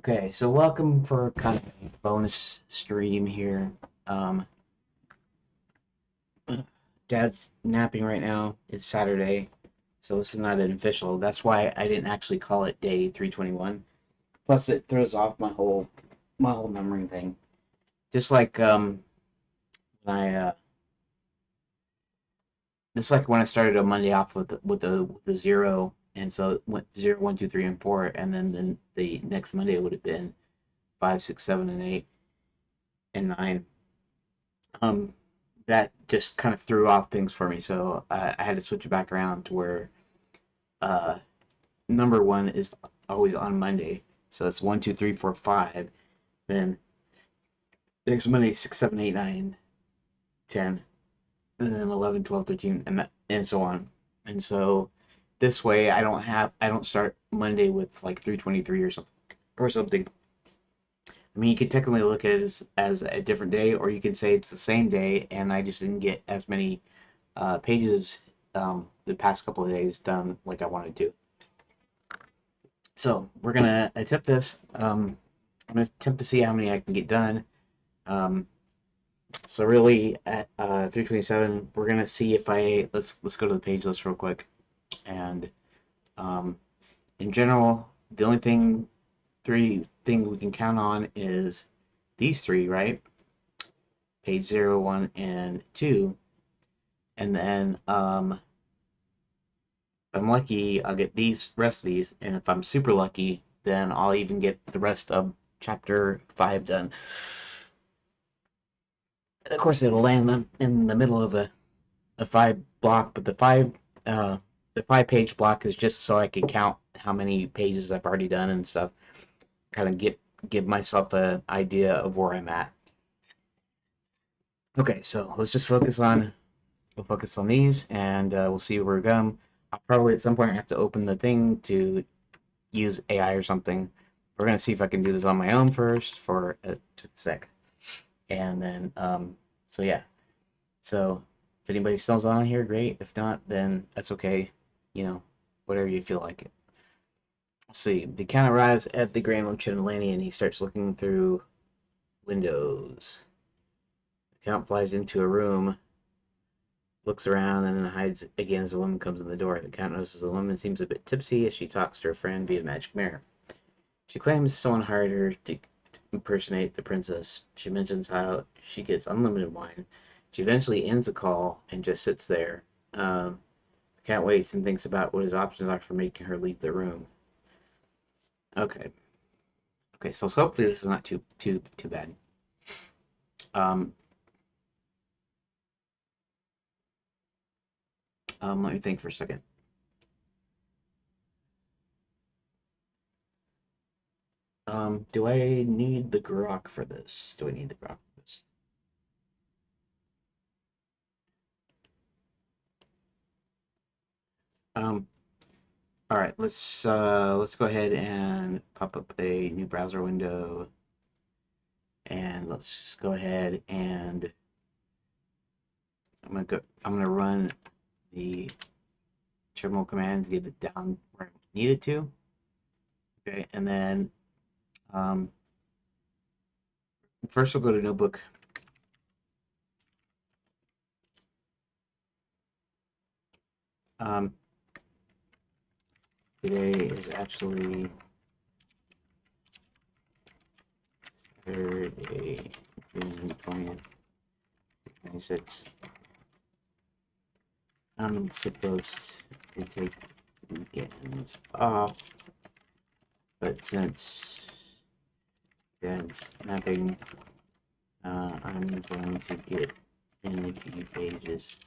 Okay, so welcome for kind of a bonus stream here. Um, Dad's napping right now. It's Saturday, so this is not an official. That's why I didn't actually call it day 321. Plus, it throws off my whole numbering thing. Just like when when I started a Monday off with the zero, and so it went 0, 1, 2, 3, and 4, and then the next Monday would have been 5, 6, 7, and 8, and 9. um, that just kind of threw off things for me. So I had to switch it back around to where uh, number one is always on Monday. So it's 1, 2, 3, 4, 5. Then next Monday, 6, 7, 8, 9, 10, and then 11, 12, 13, and so on. And so this way I don't start Monday with like 323 or something. I mean, you could technically look at it as a different day, or you could say it's the same day, and I just didn't get as many pages the past couple of days done like I wanted to. So we're gonna attempt this. I'm gonna attempt to see how many I can get done. Um, so really, at 327, we're gonna see if let's go to the page list real quick. And um, in general, the only three things we can count on is these three, right? Page 0, 1, and 2. And then if I'm lucky, I'll get these rest of these, and if I'm super lucky, then I'll even get the rest of chapter 5 done. Of course, it'll land in the middle of a 5 block, but the 5 page block is just so I can count how many pages I've already done and stuff. Kind of give myself an idea of where I'm at. Okay, so let's just we'll focus on these, and we'll see where we're going. I'll probably at some point have to open the thing to use AI or something. We're gonna see if I can do this on my own first for just a sec, and then so yeah. So if anybody still's on here, great. If not, then that's okay. You know, whatever you feel like it. Let's see. The count arrives at the Grand Enchanted Lands, and he starts looking through windows. The count flies into a room, looks around, and then hides again as a woman comes in the door. The count notices the woman seems a bit tipsy as she talks to her friend via magic mirror. She claims someone hired her to impersonate the princess. She mentions how she gets unlimited wine. She eventually ends the call and just sits there. The cat waits and thinks about what his options are for making her leave the room. Okay. Okay, so hopefully this is not too bad. Um, let me think for a second. Do I need the grok for this? Do I need the grok for this? Um, all right, let's go ahead and pop up a new browser window, and let's just go ahead and I'm gonna run the terminal command to get it down where I need it to. Okay, and then um, first we'll go to notebook. Um, Today is actually Saturday, June 20th, 26. I'm supposed to take weekends off, but since Dad's napping, I'm going to get in a few pages.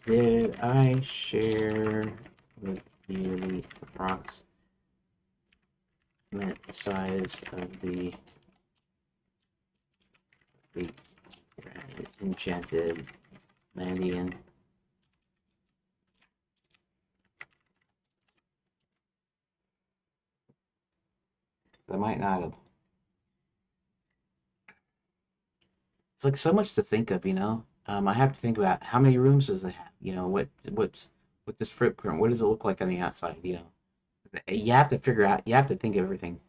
Did I share with you the approximate size of the Enchanted Lands? I might not have. It's like so much to think of, you know. I have to think about how many rooms does it have? You know, what's this footprint? What does it look like on the outside? You know, You have to figure out. You have to think of everything.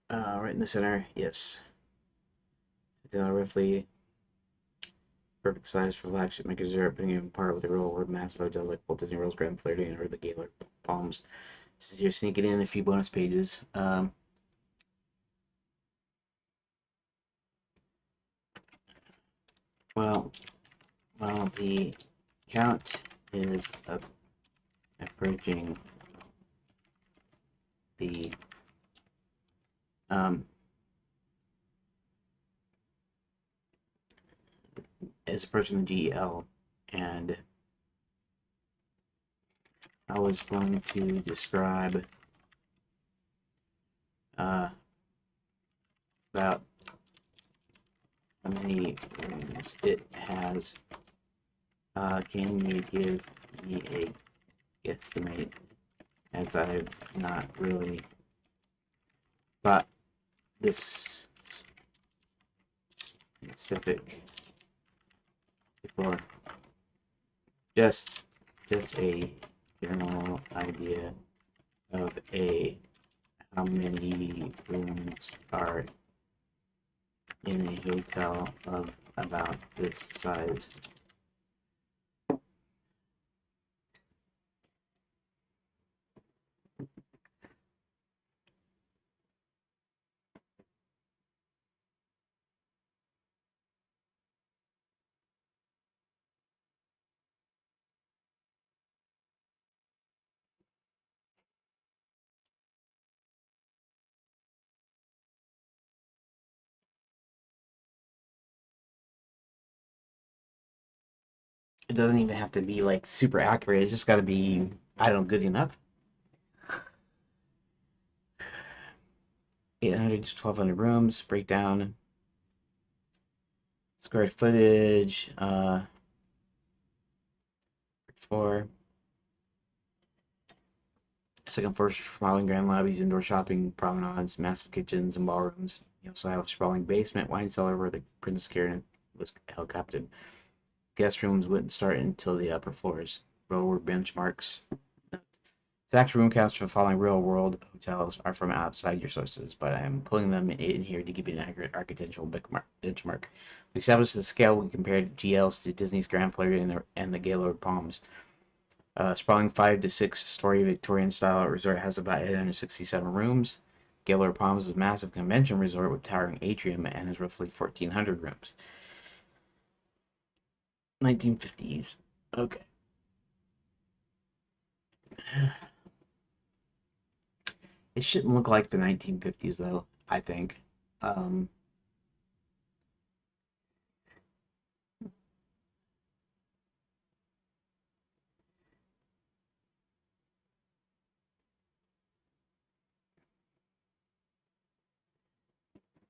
Right in the center. Yes. Roughly perfect size for flagship makers are putting it apart with the real world massive hotels like Walt Disney World's Grand Flirting or the Gaylord Palms. So you're sneaking in a few bonus pages. Well, the count is approaching the um, is approaching the GL, and I was going to describe about how many rooms it has. Can you give me a guesstimate? As I've not really got this specific before. Just a general idea of how many rooms are in a hotel of about this size. It doesn't even have to be like super accurate. It's just got to be, I don't know, good enough. 800 to 1200 rooms, breakdown, square footage, for second floor sprawling grand lobbies, indoor shopping, promenades, massive kitchens, and ballrooms. You also have a sprawling basement, wine cellar where the Princess Karen was held captive. Guest rooms wouldn't start until the upper floors. Lower benchmarks. Exact room counts for the following real-world hotels are from outside your sources, but I am pulling them in here to give you an accurate architectural benchmark. We established the scale. We compared GLs to Disney's Grand Floridian and the Gaylord Palms. Sprawling 5 to 6 story Victorian style resort has about 867 rooms. Gaylord Palms is a massive convention resort with towering atrium and has roughly 1,400 rooms. 1950s. Okay. It shouldn't look like the 1950s though, I think. Um,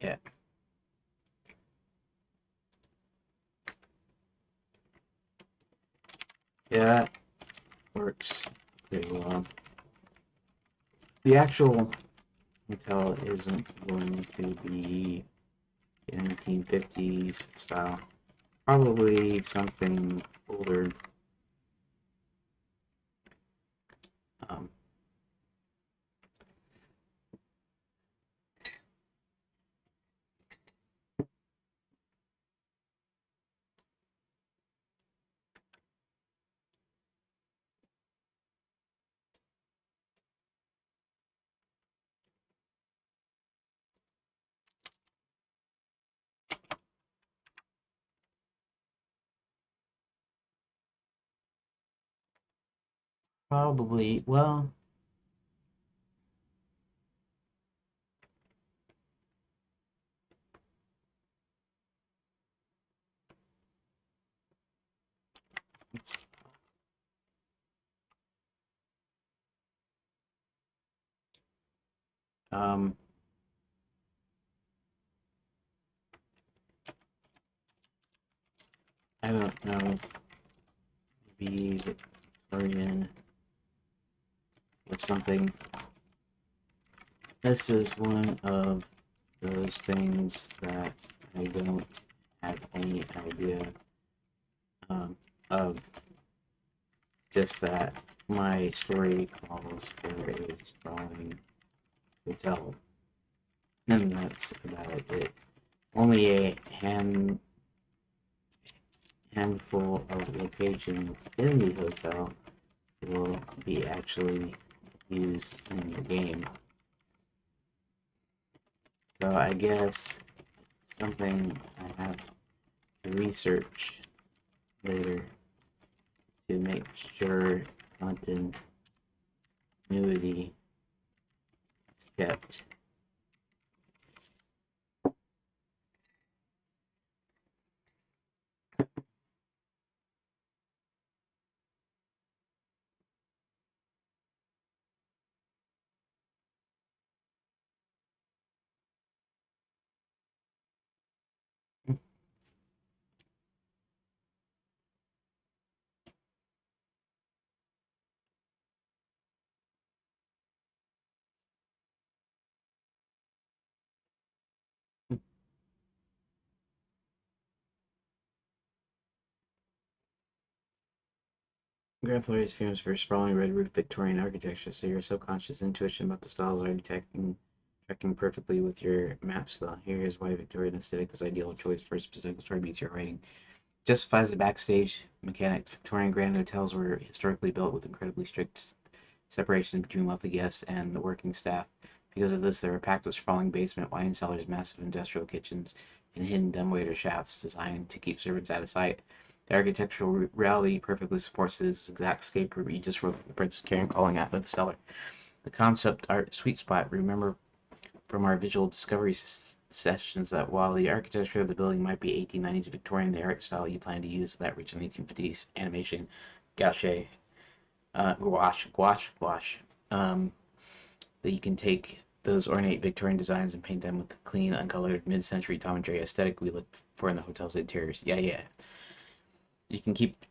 yeah. Yeah, that works pretty well. The actual hotel isn't going to be 1950s style. Probably something older. Um, Probably, well, um, I don't know. Maybe Victorian or something. This is one of those things that I don't have any idea of just that my story calls for a sprawling hotel, and that's about it. Only a handful of locations in the hotel will be actually used in the game. So I guess something I have to research later to make sure continuity is kept. Grand Floridy is famous for sprawling red roof Victorian architecture, so your subconscious intuition about the styles are tracking perfectly with your map skill. Here is why Victorian aesthetic is ideal choice for a specific story beats your writing. Justifies the backstage mechanics. Victorian grand hotels were historically built with incredibly strict separations between wealthy guests and the working staff. Because of this, they were packed with sprawling basement wine cellars, massive industrial kitchens, and hidden dumbwaiter shafts designed to keep servants out of sight. The architectural reality perfectly supports this exact escape route you just wrote the Princess Karen calling out of the cellar. The concept art sweet spot. Remember from our visual discovery sessions that while the architecture of the building might be 1890s Victorian, the art style you plan to use that rich in 1850s animation, gouache, gouache, um, that you can take those ornate Victorian designs and paint them with the clean, uncolored, mid-century Tom and Jerry aesthetic we look for in the hotel's interiors. Yeah, yeah. You can keep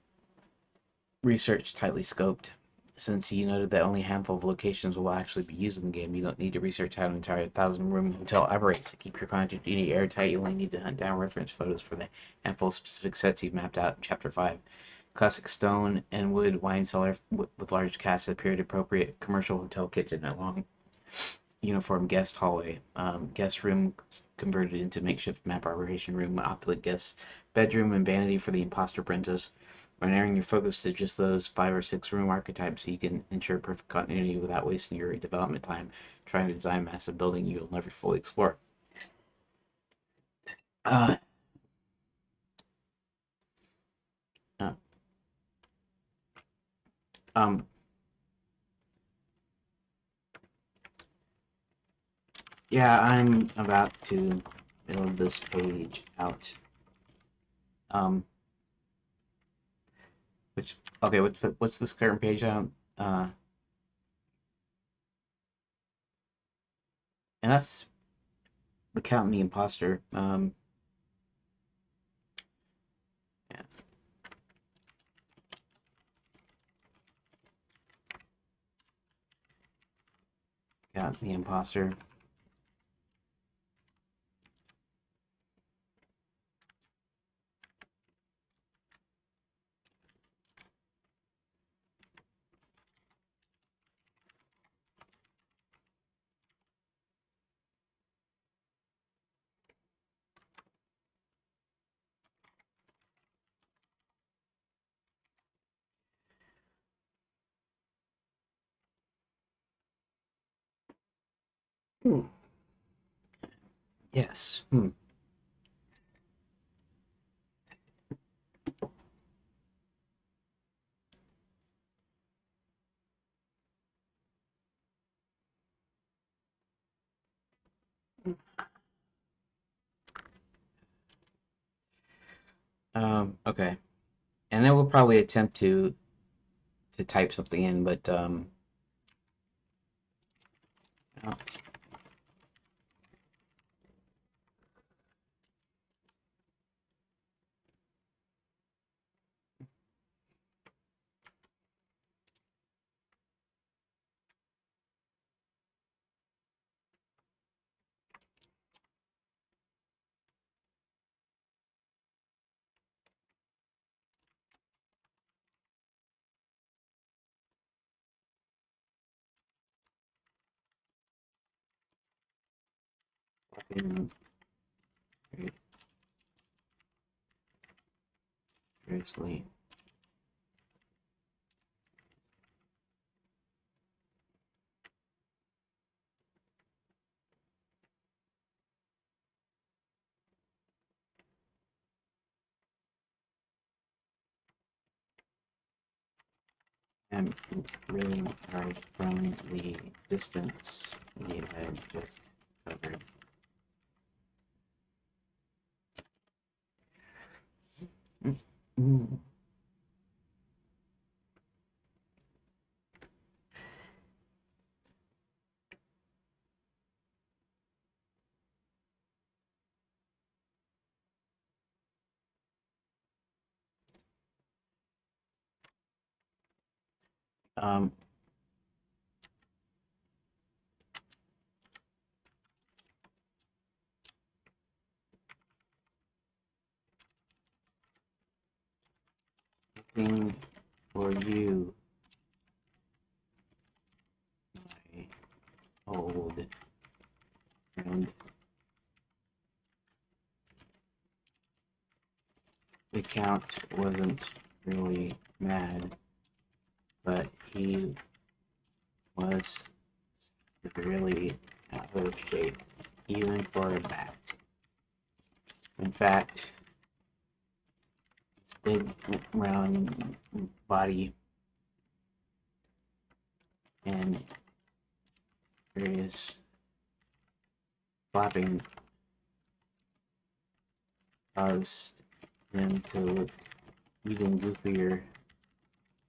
research tightly scoped. Since you noted that only a handful of locations will actually be used in the game, you don't need to research how an entire 1,000-room hotel operates. To keep your continuity airtight, you only need to hunt down reference photos for the handful of specific sets you've mapped out in Chapter 5. Classic stone and wood wine cellar with large casts of period appropriate commercial hotel kitchen along uniform guest hallway, guest room converted into makeshift map operation room, opulent guest bedroom, and vanity for the imposter princess. By narrowing your focus to just those 5 or 6 room archetypes, so you can ensure perfect continuity without wasting your development time trying to design a massive building you'll never fully explore. Uh, uh, um, yeah, I'm about to build this page out. Um, which okay, what's this current page out? And that's the Count and the Imposter. Yeah, Count and the Imposter. Hmm. Yes. Hmm. Okay. And then we'll probably attempt to type something in, but oh, been seriously and really hard from the distance we had just covered. Mm-hmm. Um, looking for you, my old friend. The Count wasn't really mad, but he was really out of shape, even for a bat. In fact, his big round body and various flapping caused him to look even goofier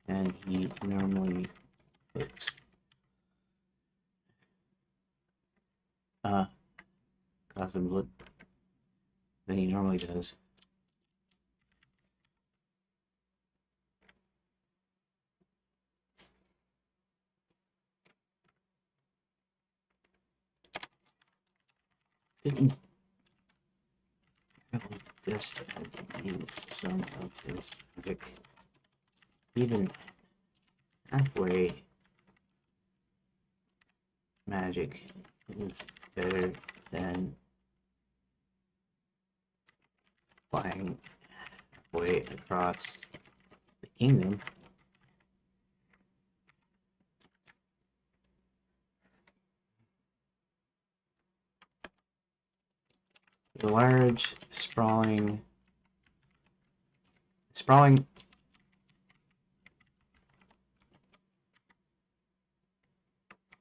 than he normally looks. Caused him to look than he normally does. Didn't just use some of his magic, even halfway magic is better than flying halfway across the kingdom. The large, sprawling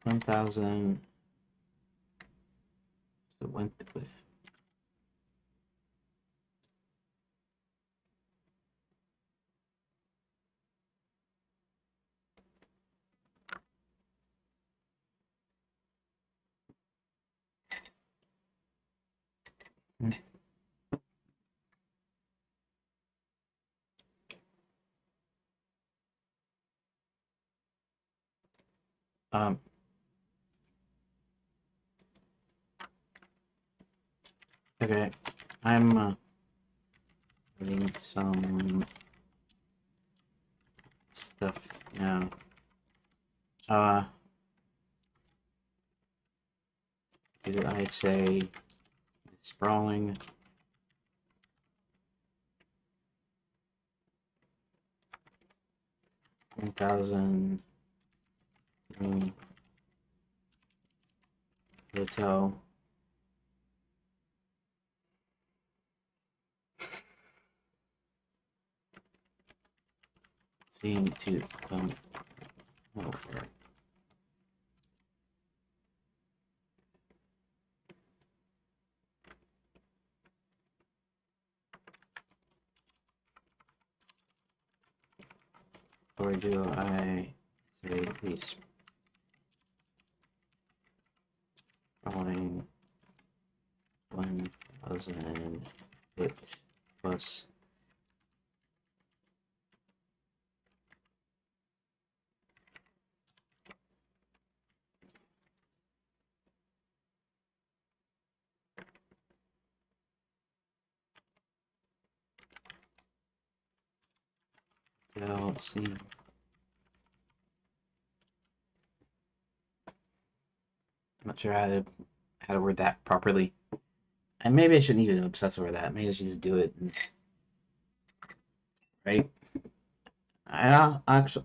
1,000 went with um okay, I'm getting some stuff now. Did I say sprawling 1,000 room hotel seem to come over? Or do I say please sprawling 1,000 hit plus see. I'm not sure how to word that properly. And maybe I shouldn't even obsess over that. Maybe I should just do it, right? I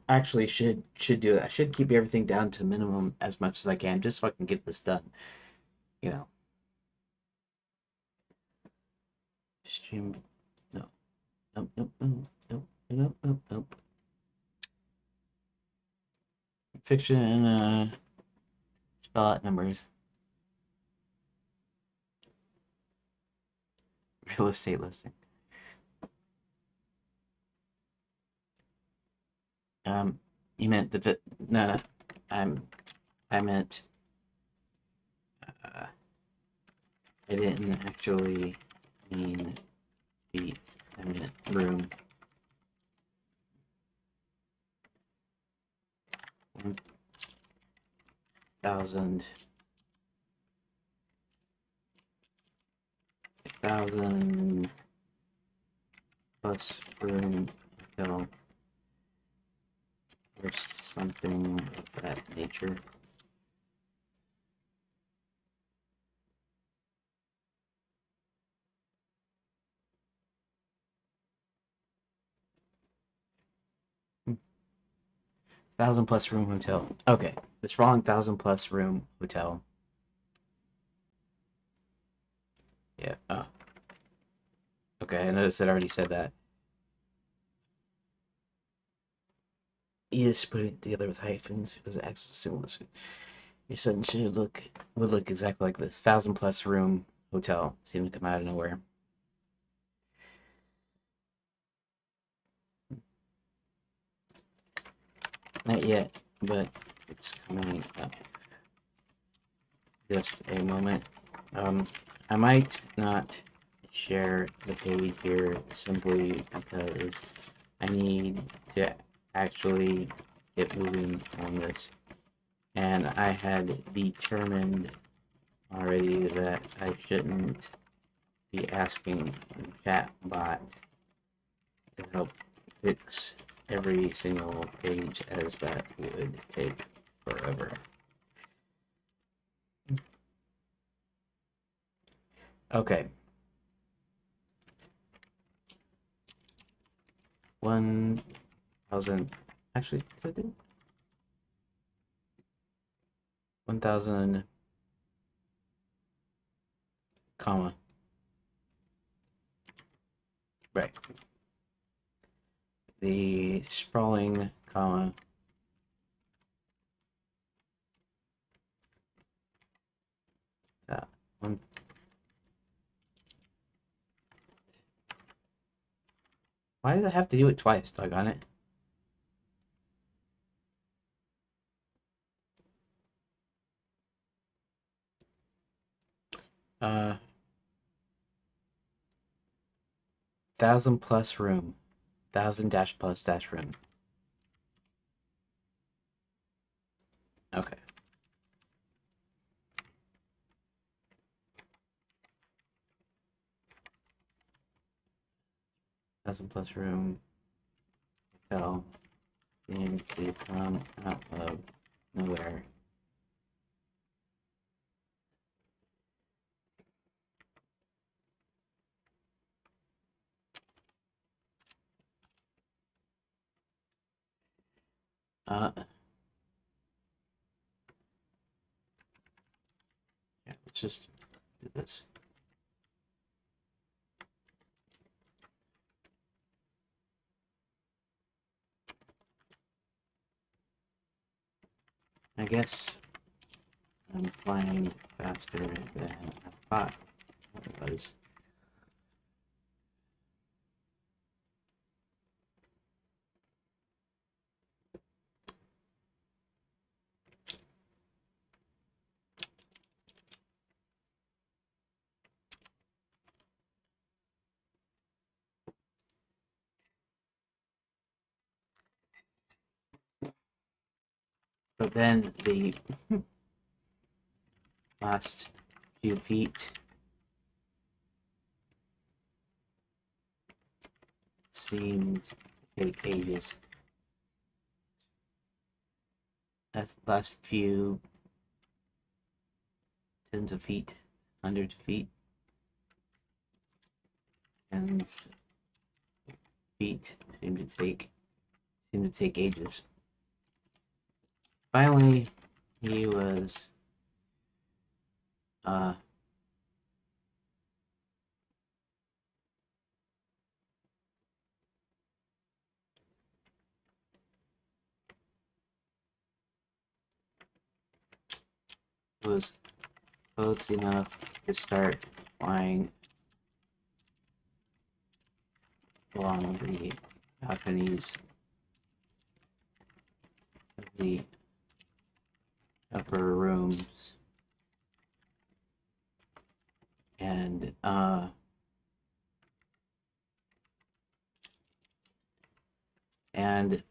actually should do it. I should keep everything down to minimum as much as I can, just so I can get this done. You know, stream. No, nope, nope, nope, nope, nope, nope, nope. Fiction and spell out numbers. Real estate listing. Um, you meant the no, no. I'm I meant uh, I didn't actually mean feet. I meant room. 1,000, 1,000 plus room hotel or something of that nature. Hmm. 1,000 plus room hotel. Okay, the sprawling 1,000 plus room hotel. Yeah. Oh, okay. I noticed it already said that. You just put it together with hyphens because it acts as similar. Your sentence should would look exactly like this: 1,000 plus room hotel. Seemed to come out of nowhere. Not yet, but it's coming up. Just a moment. I might not share the page here simply because I need to actually get moving on this. And I had determined already that I shouldn't be asking chatbot to help fix every single page, as that would take forever. Okay. 1,000. Actually, 1,000, comma. Right. The sprawling, comma. One. Why does I have to do it twice? Doggone it. Uh, 1,000 plus room. 1,000 dash plus dash room. Okay. 1,000 plus room. Hotel. Seemed to come out of nowhere. Yeah, let's just do this. I guess I'm flying faster than I thought it was. But then the last few feet seemed to take ages. That last few tens of feet, hundreds of feet, Ken's feet seem to take ages. Finally, he was was close enough to start flying along the balconies of the upper rooms, and and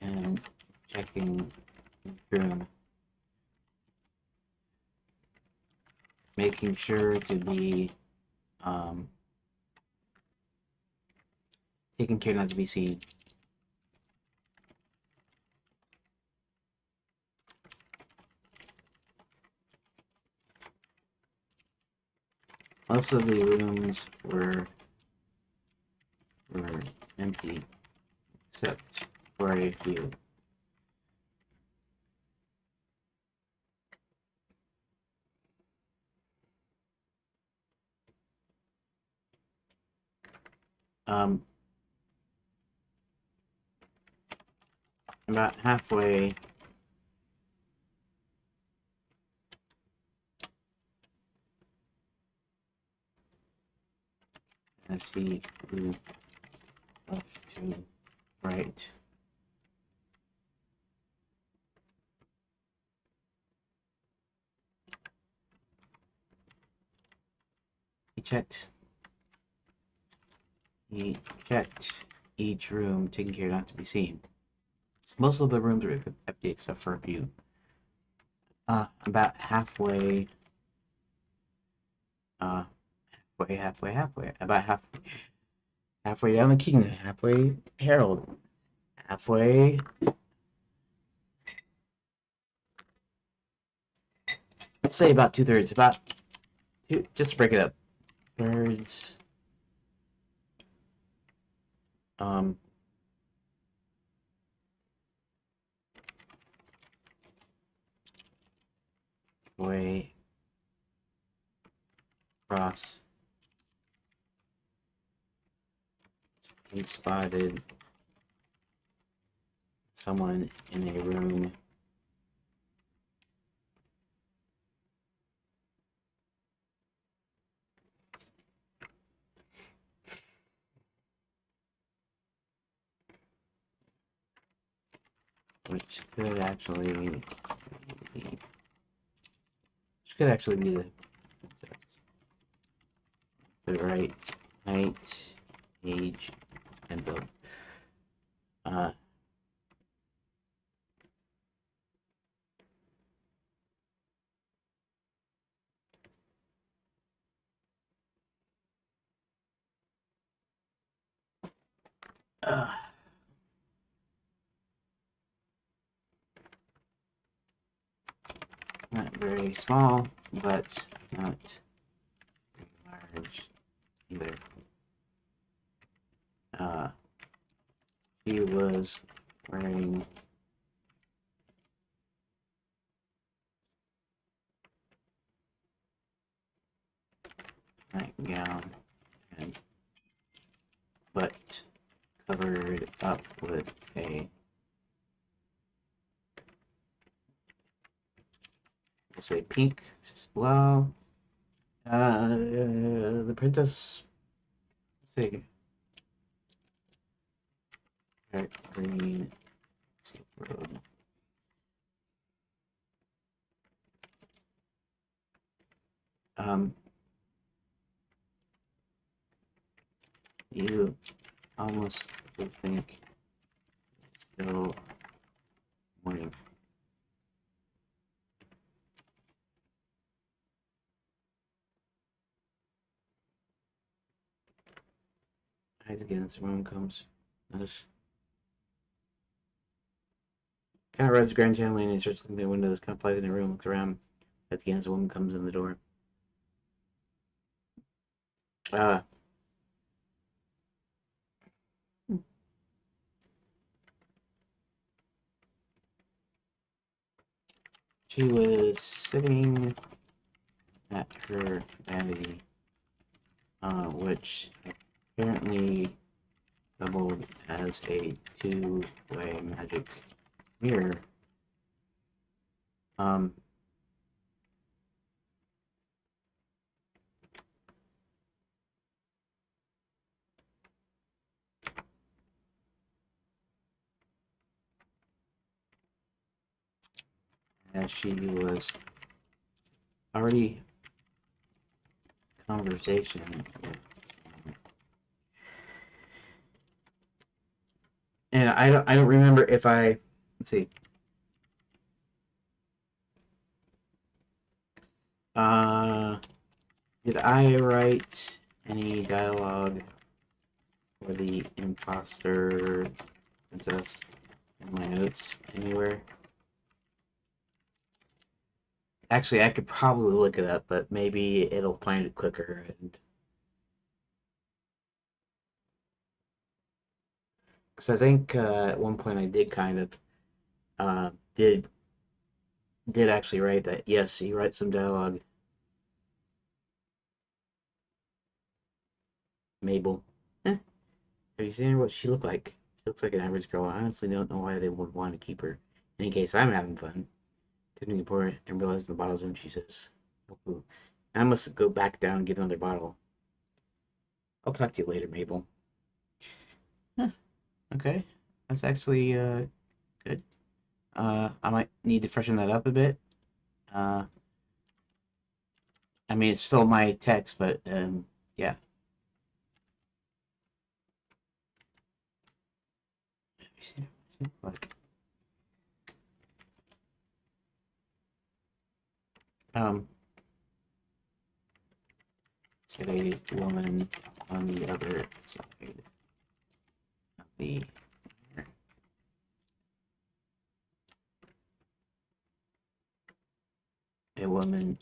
and checking through, making sure to be taking care not to be seen. Most of the rooms were empty, except for a few. About halfway as he flew left to right. He checked each room, taking care not to be seen. Most of the rooms were empty except for a few. About halfway, about halfway down the kingdom, halfway Harold, halfway. Let's say about 2/3. About two. Just to break it up. Thirds. Way across. He spotted someone in a room which could actually be the right height, age, and build. Not very small, but not very large either. He was wearing nightgown and but covered up with a, let's say, pink. Well, the princess, let's see, red, green, road. You almost would think still morning. Hides again, this room comes. Notice. Kind of rides Grand Chandelier and he starts looking at the windows, kind of flies in the room, looks around. At the end, a woman comes in the door. Uh, she was sitting at her vanity, which apparently doubled as a two-way magic mirror. Um, as she was already conversation with, and I don't remember if I, let's see, uh, did I write any dialogue for the imposter princess in my notes anywhere? Actually, I could probably look it up, but maybe it'll find it quicker. And because I think at one point I did kind of uh, did did actually write that. Yes, he writes some dialogue. Mabel. Eh, have you seen her? What she looked like? She looks like an average girl. I honestly don't know why they would want to keep her. In any case, I'm having fun. Tiffany pour and realizes the bottle's when she says, "Ooh." I must go back down and get another bottle. I'll talk to you later, Mabel. Huh, okay. That's actually good. I might need to freshen that up a bit. Uh, I mean, it's still my text, but yeah. Like, um, said a woman on the other side of the a woman.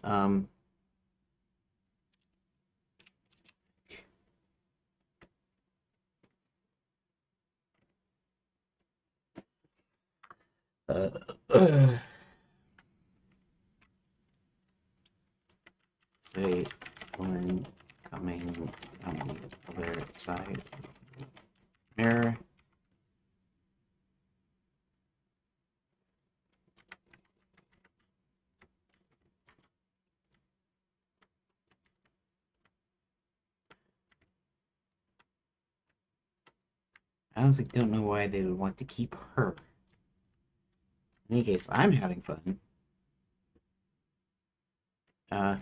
Uh, uh, say woman coming on the other side. Mirror. I honestly don't know why they would want to keep her. In any case, I'm having fun. Uh,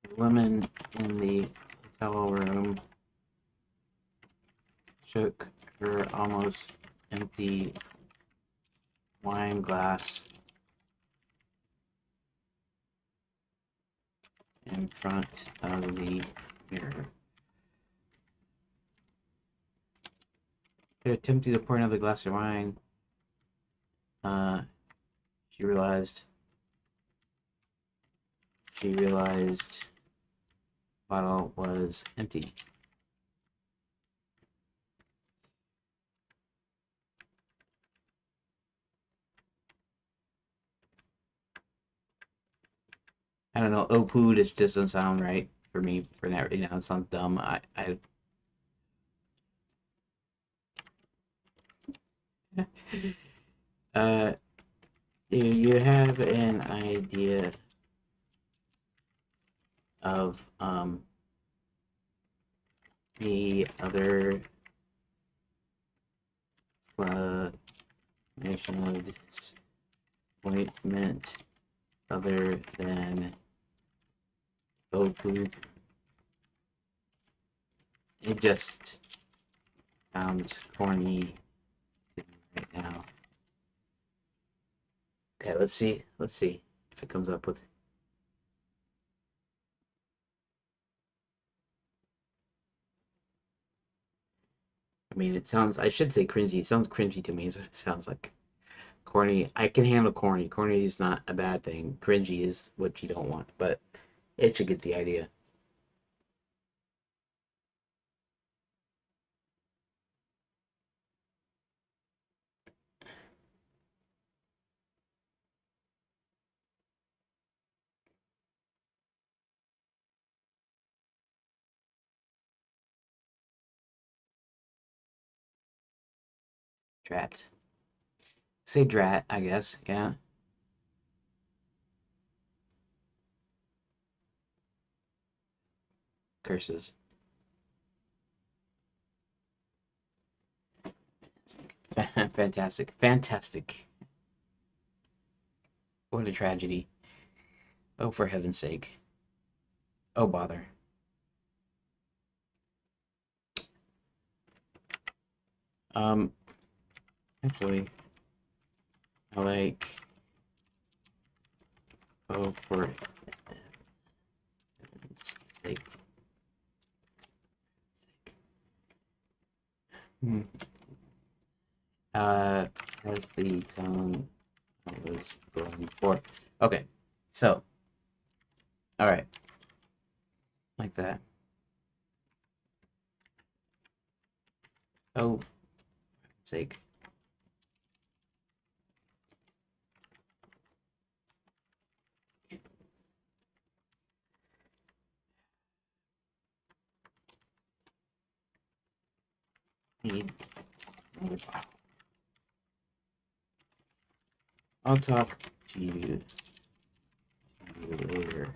the woman in the hotel room shook her almost empty wine glass in front of the mirror. Attempting to pour another glass of wine, uh, she realized the bottle was empty. I don't know. Oh, poo just doesn't sound right for me. For that, it sounds dumb. uh, do you have an idea of the other national disappointment other than oh, poo? It just sounds corny right now. Okay, let's see. Let's see if it comes up with. I mean, it sounds. I should say cringy. It sounds cringy to me. Is what it sounds like. Corny. I can handle corny. Corny is not a bad thing. Cringy is what you don't want, but it should get the idea. Drat. Say drat, I guess. Yeah. Curses. Fantastic. Fantastic. What a tragedy. Oh, for heaven's sake. Oh, bother. Um, actually, I like. Oh, for heaven's sake. Hmm. Uh, has the tone I was going for. Okay, so, all right, like that. Oh, for heaven's sake. Need. I'll talk to you later.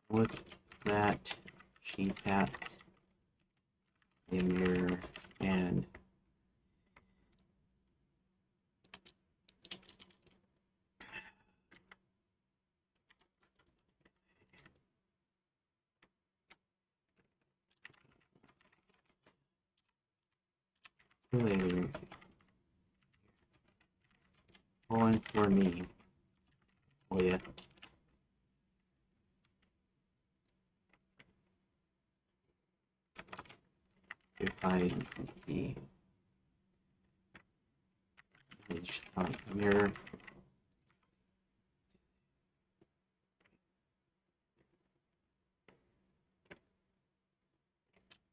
Look that she tapped in your and later pulling for me. Oh yeah. If I the image on mirror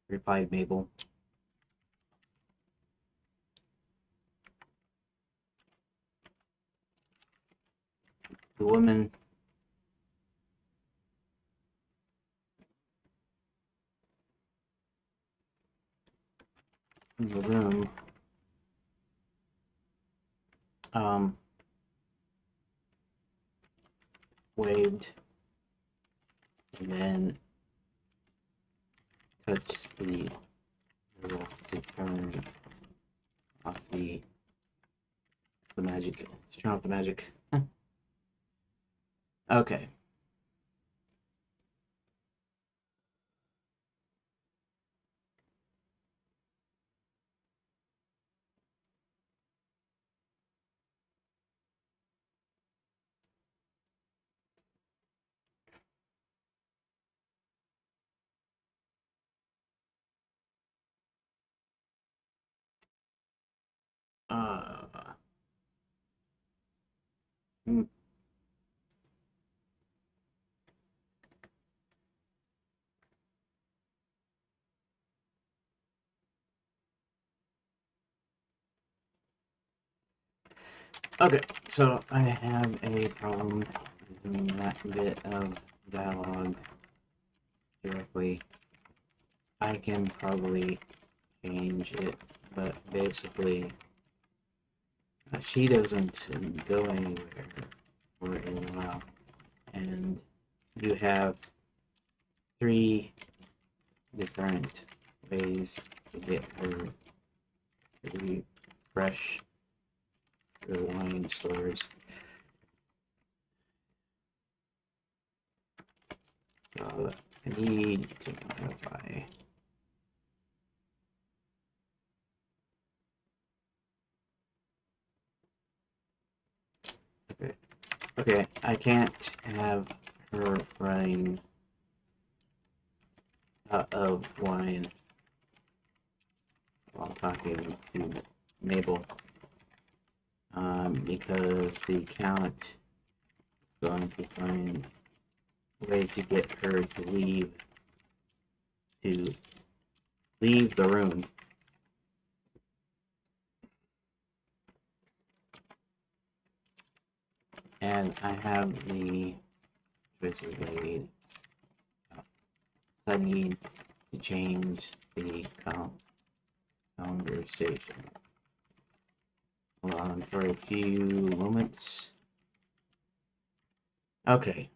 replied Mabel. The woman in the room um waved and then touched the middle to turn off the magic. Turn off the magic. Okay. Uh mm, okay, so I have a problem using that bit of dialogue directly. I can probably change it, but basically she doesn't go anywhere for a while, and you have 3 different ways to get her to refresh the wine stores. So I need to modify. Okay. Okay, I can't have her running out of wine while talking to Mabel, because the account is going to find ways to get her to leave the room. And I have the choices made. I need to change the conversation. Hold on for a few moments. Okay.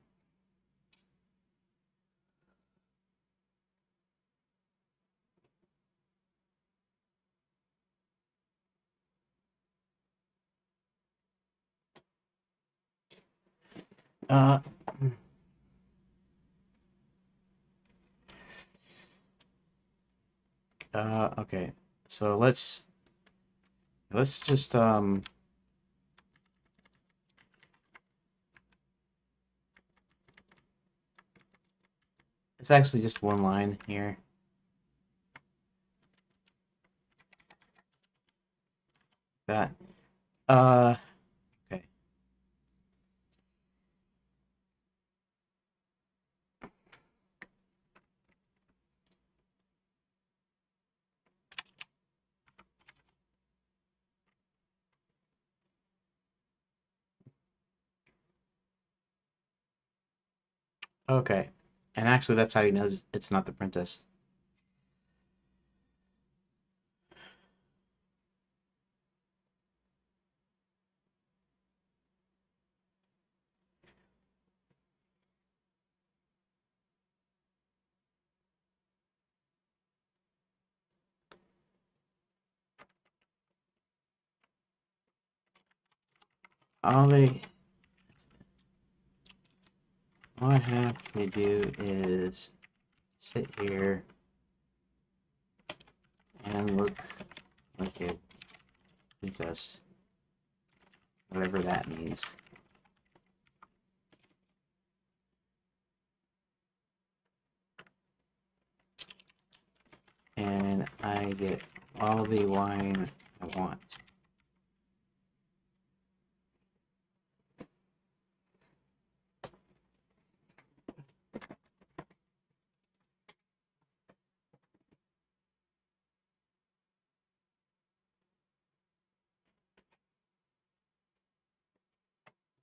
Okay. So let's just it's actually just one line here. That okay. Okay. And actually that's how he knows it's not the princess. All they all I have to do is sit here and look like a princess. Whatever that means. And I get all the wine I want.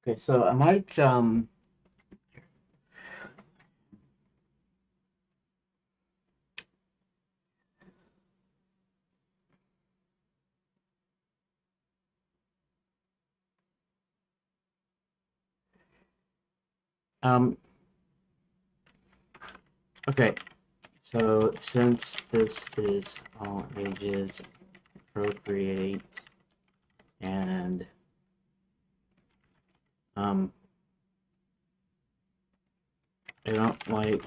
Okay, so I might um okay, so since this is all ages appropriate and um I don't like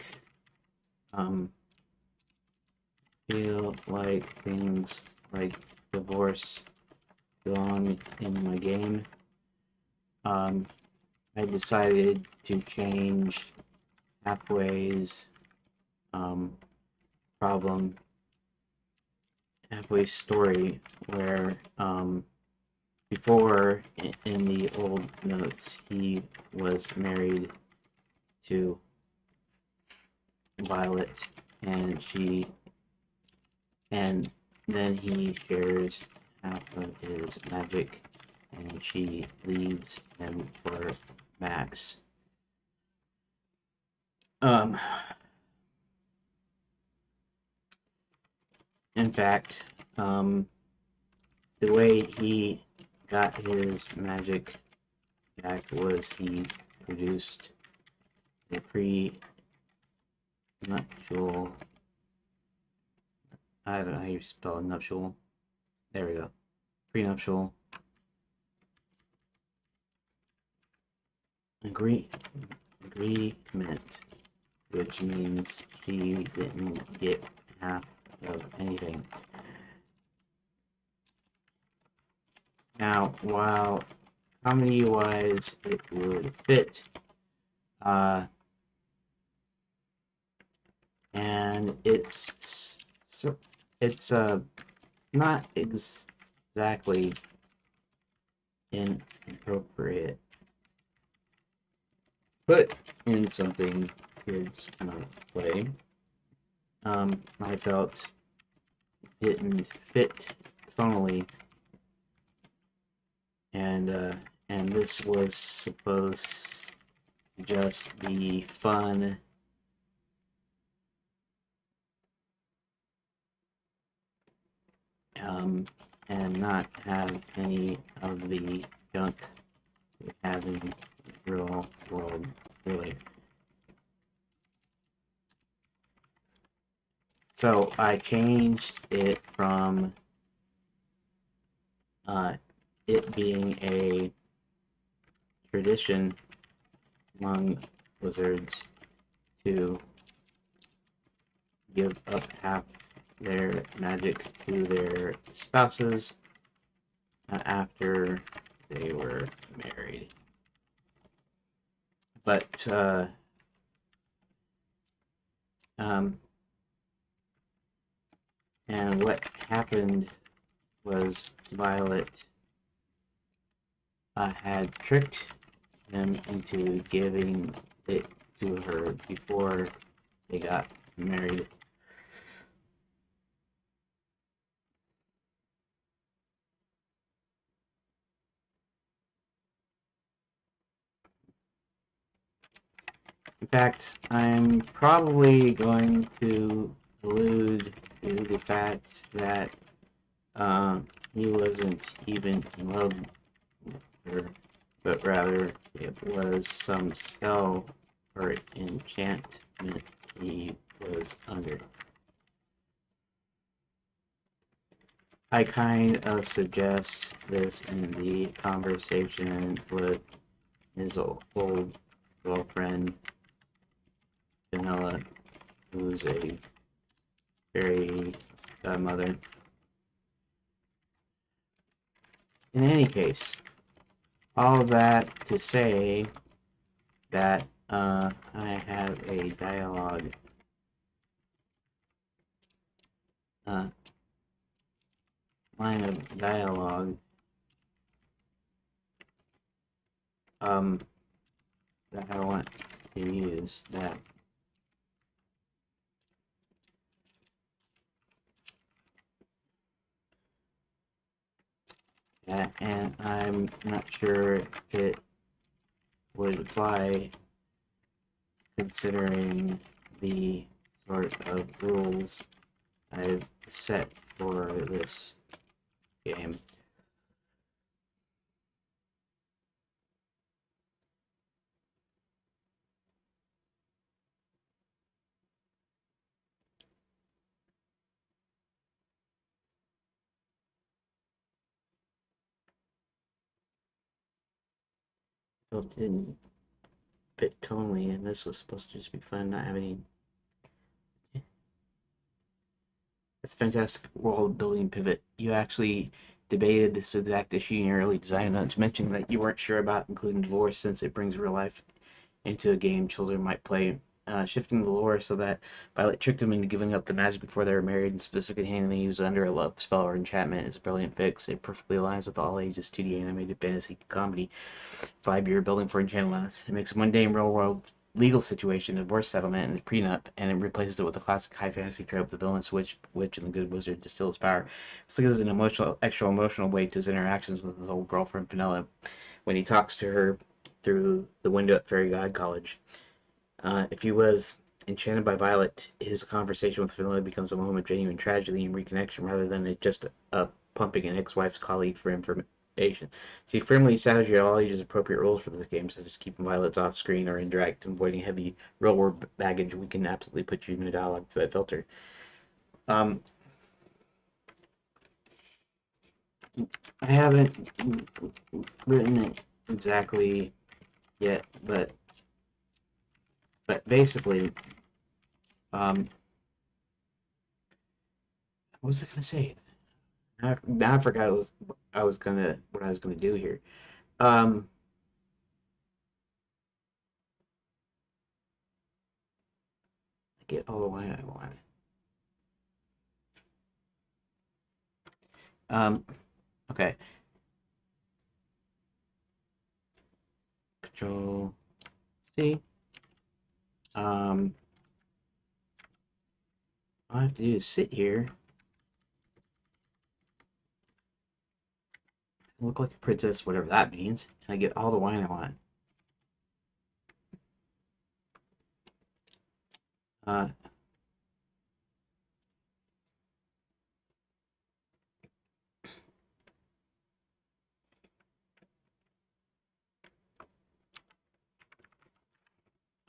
feel like things like divorce belong in my game. I decided to change halfway's problem, halfway story, where before in the old notes he was married to Violet, and and then he shares half of his magic, and she leaves him for Max. Um, In fact, the way he got his magic back was he produced a prenuptial. I don't know how you spell nuptial. There we go. Prenuptial agree agreement, which means he didn't get half of anything. Now, while comedy-wise it would fit, uh, and it's not exactly inappropriate, but in something kids cannot play. I felt didn't fit tonally, and this was supposed to just be fun, um, and not have any of the junk we have in real world, really. So I changed it from uh, it being a tradition among wizards to give up half their magic to their spouses after they were married. But um, and what happened was Violet had tricked him into giving it to her before they got married. In fact, I'm probably going to allude to the fact that he wasn't even in love with her, but rather it was some spell or enchantment he was under. I kind of suggest this in the conversation with his old girlfriend, Vanilla, who's a very mother. In any case, all of that to say that I have a uh, line of dialogue um, that I want to use that and I'm not sure if it would apply considering the sort of rules I've set for this game. So it didn't fit tonally, and this was supposed to just be fun, not have any. It's fantastic world building pivot. You actually debated this exact issue in your early design notes, mentioning that you weren't sure about including divorce since it brings real life into a game children might play. Shifting the lore so that Violet tricked him into giving up the magic before they were married and specifically handing the use under a love spell or enchantment is a brilliant fix. It perfectly aligns with all ages 2D animated fantasy comedy 5-year building for Enchanted Lands. It makes a mundane real world legal situation, a divorce settlement, and a prenup, and it replaces it with a classic high fantasy trope: the villainous witch, and the good wizard distill his power. This gives an extra emotional weight to his interactions with his old girlfriend Vanilla when he talks to her through the window at Fairy God College. If he was Enchanted by Violet, his conversation with Vanilla becomes a moment of genuine tragedy and reconnection rather than it just pumping an ex-wife's colleague for information. She firmly establishes all ages appropriate roles for this game, such as keeping Violets off screen or indirect and avoiding heavy real-world baggage. We can absolutely put you in a dialogue through that filter. Um, I haven't written it exactly yet, but basically, um, what was I gonna say? Now I forgot what I was gonna do here. Um, get all the way I want. Um, okay. Control C. All I have to do is sit here, look like a princess, whatever that means, and I get all the wine I want. Uh,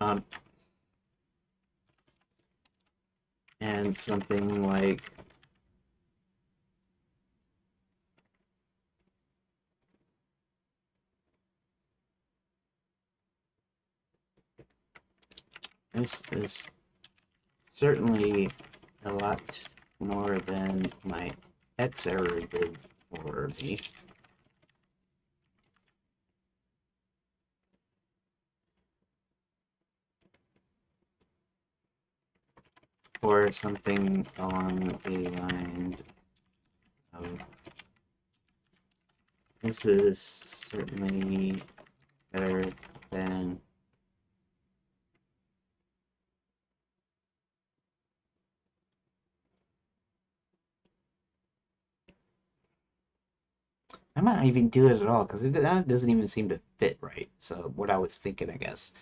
um, and something like this is certainly a lot more than my ex ever did for me. Or something along the lines of this is certainly better than. I might not even do it at all because that doesn't even seem to fit right. So what I was thinking, I guess.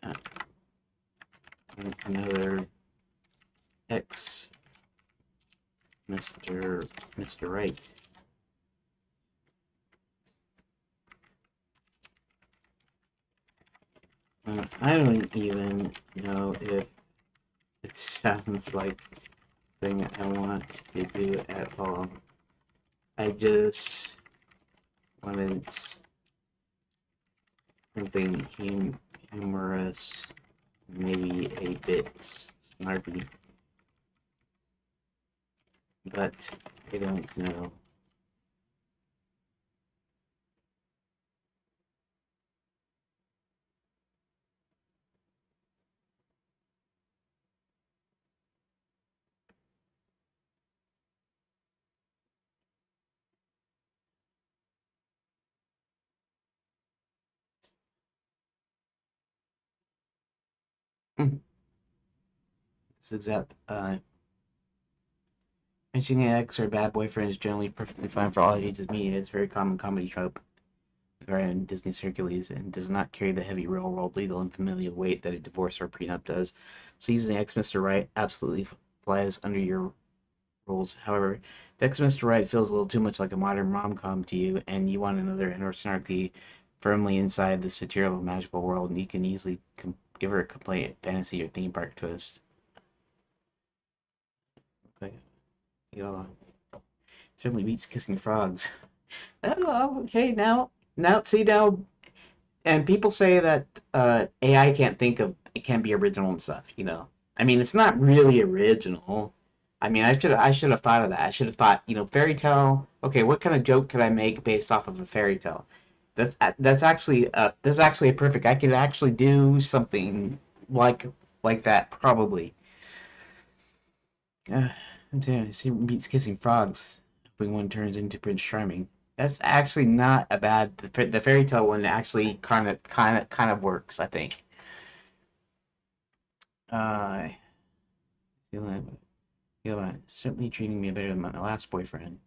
Uh, Another X, Mr. Right. I don't even know if it sounds like the thing I want to do at all. I just wanted something humorous, maybe a bit snarky, but I don't know. This exact mentioning an ex or bad boyfriend is generally perfectly fine for all ages media. It's a very common comedy trope in Disney's Hercules and does not carry the heavy real world legal and familial weight that a divorce or prenup does. Seasoning ex Mr. Right absolutely flies under your rules. However, if ex Mr. Right feels a little too much like a modern rom com to you and you want another anarchy firmly inside the satirical magical world, and you can easily give her a complete fantasy or theme park twist. Okay, you certainly beats kissing frogs. Oh, okay, now, and people say that AI can't think of it can't be original and stuff. I mean, it's not really original. I mean, I should have thought of that. I should have thought, fairy tale. Okay, what kind of joke could I make based off of a fairy tale? That's actually a perfect. I could actually do something like like that probably. Uh, I'm telling you, see, meets kissing frogs. Hoping one turns into Prince Charming. That's actually not a bad. The fairy tale one actually kind of works, I think. I feel like certainly treating me better than my last boyfriend.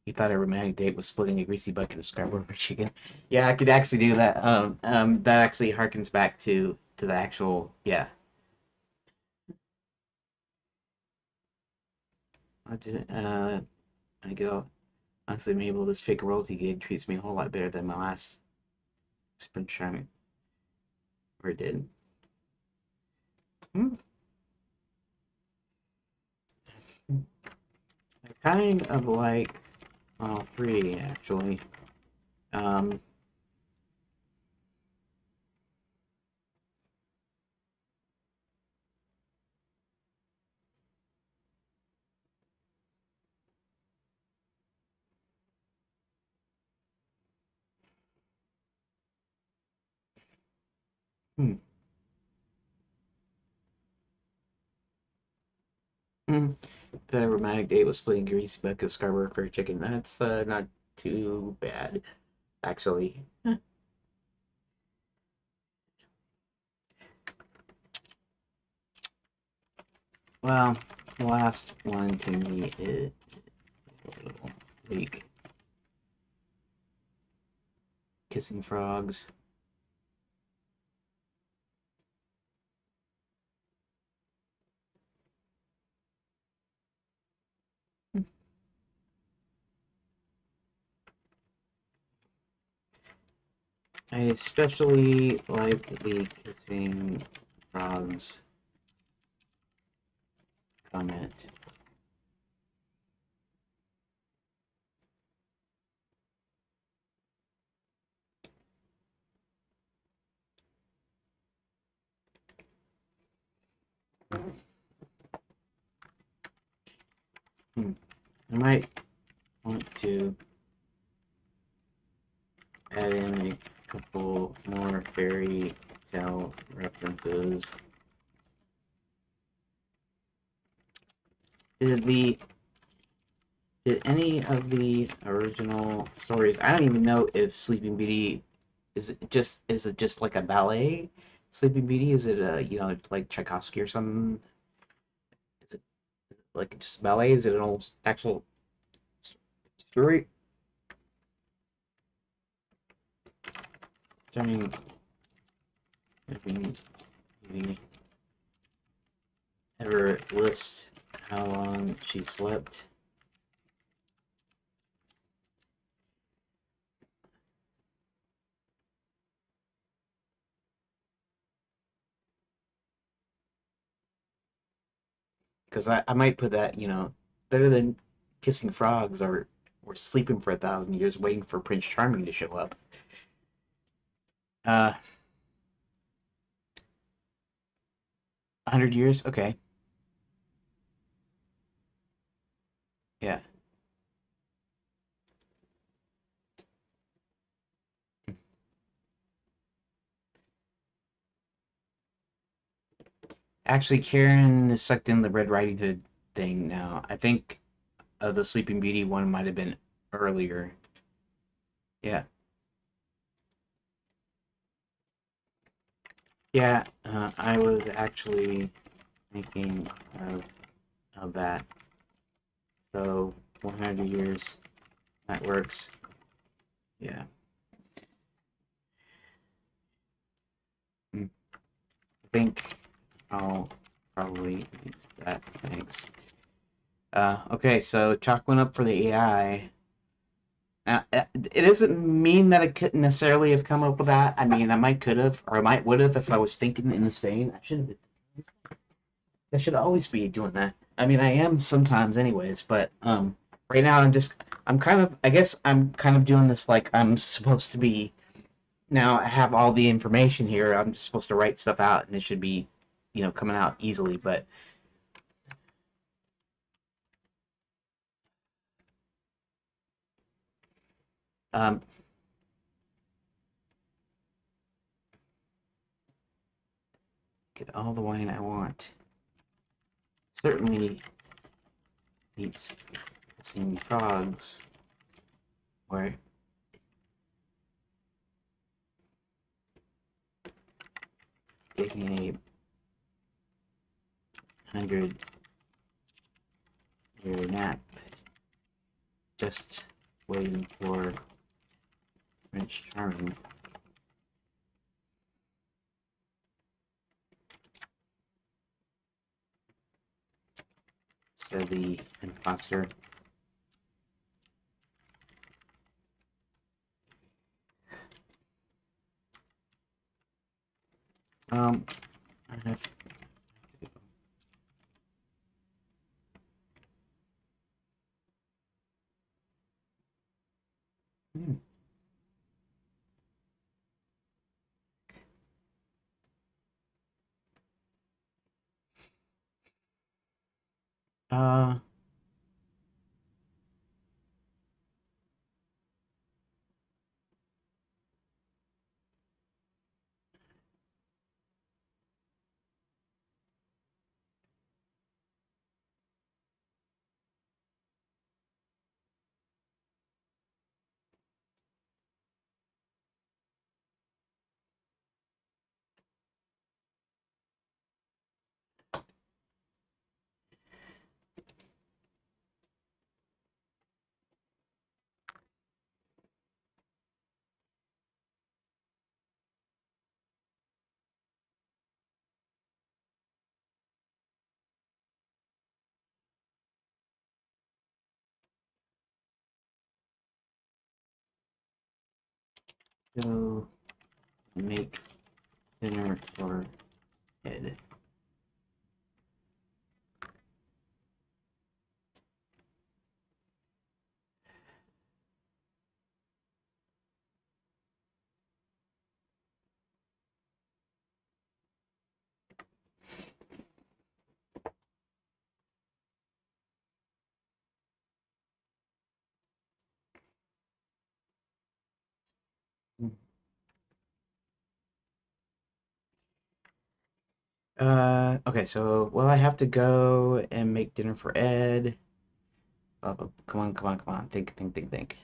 He thought a romantic date was splitting a greasy bucket of scrapboard chicken. Yeah, I could actually do that. That actually harkens back to the actual. Yeah, I just I get all honestly, Mabel, this fake royalty gig treats me a whole lot better than my last sprint charming. Or it did. Hmm. I kind of like all three actually. Um, hmm. Hmm. The romantic date was splitting greasy bucket of Scarborough curry chicken. That's not too bad, actually. Well, the last one to me is a little weak. Kissing frogs. I especially like the kissing frogs comment. Hmm. I might want to add in a couple more fairy tale references. Did the did any of the original stories? I don't even know if Sleeping Beauty is it just like a ballet? Sleeping Beauty, is it a like Tchaikovsky or something? Is it like just ballet? Is it an old actual story? I mean, if we ever list how long she slept. Because I might put that, better than kissing frogs or sleeping for 1,000 years waiting for Prince Charming to show up. 100 years? Okay. Yeah. Actually, Karen is sucked in the Red Riding Hood thing now. I think the Sleeping Beauty one might have been earlier. Yeah. Yeah, I was actually thinking of that. So 100 years, that works. Yeah. Mm. I think I'll probably use that. Thanks. Okay, so chalk went up for the AI. Now, it doesn't mean that I couldn't necessarily have come up with that. I mean, I might could have, or I might would have if I was thinking in this vein. I should have. I should always be doing that. I mean, I am sometimes, anyways. But right now I'm kind of. I guess I'm kind of doing this like I'm supposed to be. Now I have all the information here. I'm just supposed to write stuff out, and it should be, coming out easily. But um, get all the wine I want. Certainly eats some frogs. or taking a 100-year nap, just waiting for Prince Charming. Said the imposter. I have hmm. Uh, go make dinner for Ed. Okay, so well, I have to go and make dinner for Ed. Come on, come on, come on. Think, think, think, think.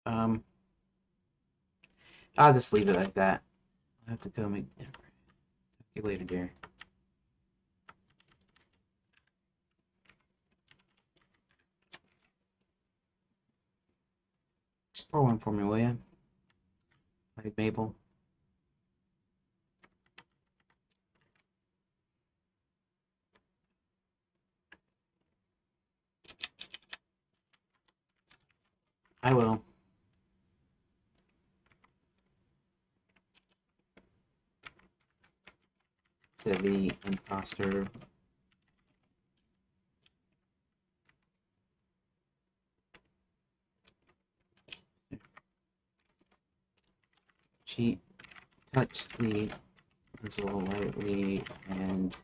Um, I'll just leave it like that. I have to go make dinner. See you later, dear. Pour one for me, will you? Like Mabel. I will. Said the imposter. She touched the pencil lightly and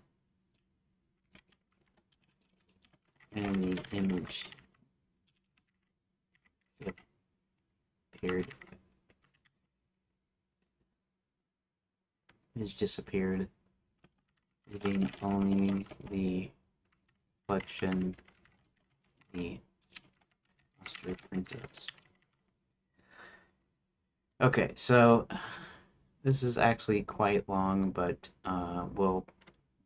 the image appeared. Image disappeared, leaving only the reflection, the monster princess. Okay, so this is actually quite long, but we'll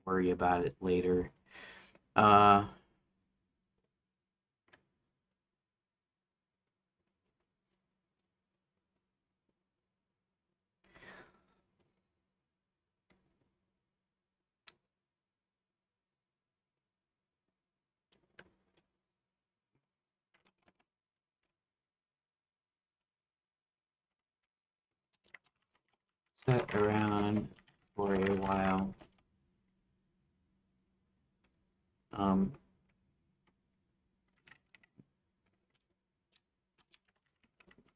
worry about it later. Uh, Sat around for a while.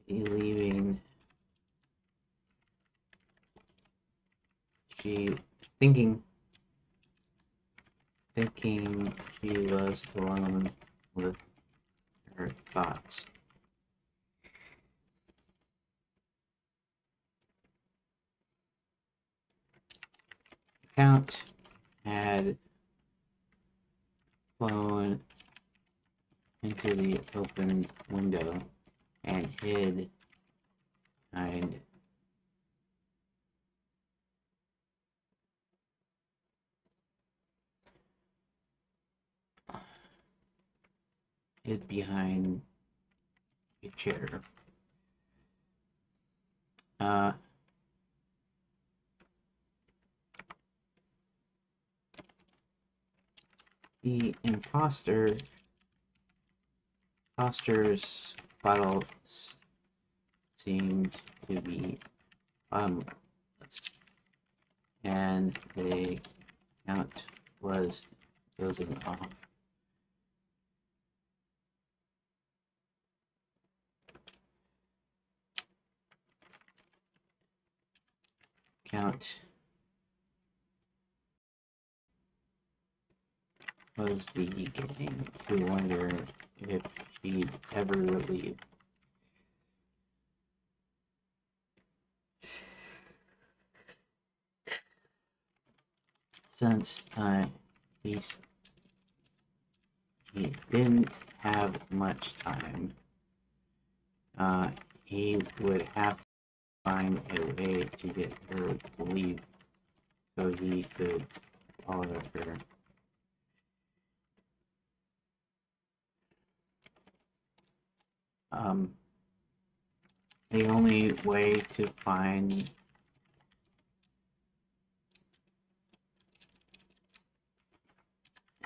Leaving. She thinking she was alone with her thoughts. Count had flown into the open window and hid behind a chair. The imposter's bottle seemed to be bottomless, and the count was dozing off. Count was beginning to wonder if she'd ever leave. Since he didn't have much time, he would have to find a way to get her to leave so he could follow her. The only way to find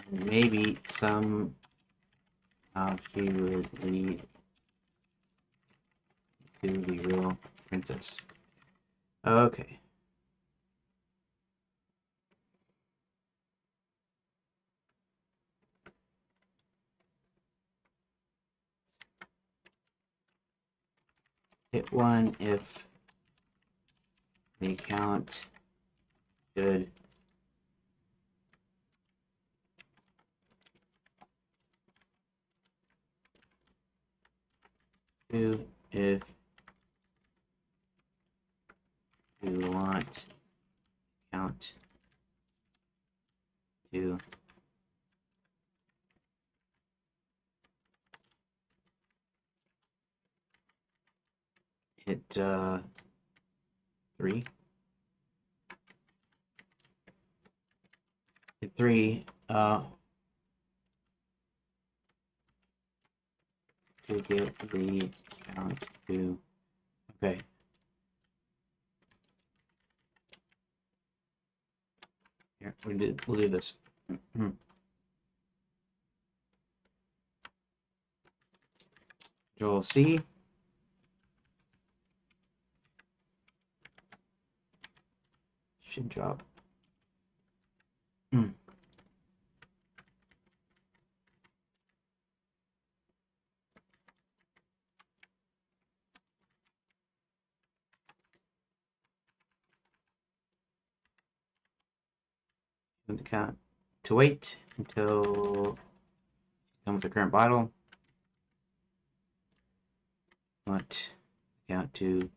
maybe somehow she would lead to the real princess. Okay. Hit 1 if the count should do if you want count to hit 3. Hit 3 to get the count to, okay. Here, we'll do this. Control C. Should drop. The count to wait until done with the current bottle. Want count to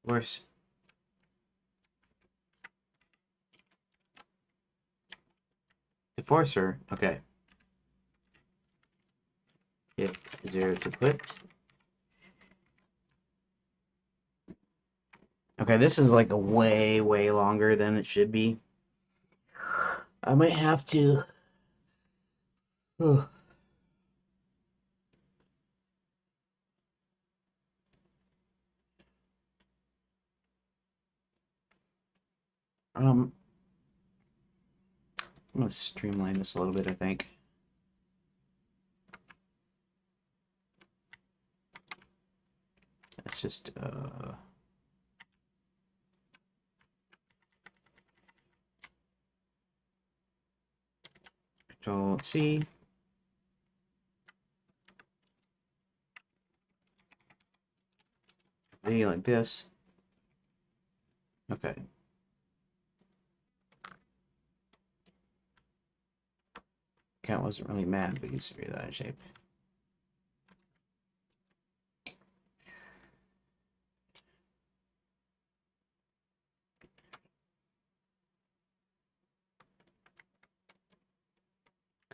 worse. To force her, okay. Hit 0 to put. Okay, this is like a way longer than it should be. I might have to. I'm gonna streamline this a little bit, I think. Let's just Control C. V like this. Okay. Cat wasn't really mad, but you see that shape.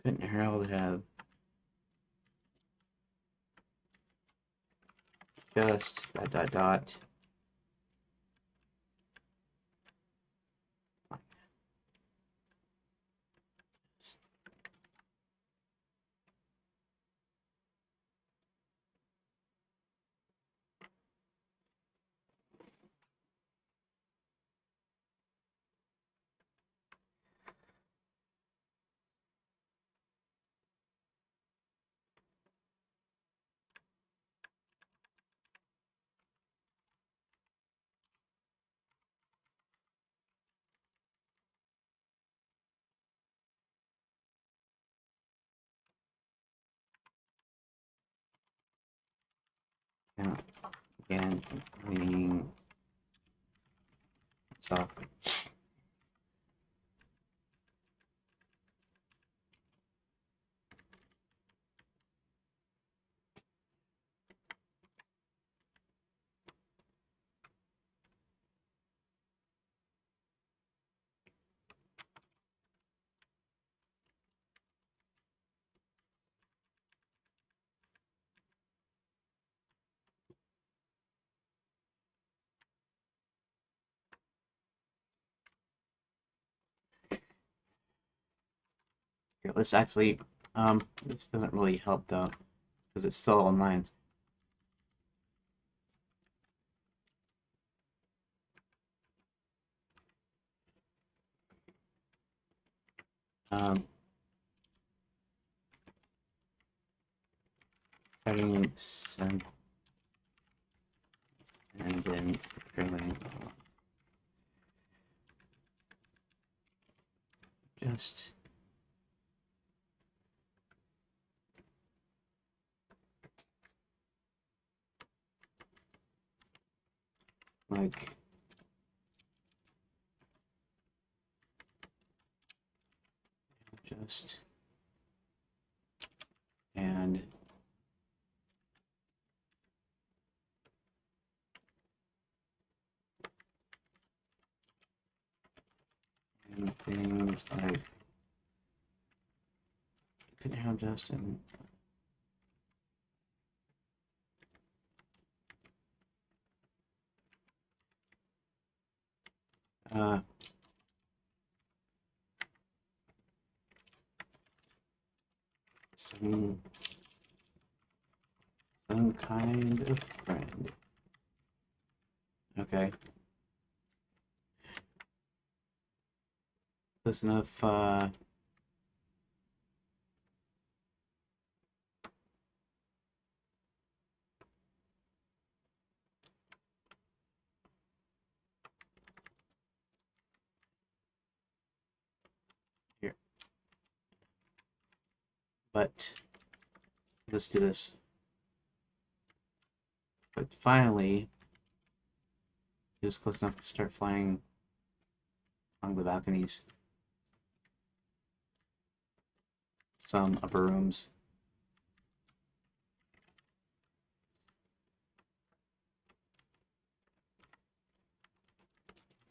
Couldn't Harold have just ... Now, again, cleaning software. Here, let's actually, this doesn't really help though, because it's still online. Having some, and then trailing, just like just and things like could have just and some kind of friend. Okay. Close enough, here. But let's do this. But finally, he was close enough to start flying along the balconies. Some upper rooms.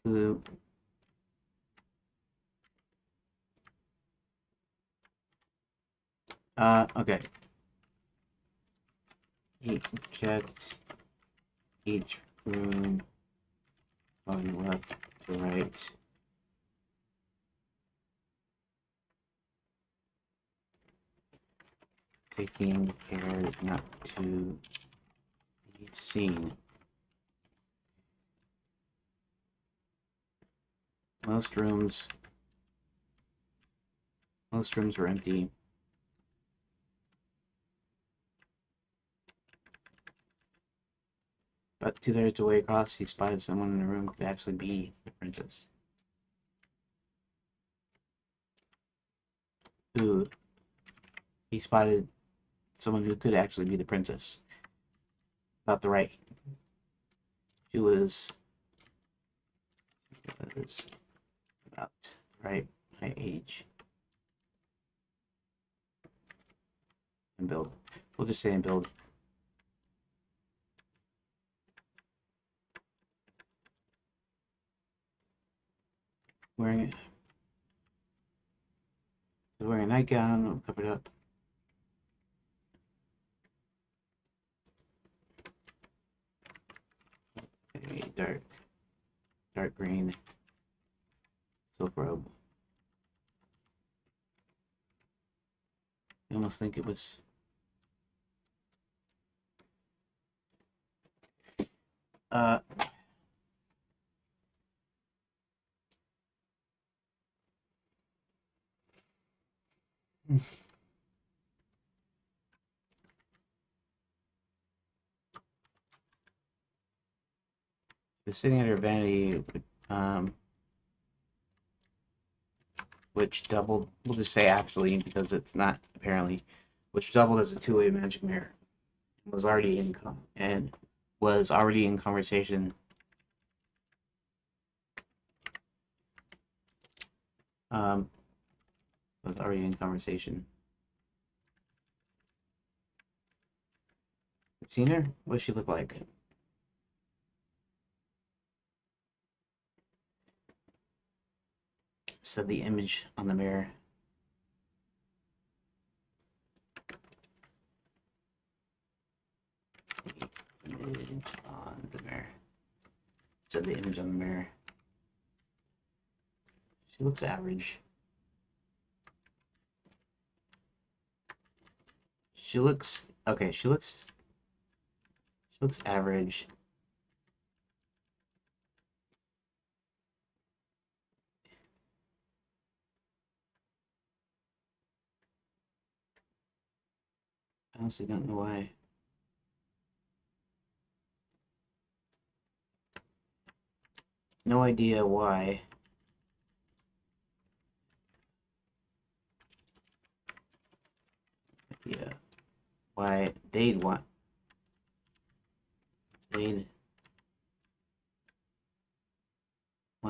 Who okay. Eject each room going left to right. Taking care not to be seen. Most rooms are empty. But 2/3 away across, he spied someone in the room could actually be the princess. Ooh, he spotted someone who could actually be the princess. About the right. She was about right my age and build. We'll just say and build. Wearing a nightgown, covered up. A dark green silk robe. I almost think it was. Uh, the sitting at her vanity, um, which doubled. We'll just say actually because it's not apparently, which doubled as a two-way magic mirror. Was already in and was already in conversation. Um, was already in conversation. Seen her? What does she look like? Said the image on the mirror. The image on the mirror. Said the image on the mirror. She looks average. She looks okay. She looks average. I honestly don't know why. No idea why. Yeah, why they'd want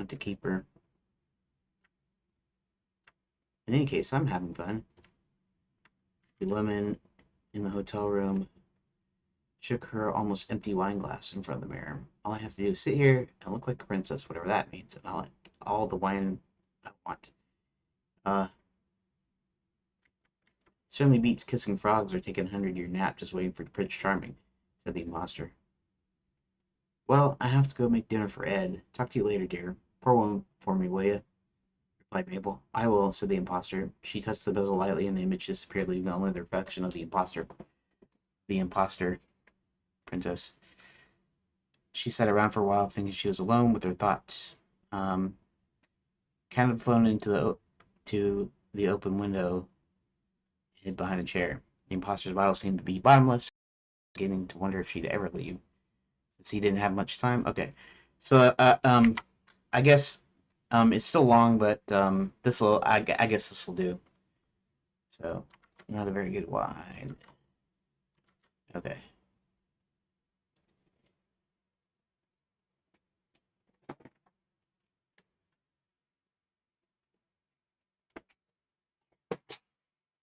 to keep her. In any case, I'm having fun. The woman in the hotel room shook her almost empty wine glass in front of the mirror. All I have to do is sit here and look like a princess, whatever that means, and I'll all the wine I want. Uh, Certainly beats kissing frogs or taking a 100-year nap just waiting for Prince Charming, said the imposter. Well, I have to go make dinner for Ed. Talk to you later, dear. Pour one for me, will you? Replied Mabel. I will, said the imposter. She touched the bezel lightly and the image disappeared, leaving only the reflection of the imposter. The imposter princess. She sat around for a while, thinking she was alone with her thoughts. Cat had flown to the open window, hid behind a chair. The imposter's bottle seemed to be bottomless, beginning to wonder if she'd ever leave. Since he didn't have much time. Okay, so I guess it's still long, but this will I guess this will do. So not a very good wine. Okay.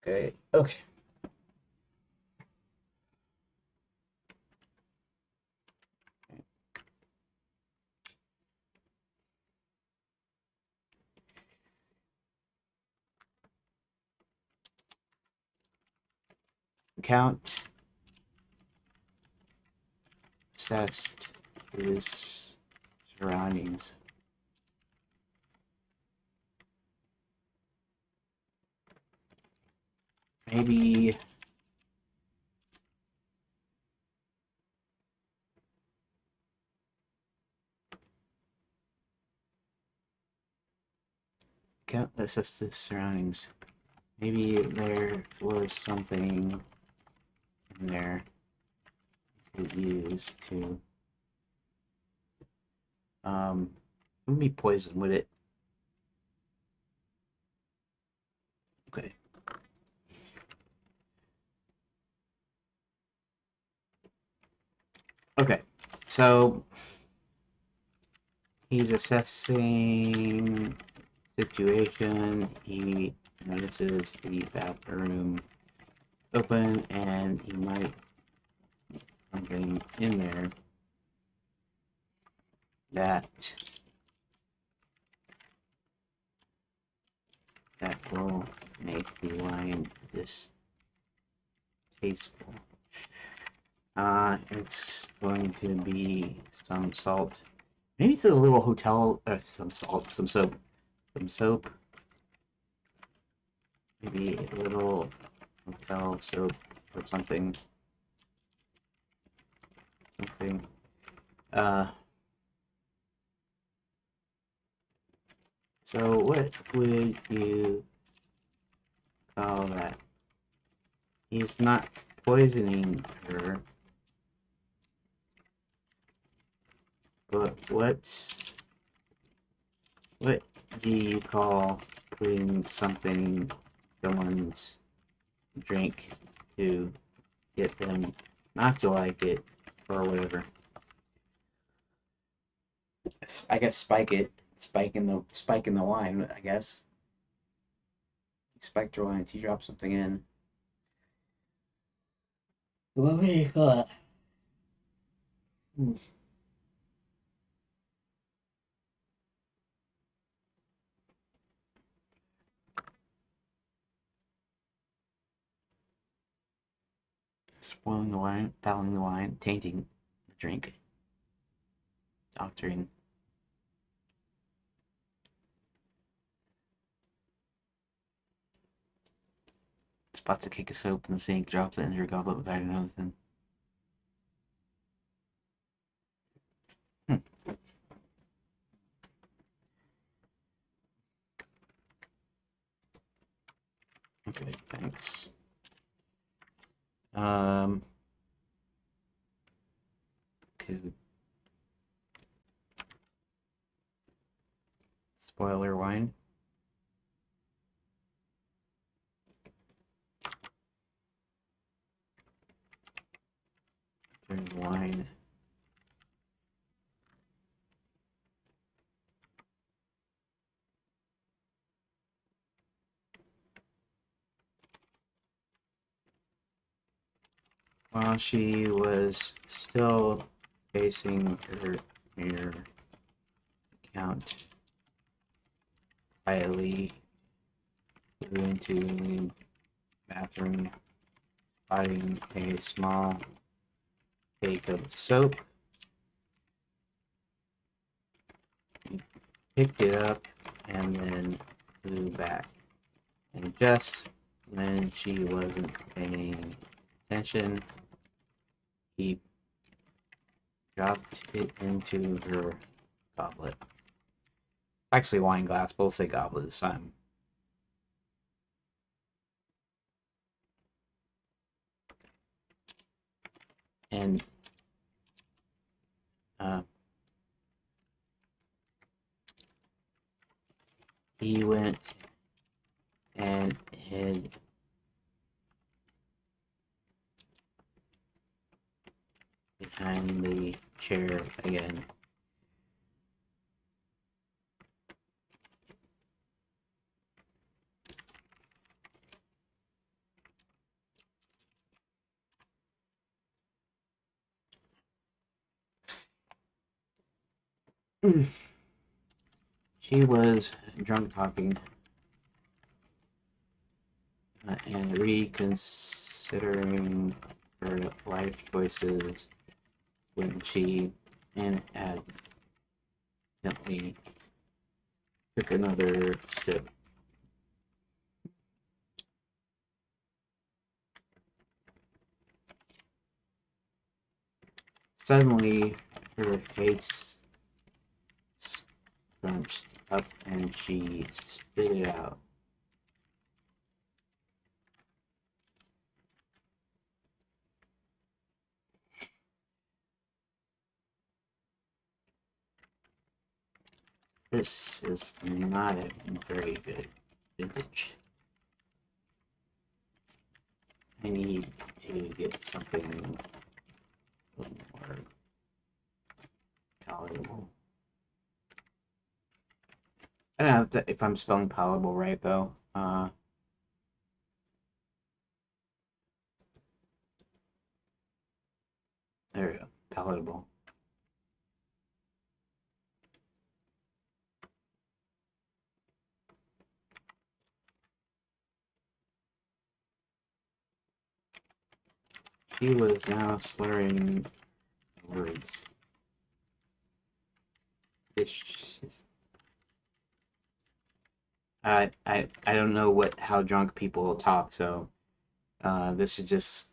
Okay. Okay. Count assessed his surroundings. Maybe Count assessed his surroundings. Maybe there was something in there he could use to it would be poison, would it? Okay. Okay, so he's assessing situation. He notices the bathroom open, and he might something in there that will make the wine distasteful. It's going to be some salt. Maybe it's a little hotel, some salt, some soap. Maybe a little hotel soap or something. Uh, so what would you call that? He's not poisoning her, but what do you call putting something someone's drink to get them not to like it or whatever? I guess spike it. Spike in the wine, I guess. You spiked your wine, you drop something in. What would you call it? Hmm. Spoiling the wine, fouling the wine, tainting the drink, doctoring. Spots a cake of soap in the sink, drops it into your goblet without noticing. Hmm. Okay, thanks. To spoiler wine. There's wine. While she was still facing her mirror, Count quietly flew into the bathroom, spotting a small cake of soap. He picked it up and then flew back. And just when she wasn't paying attention, he dropped it into her goblet. Actually, wine glass. Both say goblet this time. And uh, he went and hid behind the chair again. She was drunk talking and reconsidering her life choices when she inadvertently took another sip. Suddenly, her face scrunched up and she spit it out. This is not a very good vintage. I need to get something a little more Palatable. I don't know if I'm spelling palatable right though. There we go. Palatable. She was now slurring words. I don't know how drunk people talk, so this is just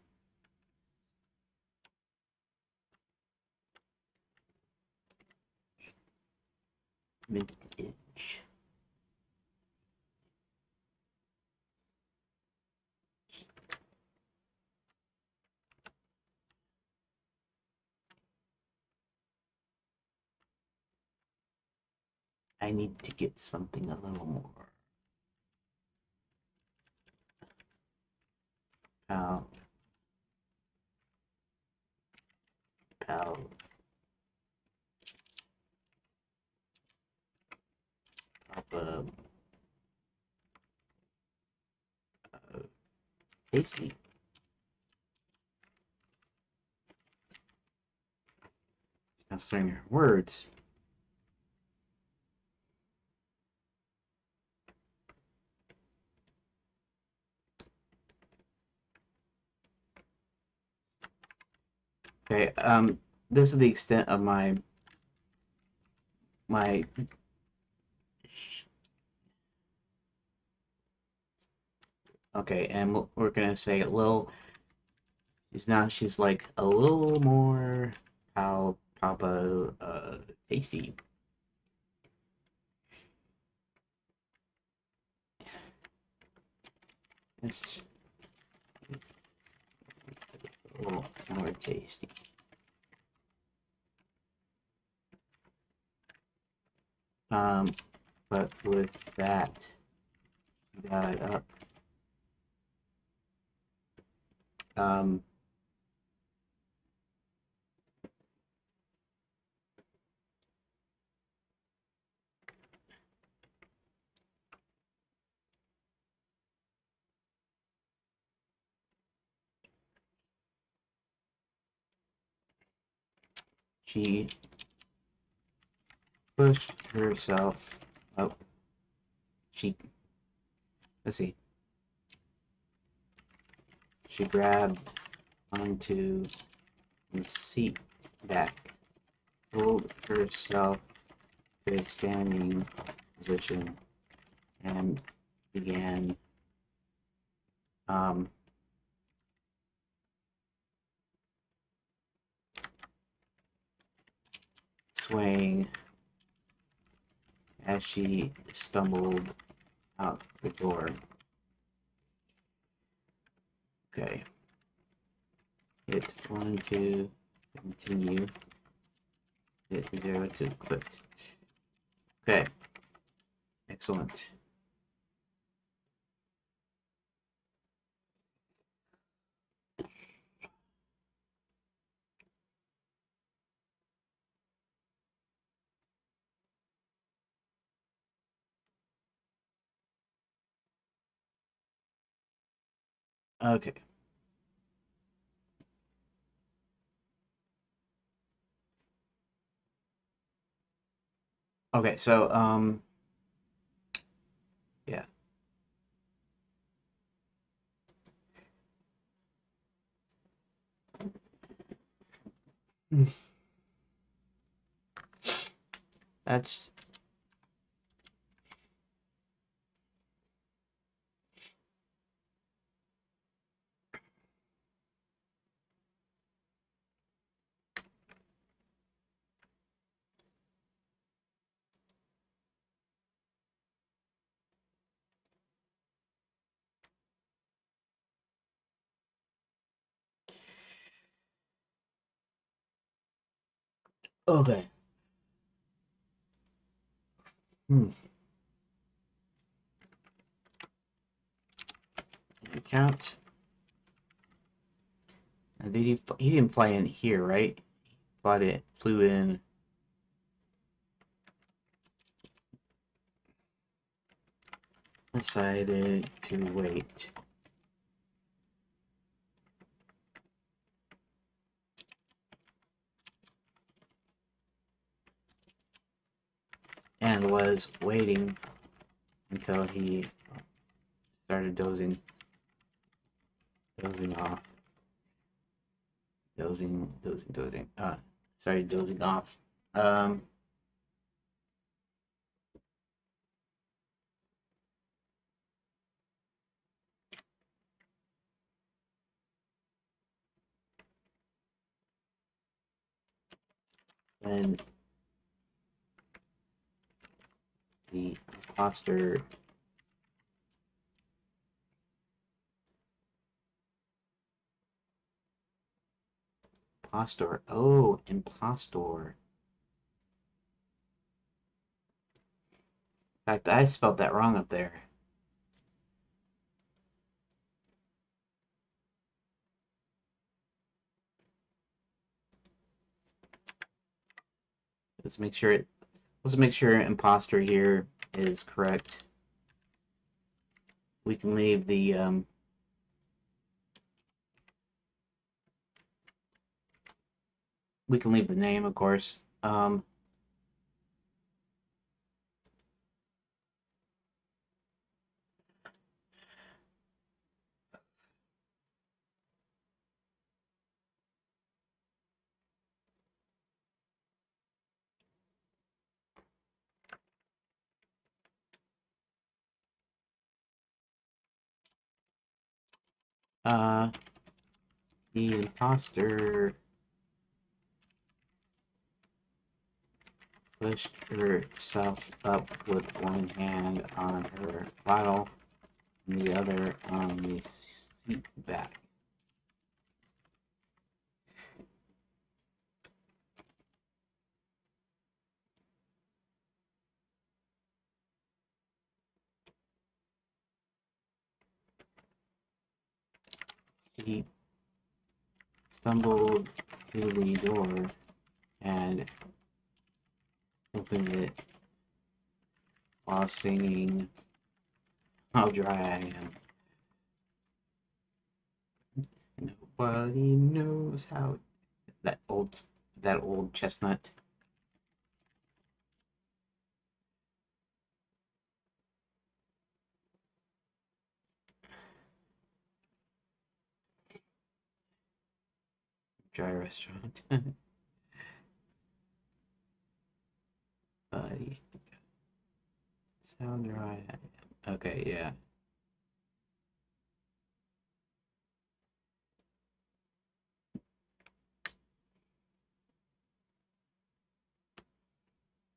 vintage. I need to get something a little more. Pal, pal, papa, Casey. Now starting her words. Okay, this is the extent of my okay, and we're gonna say a little. She's like a little more papa tasty. It's a little more tasty. But with that, got it up. Um, she pushed herself up. Let's see. She grabbed onto the seat back, pulled herself to a standing position, and began swaying as she stumbled out the door. Okay. Hit 1 to continue. Hit 0 to quit. Okay. Excellent. Okay. Okay, so yeah. That's okay. Hmm. Count. Did he didn't fly in here, right? Flew in decided to wait. And was waiting until he started dozing off. Started dozing off. When the imposter oh, impostor. In fact, I spelled that wrong up there. Let's make sure imposter here is correct. We can leave the name, of course. The imposter pushed herself up with one hand on her bottle and the other on the seat back. She stumbled to the door and opened it while singing How Dry I Am. Nobody knows how that old chestnut. Dry restaurant. Buddy. How dry I am. Okay, yeah.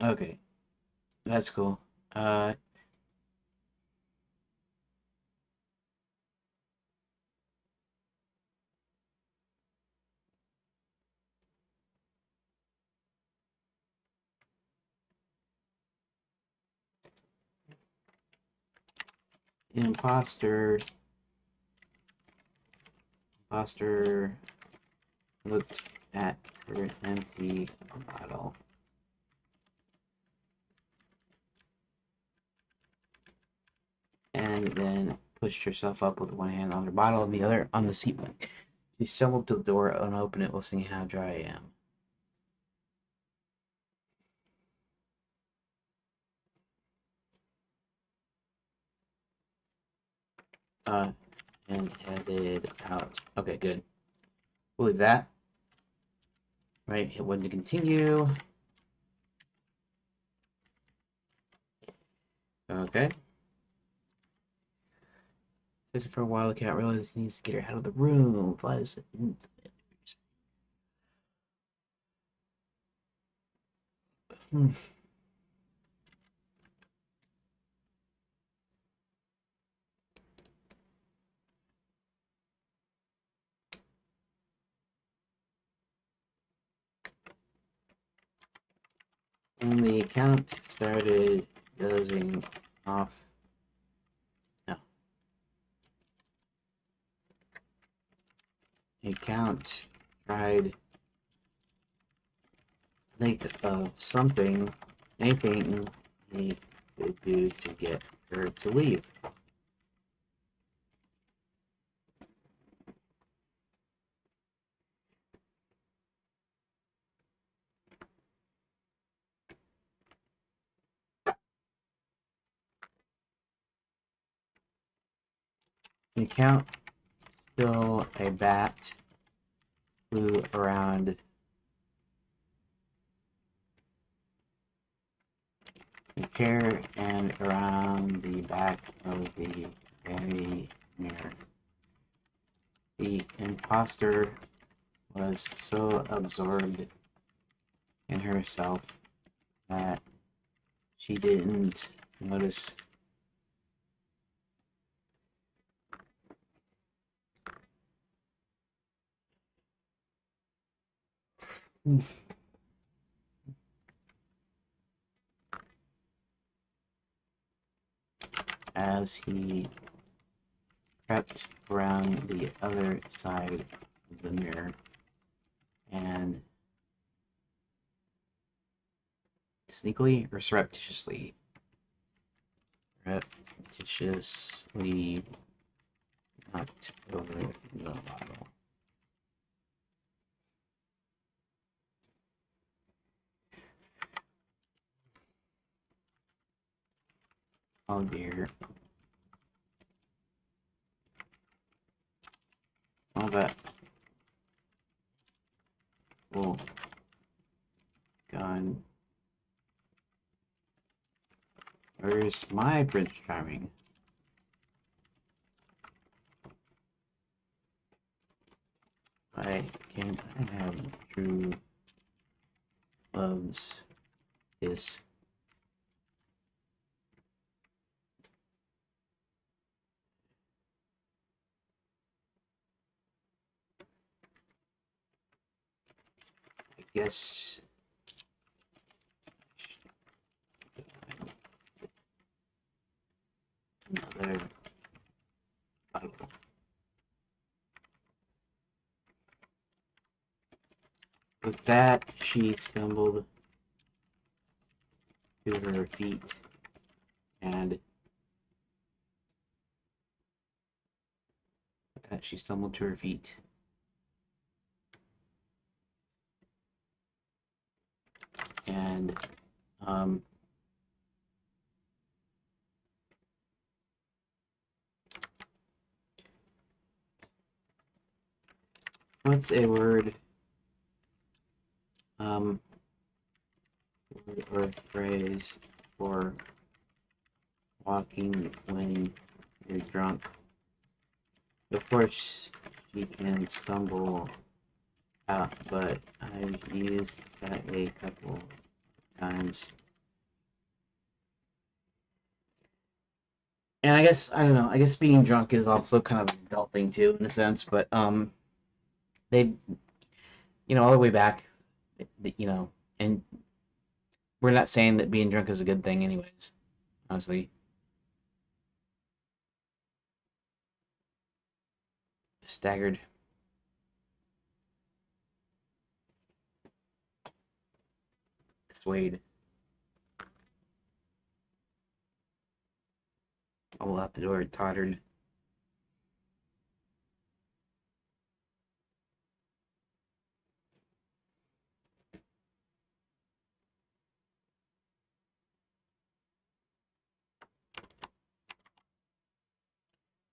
Okay. That's cool. Imposter looked at her empty bottle. And then pushed herself up with one hand on her bottle and the other on the seat back. She stumbled to the door and opened it while singing How Dry I Am. And headed out. Okay, good. We'll leave that. Right, hit 1 to continue. Okay. For a while, the cat realizes he needs to get her out of the room. Flies into the And the account started dozing off. No. The account tried think of something, anything he could do to get her to leave. You count still a bat flew around the chair and around the back of the very mirror. The imposter was so absorbed in herself that she didn't notice as he crept around the other side of the mirror and sneakily or surreptitiously knocked over the bottle. Oh dear. All that. Oh, God. Where's my Prince Charming? Why can't I have true loves this? I guess another Bible. With that, she stumbled to her feet and with that she stumbled to her feet and what's a word or phrase for walking when you're drunk? Of course, she can stumble out, but I've used that a couple times. And I guess, I don't know, I guess being drunk is also kind of an adult thing too, in a sense, but, they, all the way back, and we're not saying that being drunk is a good thing anyways, honestly. Staggered. Swayed. All out the door, tottered.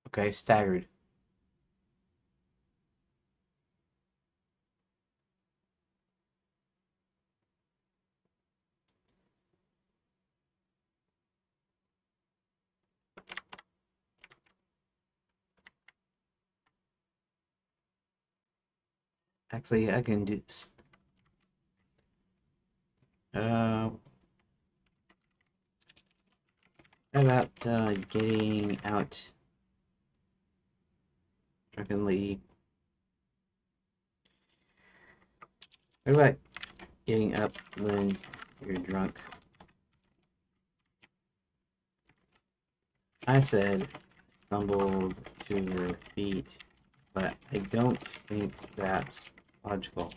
Okay, staggered. Actually, I can do. Uh, how about getting out drunkenly? What about getting up when you're drunk? I said stumbled to your feet, but I don't think that's logical.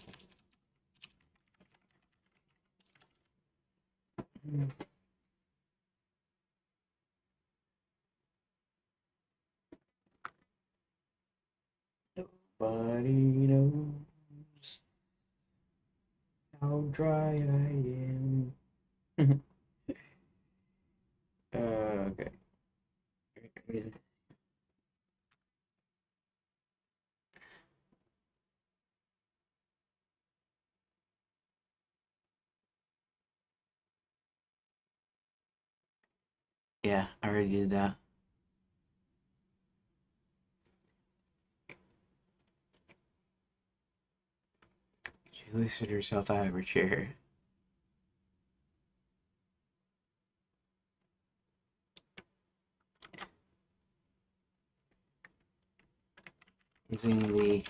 Nobody knows how dry I am. Okay. Yeah, I already did that. She lifted herself out of her chair. Using the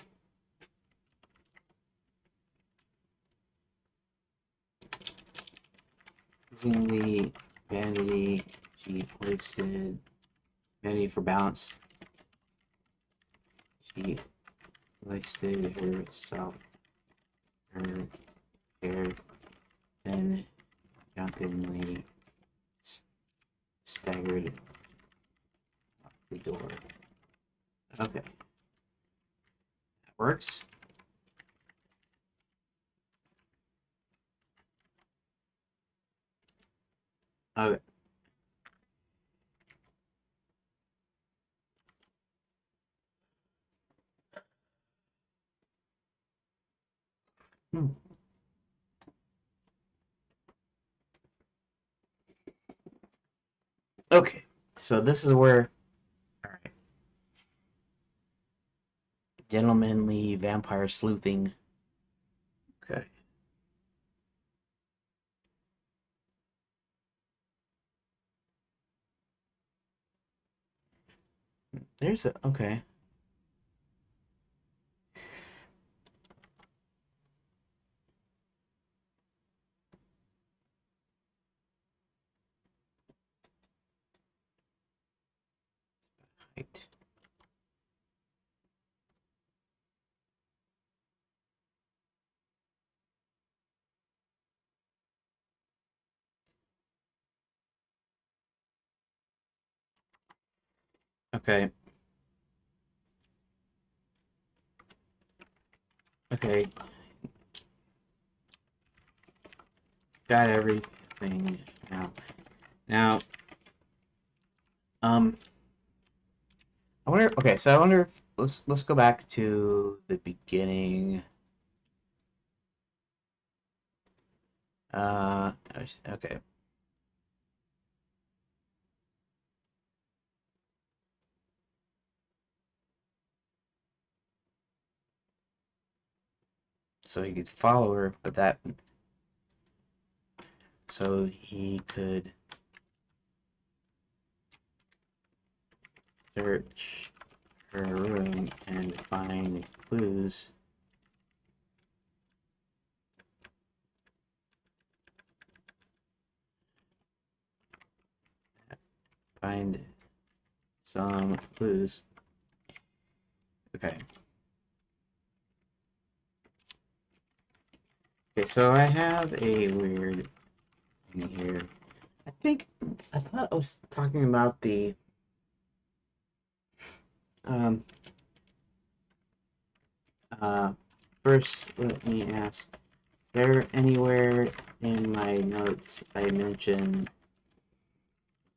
vanity, she hoisted vanity for balance. She hoisted herself, her hair, then drunkenly staggered out the door. Okay, that works. Okay. Hmm. Okay, so this is where, all right, gentlemanly vampire sleuthing. Okay. There's a, okay. Right. Okay. Okay. Got everything now. Now, um, I wonder. Okay, so I wonder. Let's go back to the beginning. Okay. So he could follow her, but that so he could search her room and find clues. Find some clues. Okay. Okay, so I have a weird thing here. I thought I was talking about the um uh first let me ask, is there anywhere in my notes I mention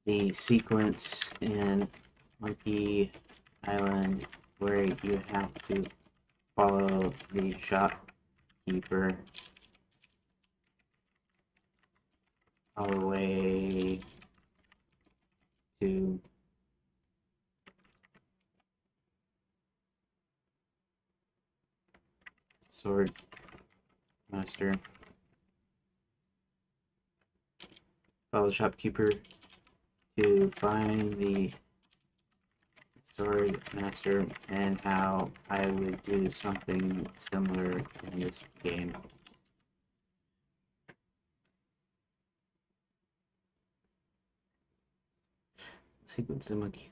the sequence in Monkey Island where you have to follow the shopkeeper all the way to Sword Master? Follow the shopkeeper to find the Sword Master, and how I would do something similar in this game. Sequence of Monkey.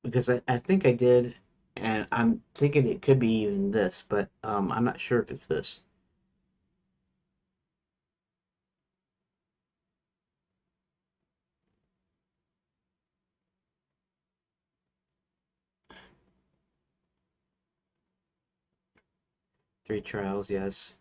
Because I think I did, and I'm thinking it could be even this, but I'm not sure if it's this. Three trials, yes.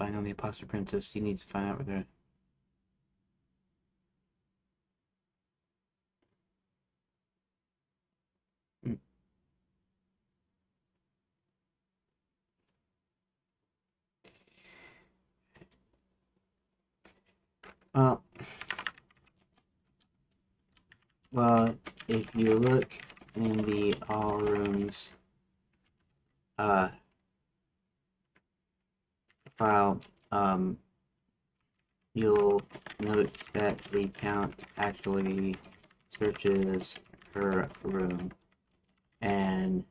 spying on the imposter princess. He needs to find out where they're. Hmm. Well, well, if you look in the all rooms file, you'll note that the count actually searches her room and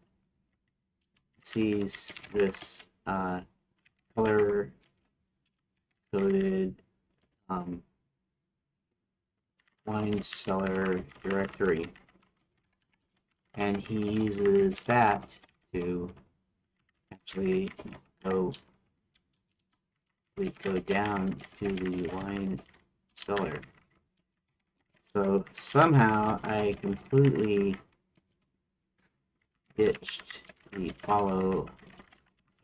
sees this color coded wine cellar directory, and he uses that to actually go down to the wine cellar. So somehow I completely ditched the follow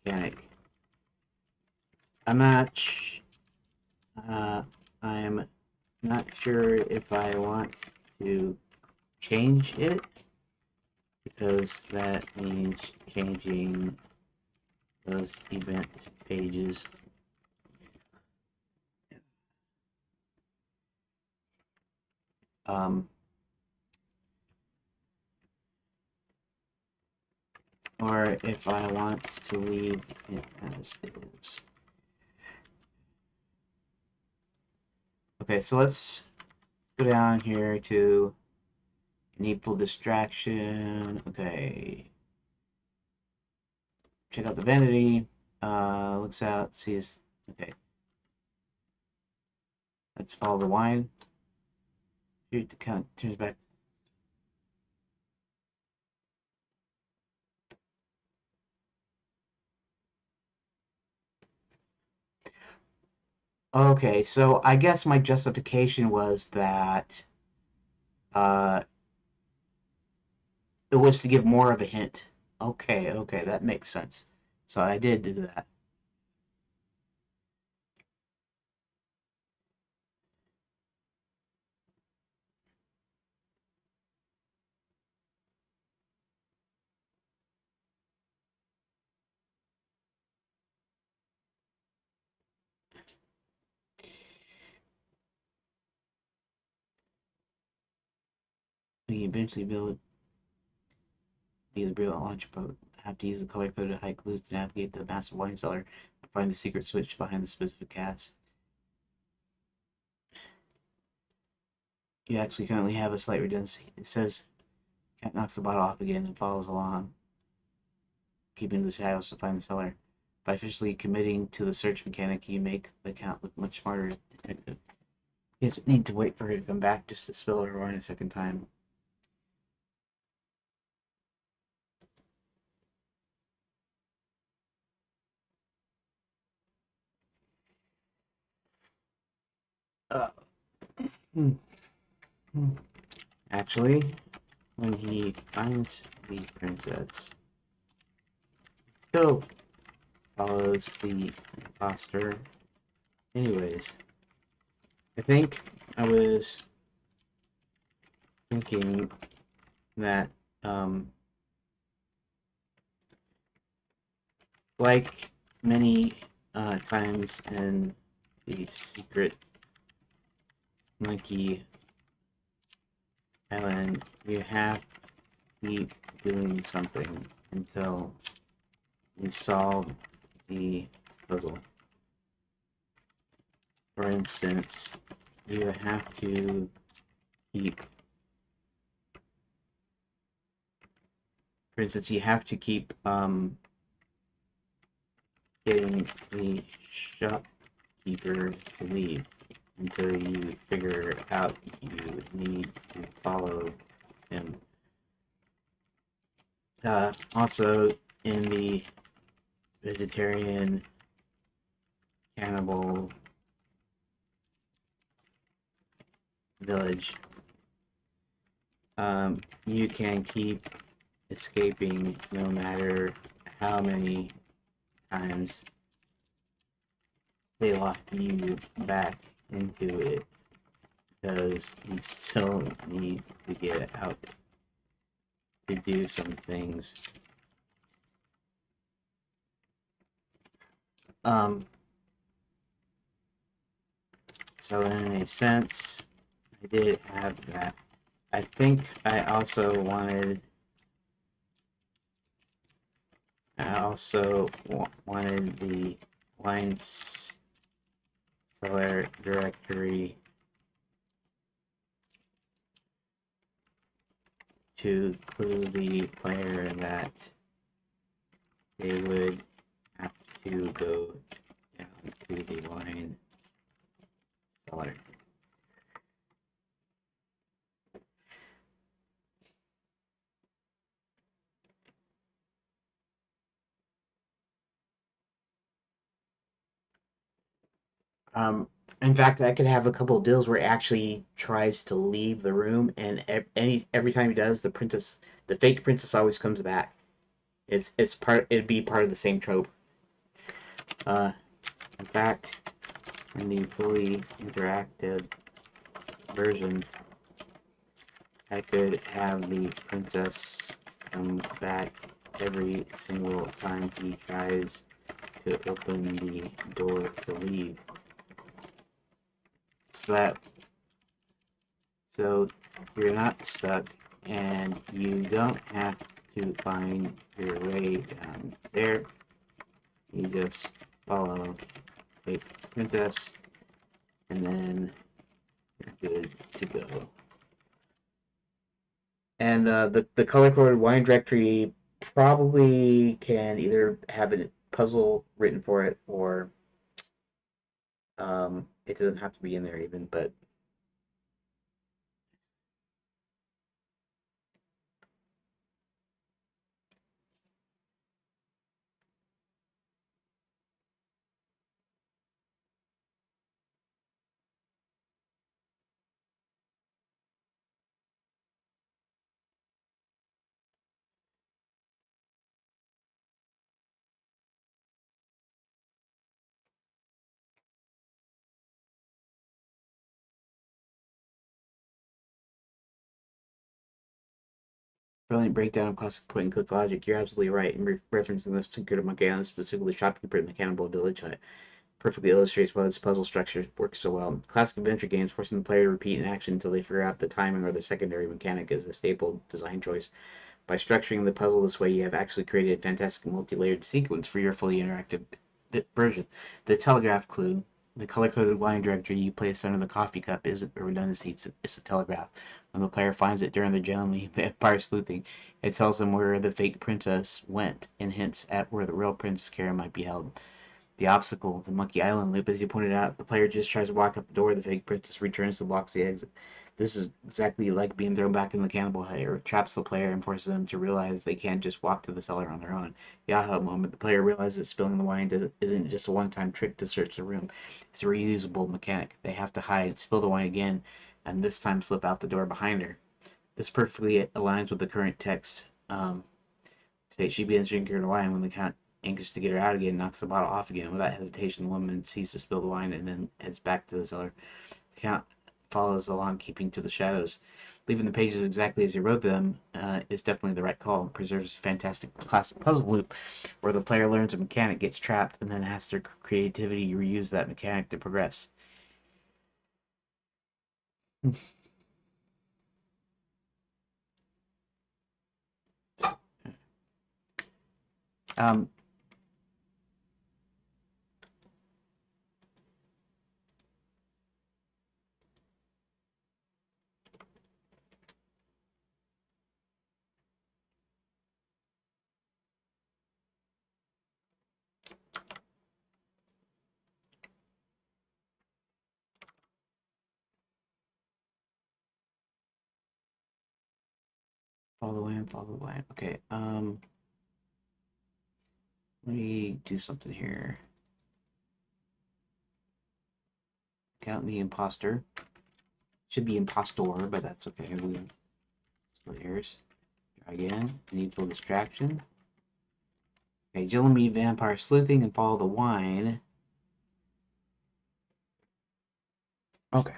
mechanic. I'm not sure if I want to change it, because that means changing those event pages. Or if I want to leave it as is. Okay, so let's go down here to needful distraction. Okay. Check out the vanity. Looks out, sees. Okay. Let's follow the wine. Shoot, the count turns back. Okay, so I guess my justification was that uh, it was to give more of a hint. Okay, okay, that makes sense. So I did do that. We eventually build the real launch boat. Have to use the color-coded high clues to navigate the massive wine cellar and find the secret switch behind the specific cast. You actually currently have a slight redundancy. It says Cat knocks the bottle off again and follows along, keeping the shadows to find the cellar. By officially committing to the search mechanic, you make the Count look much smarter detective. He doesn't need to wait for her to come back just to spill her wine a second time. Uh, hmm, hmm. Actually, when he finds the princess, still follows the imposter. Anyways, I think I was thinking that, like many times in the secret monkey island, you have to keep doing something until you solve the puzzle. For instance, you have to keep getting the shopkeeper to leave until you figure out you need to follow him. Also, in the vegetarian cannibal village, you can keep escaping no matter how many times they lock you back into it because you still need to get out to do some things. So in a sense, I did have that. I think I also wanted the wine cellar directory to clue the player that they would have to go down to the wine cellar. In fact, I could have a couple of deals where he actually tries to leave the room, and every time he does, the fake princess, always comes back. It'd be part of the same trope. Uh, in fact, in the fully interactive version, I could have the princess come back every single time he tries to open the door to leave. So so you're not stuck, and you don't have to find your way down there. You just follow the princess, and then you're good to go. And the color coded wine directory probably can either have a puzzle written for it, or it doesn't have to be in there even. But brilliant breakdown of classic point and click logic. You're absolutely right in referencing this Tinker Monkey Island, specifically Shopkeeper and the Cannibal Village Hut. Perfectly illustrates why this puzzle structure works so well. Classic adventure games forcing the player to repeat an action until they figure out the timing or the secondary mechanic is a staple design choice. By structuring the puzzle this way, you have actually created a fantastic multi-layered sequence for your fully interactive version. The telegraph clue, the color-coded wine directory you place under the coffee cup, isn't a redundancy, it's a telegraph. When the player finds it during the gentleman vampire sleuthing, it tells them where the fake princess went and hints at where the real Princess Kara might be held. The obstacle, the Monkey Island loop, as you pointed out, the player just tries to walk out the door, the fake princess returns to blocks the exit. This is exactly like being thrown back in the cannibal hut. It traps the player and forces them to realize they can't just walk to the cellar on their own. The aha moment, the player realizes that spilling the wine isn't just a one-time trick to search the room. It's a reusable mechanic. They have to hide, spill the wine again, and this time slip out the door behind her. This perfectly aligns with the current text. She begins drinking her wine when the count, anxious to get her out again, knocks the bottle off again. Without hesitation, the woman sees to spill the wine and then heads back to the cellar. The count follows along, keeping to the shadows. Leaving the pages exactly as he wrote them is definitely the right call. It preserves a fantastic classic puzzle loop where the player learns a mechanic, gets trapped, and then has their creativity reuse that mechanic to progress. um, follow the wine, follow the wine. Okay, let me do something here. Count the imposter. Should be impostor, but that's okay. We split hairs. Try again. Needful distraction. Okay, Jillamy vampire sleuthing and follow the wine. Okay.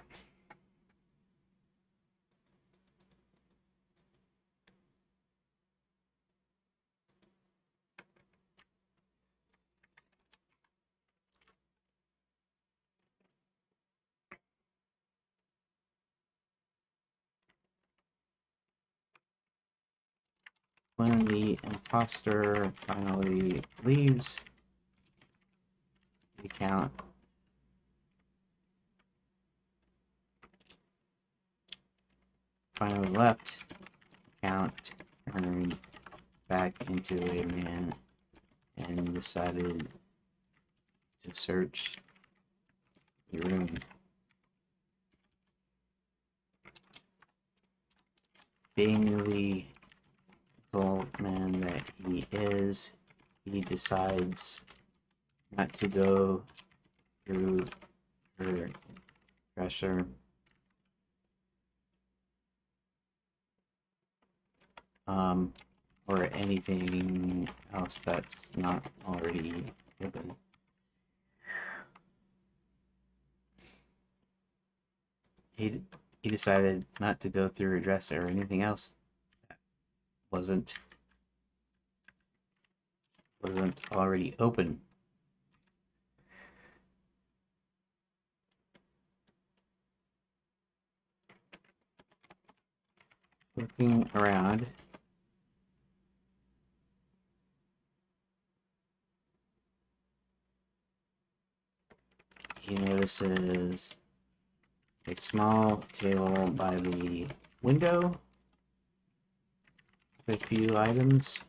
When the imposter finally leaves the account, finally left account, turned back into a man and decided to search the room. Being the old man that he is, he decides not to go through her dresser or anything else that's not already open. He decided not to go through her dresser or anything else that wasn't already open. Looking around, he notices a small table by the window with a few items.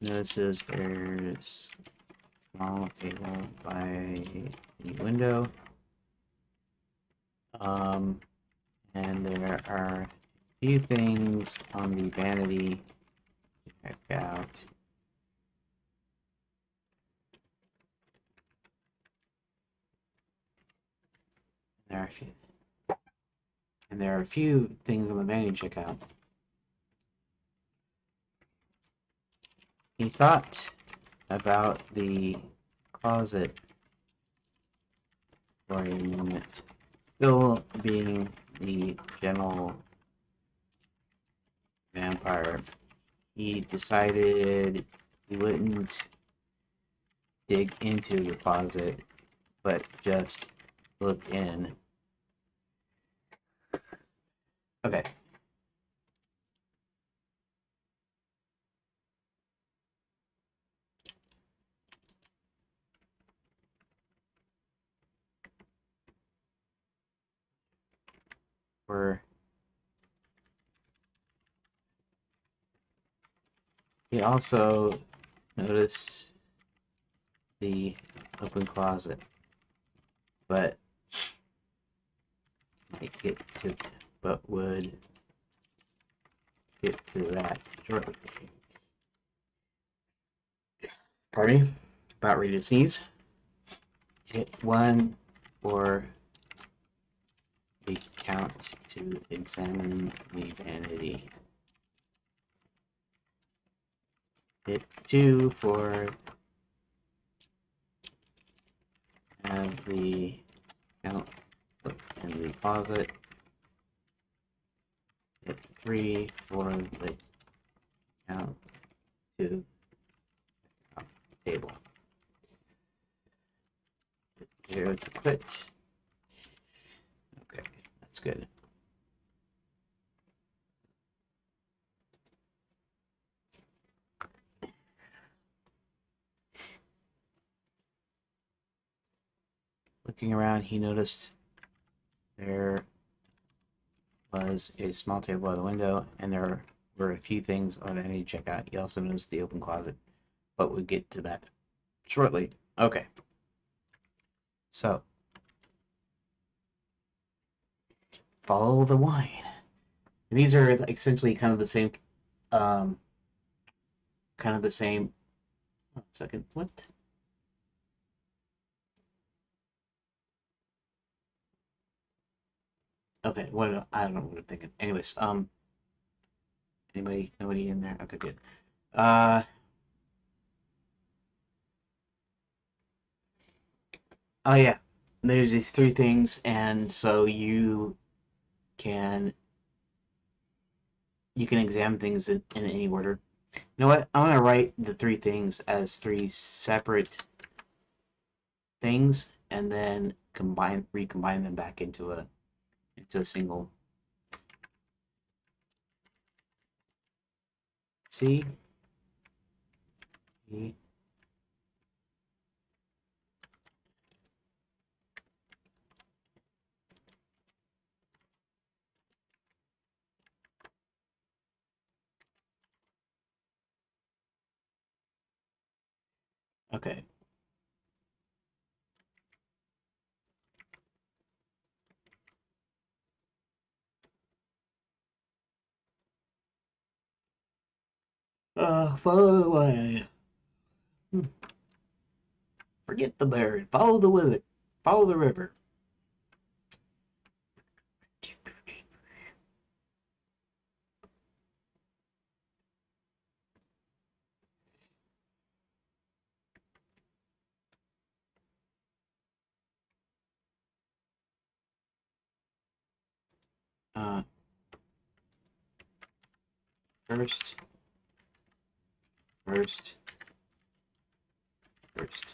Notices there's a small table by the window. And there are a few things on the vanity to check out. There are a few things on the vanity to check out. He thought about the closet for a moment, still being the general vampire. He decided he wouldn't dig into the closet, but just look in. Okay. He also noticed the open closet, but would get to that shortly. Pardon me, about ready to sneeze. Hit 1 for the count to examine the vanity. Hit 2 for have the count look in the closet. Hit 3 for the count to table. Hit 0 to quit. Okay, that's good. Looking around, he noticed there was a small table by the window, and there were a few things on any checkout. He also noticed the open closet, but we'll get to that shortly. Okay. So, follow the wine. And these are essentially kind of the same, um, kind of the same. One second, what? Okay, what? I don't know what I'm thinking. Anyways, nobody in there? Okay, good. Uh, Oh yeah, there's these three things, and so can you can examine things in any order. You know what? I'm gonna write the three things as three separate things, and then recombine them back into a single. See? Okay. Follow the way. Forget the bird. Follow the wizard. Follow the river. Uh, first, first, first.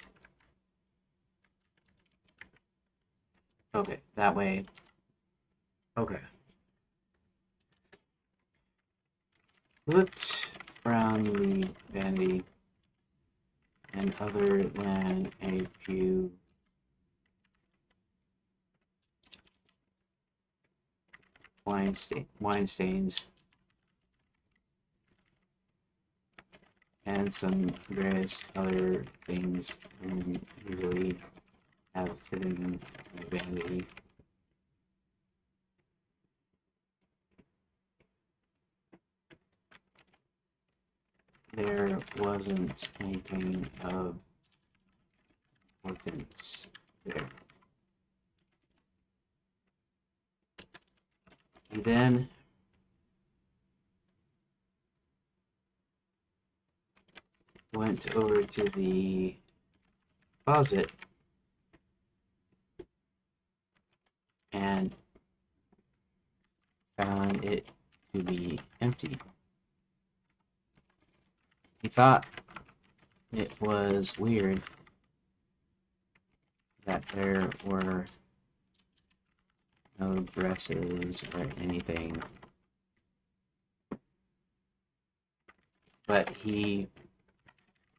Okay, that way. Okay. Flipped around the vanity, and other than a few wine stains and some various other things women usually have hidden in the vanity. There wasn't anything of importance there. He then went over to the closet and found it to be empty. He thought it was weird that there were no dresses or anything, but he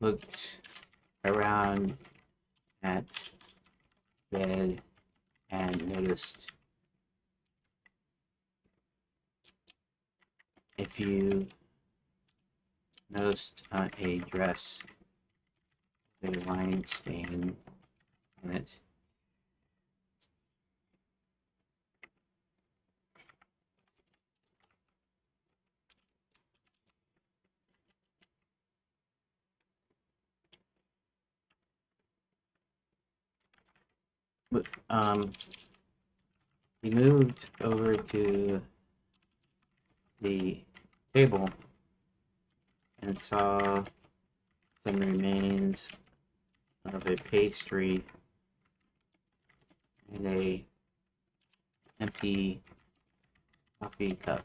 looked around at the bed and noticed if you noticed a dress with a wine stain on it. But he moved over to the table and saw some remains of a pastry and a empty coffee cup.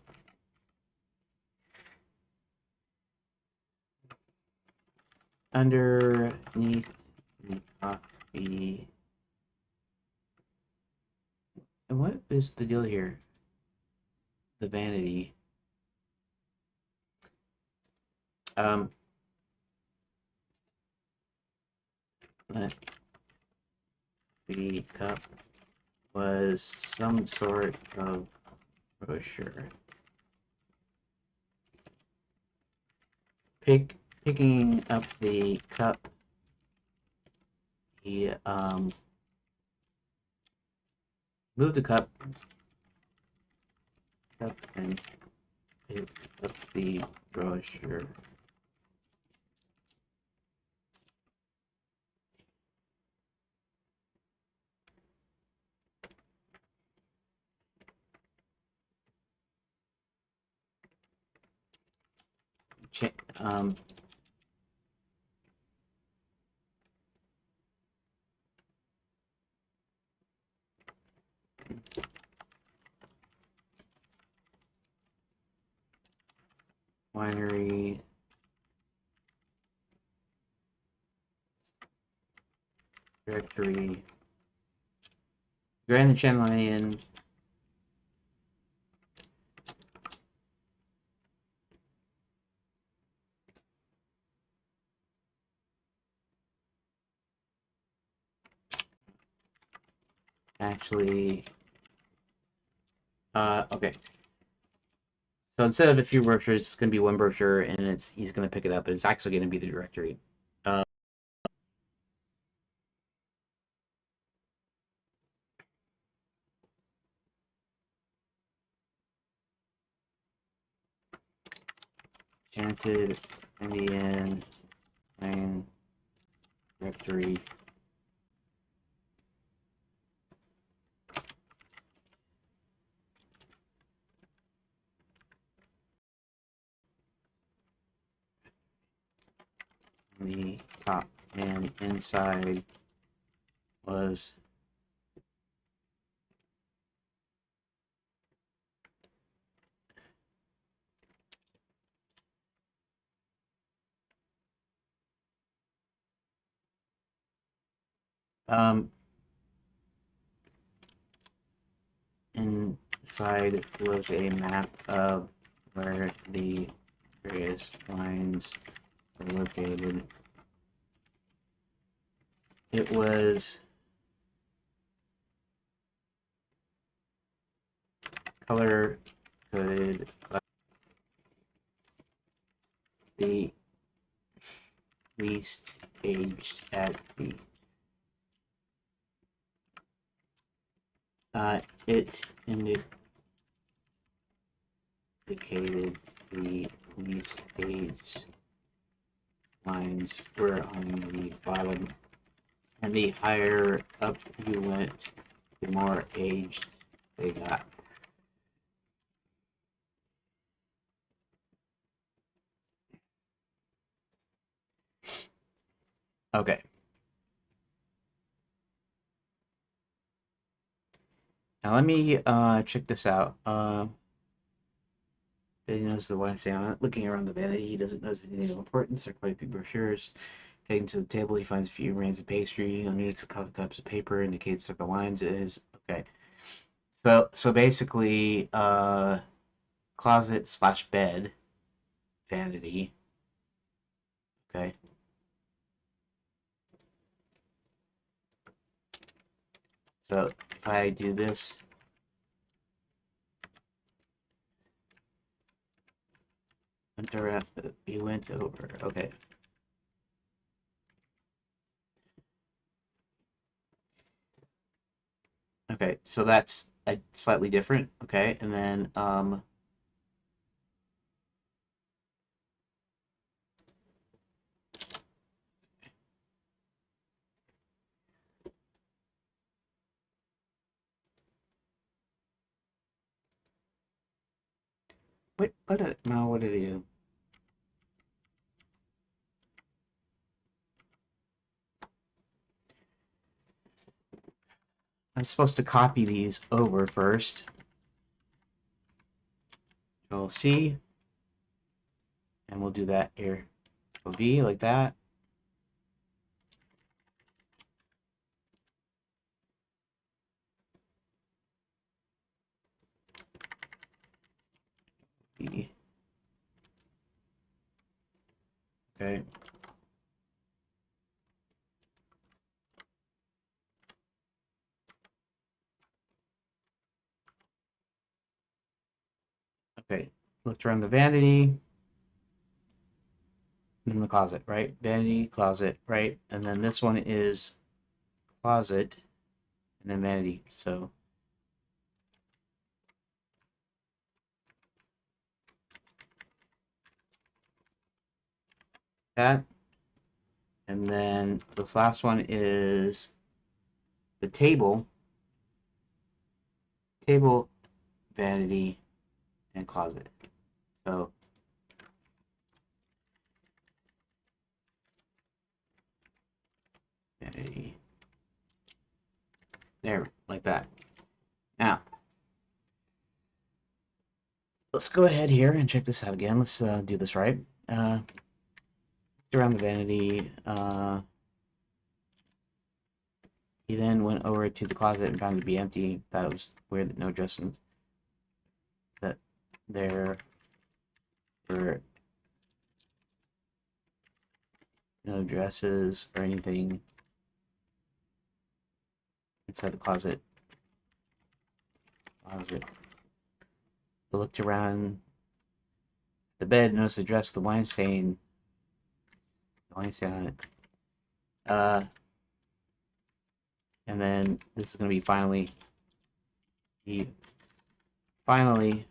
Underneath the coffee. And what is the deal here? The vanity. Um, the cup was some sort of brochure. Picking up the cup, he moved the cup and picked up the brochure. Um, winery directory Grand Enchanted Land actually okay. So instead of a few brochures, it's going to be one brochure, and he's going to pick it up. And it's actually going to be the directory. Enchanted Indian Land directory. On the top and inside was inside was a map of where the various lines are located. It was color coded by the least aged at the it indicated the least aged lines were on the bottom, and the higher up you went, the more aged they got. Okay. Now let me check this out. He knows the one thing. I'm not looking around the vanity. He doesn't notice anything of importance. There are quite a few brochures. Heading to the table, he finds a few remains of pastry. Underneath the cups of paper indicates circle lines is okay. So basically, closet slash bed, vanity. Okay. So if I do this, he went over. Okay. Okay, so that's slightly different. Okay, and then what did he do? I'm supposed to copy these over first. Control C, and we'll do that here. Control V like that. V. Okay. Okay. Looked around the vanity. In the closet, right? Vanity, closet, right? And then this one is closet, and then vanity. So that, and then this last one is the table, vanity, and closet. So vanity, there, like that. Now, let's go ahead here and check this out again. Let's do this right. Around the vanity. He then went over to the closet and found it to be empty. Thought it was weird that no dresses that there were no dresses or anything inside the closet. He looked around the bed, noticed the dress with the wine stain on it. And then this is gonna be he finally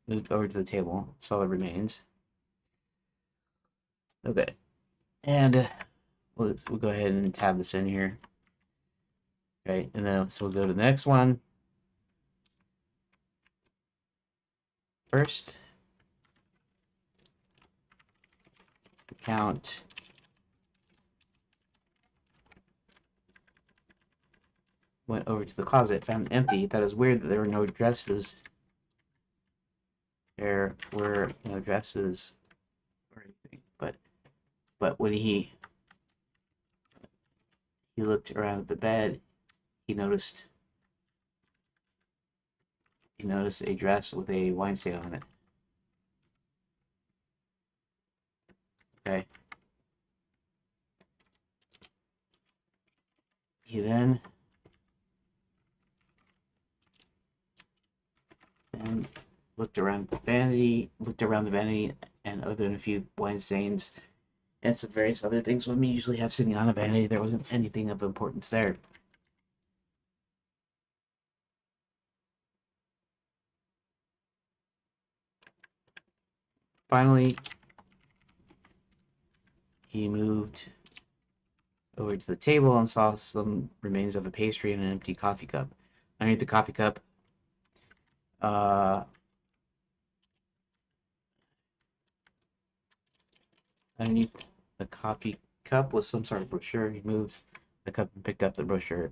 moved over to the table, saw the remains. Okay, and we'll go ahead and tab this in here. Okay, and then so we'll go to the next one. First, count went over to the closet, found it empty. Thought it was weird that there were no dresses. There were no dresses or anything, but when he looked around at the bed, he noticed a dress with a wine stain on it. Okay. He then looked around the vanity, and other than a few wine stains and some various other things women usually have sitting on a vanity, there wasn't anything of importance there. Finally, he moved over to the table and saw some remains of a pastry and an empty coffee cup. Underneath the coffee cup, uh, underneath the coffee cup was some sort of brochure. He moved the cup and picked up the brochure.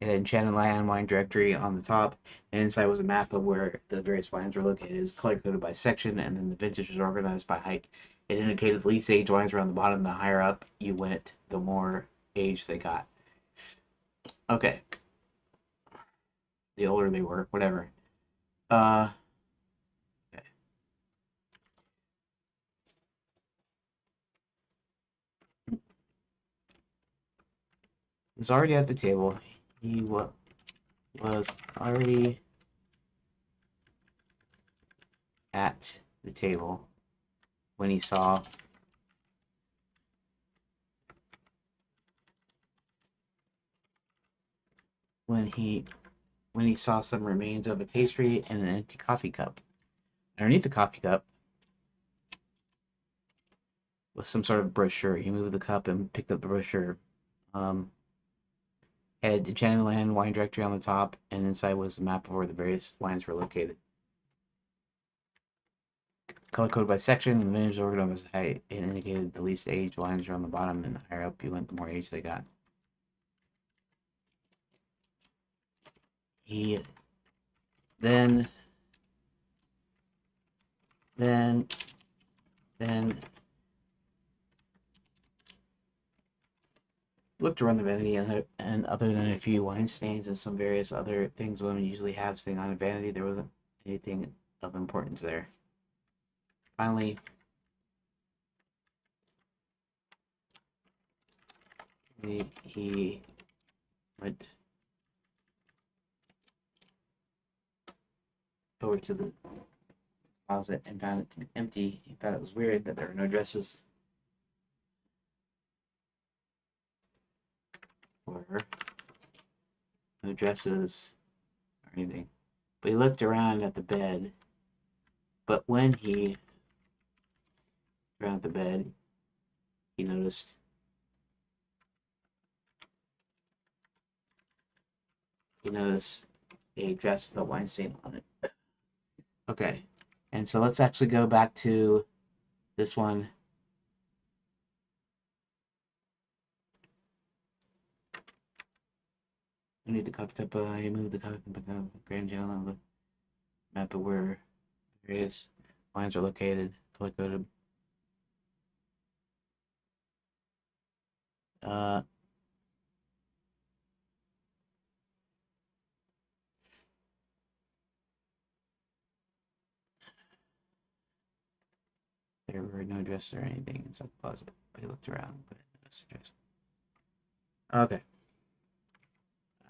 It had Enchanted Land wine directory on the top, and inside was a map of where the various wines were located. It was color coded by section, and then the vintage was organized by height. It indicated the least aged wines were on the bottom. The higher up you went, the more aged they got. Okay, the older they were, whatever. Okay. He was already at the table. He was already at the table when he saw some remains of a pastry and an empty coffee cup. Underneath the coffee cup was some sort of brochure. He moved the cup and picked up the brochure. Had Enchanted Land wine directory on the top, and inside was a map of where the various wines were located. Color coded by section, and the vintage organized by height. It indicated the least aged wines were on the bottom, and the higher up you went, the more aged they got. He then looked around the vanity, and other than a few wine stains and some various other things women usually have sitting on a vanity, there wasn't anything of importance there. Finally, he went over to the closet and found it to be empty. He thought it was weird that there were no dresses or anything. But he looked around at the bed. But when he around at the bed, he noticed a dress with a wine stain on it. Okay, and so let's actually go back to this one. I need the coffee cup. I moved the coffee cup. Grand Jalen. Map of where various lines are located. Color coded. Uh, there were no addresses or anything inside the closet. But he looked around, but no address. Okay.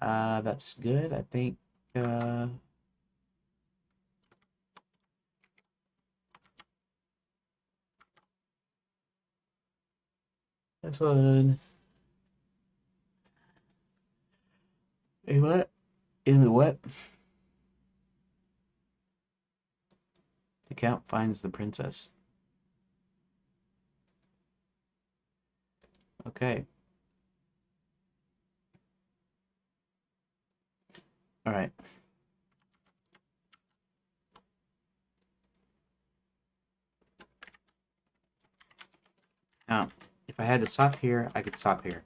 That's good. I think. Uh, this one. Hey, what? In the what? The count finds the princess. Okay. All right. Now, if I had to stop here, I could stop here.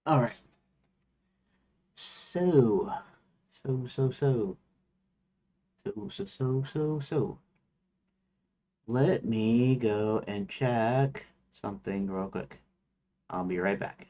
All right. So, so, so, so, so. Let me go and check something real quick. I'll be right back.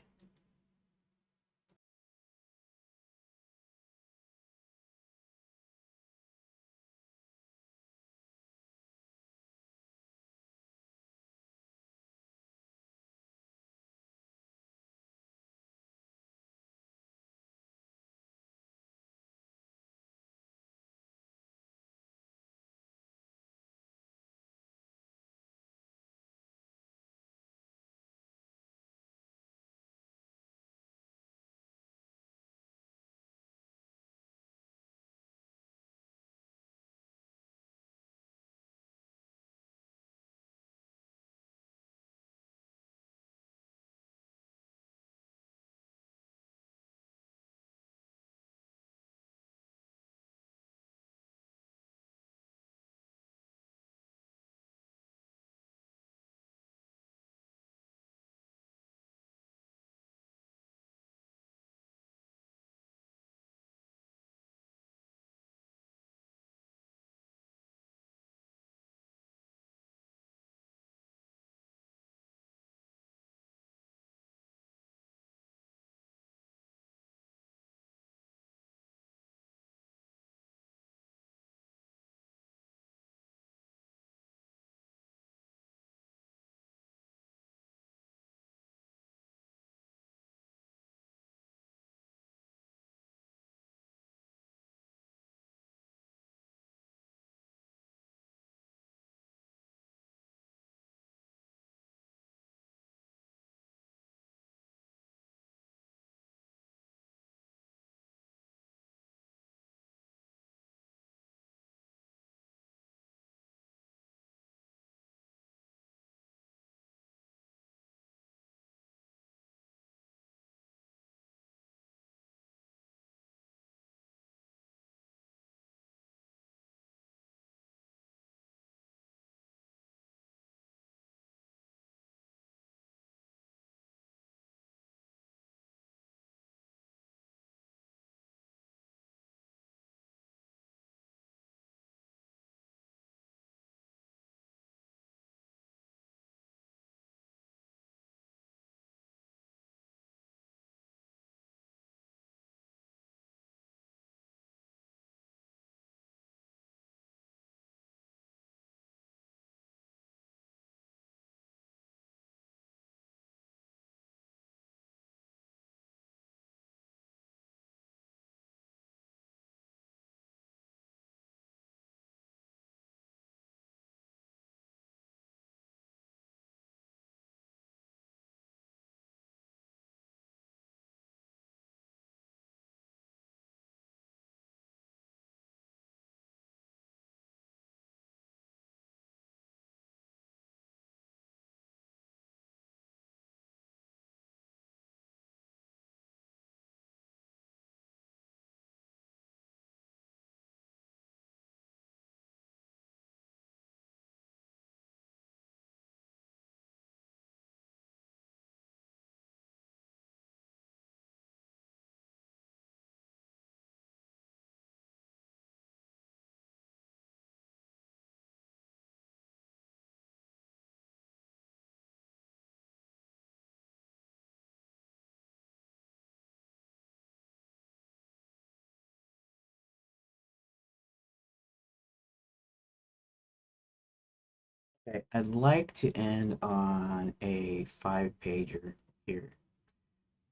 Okay, I'd like to end on a 5-pager here,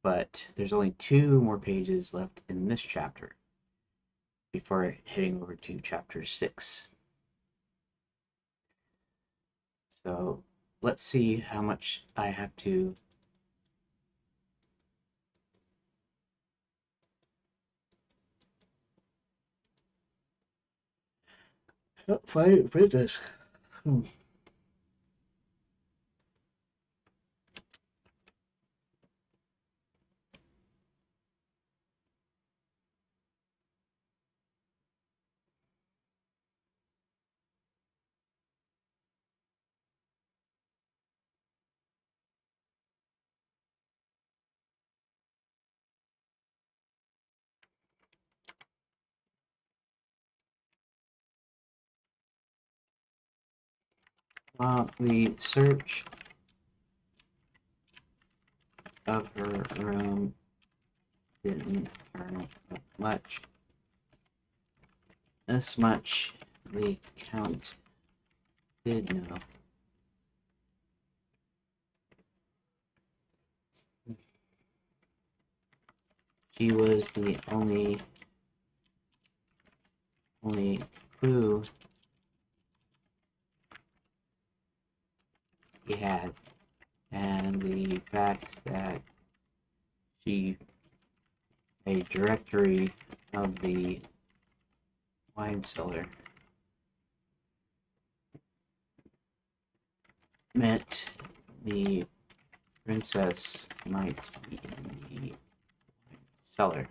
but there's only 2 more pages left in this chapter before heading over to chapter 6. So let's see how much I have to. Oh, find this. The search of her room didn't turn up much. This much the Count did know. She was the only clue he had, and the fact that she a directory of the wine cellar meant the princess might be in the cellar.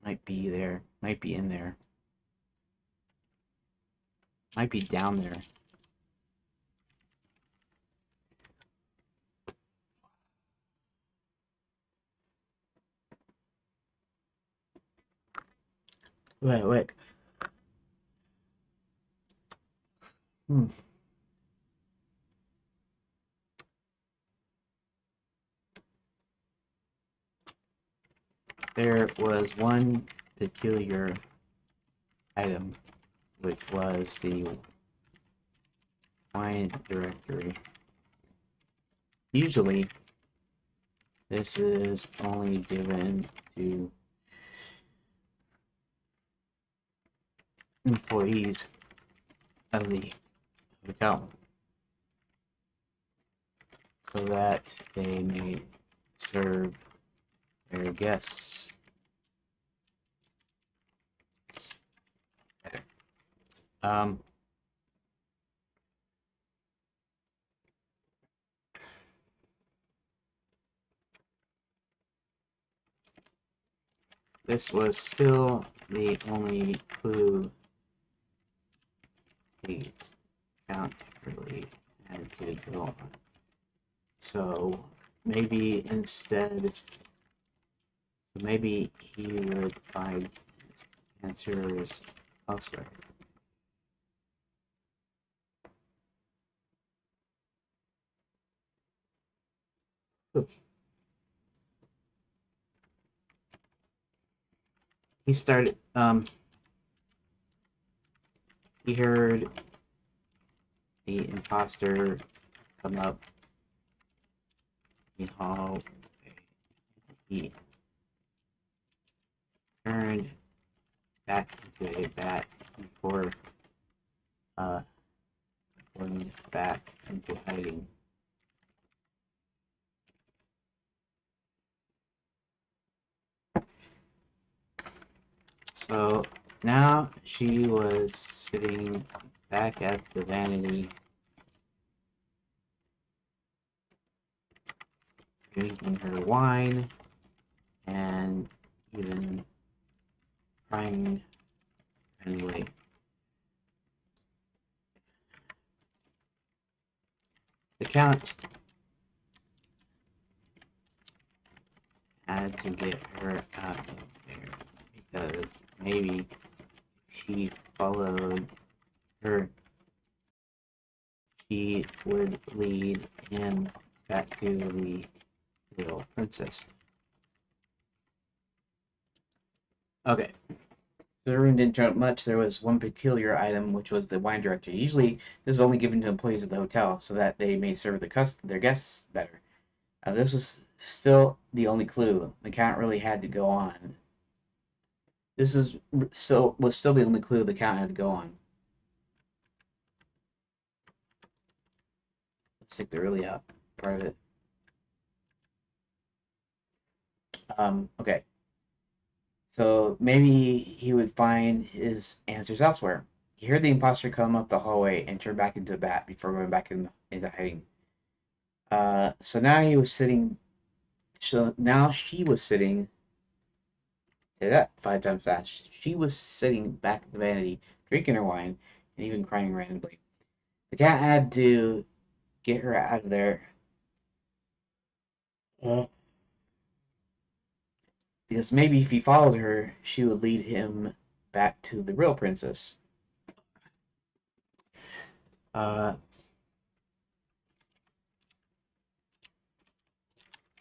Might be there, might be in there, might be down there. Wait. Hmm. There was one peculiar item, which was the wine directory. Usually, this is only given to employees of the hotel so that they may serve their guests better. This was still the only clue the Count really had to go on. So maybe maybe he would find answers elsewhere. Ooh. He started, he heard the imposter come up the hallway. He turned back into a bat before going back into hiding. So now she was sitting back at the vanity, drinking her wine, and even crying anyway. The Count had to get her out of there because maybe if she followed her, she would lead him back to the Little princess. Okay. The room didn't turn up much. There was one peculiar item, which was the wine directory. Usually, this is only given to employees of the hotel so that they may serve their guests better. This was still the only clue. The count really had to go on. This is still the only clue the count had to go on. Let's stick the early out part of it. Okay. So maybe he would find his answers elsewhere. He heard the imposter come up the hallway and turn back into a bat before going back into hiding. So now he was sitting. So now she was sitting. Say that 5 times fast. She was sitting back at the vanity, drinking her wine, and even crying randomly. The cat had to get her out of there. Because maybe if he followed her, she would lead him back to the real princess. Uh,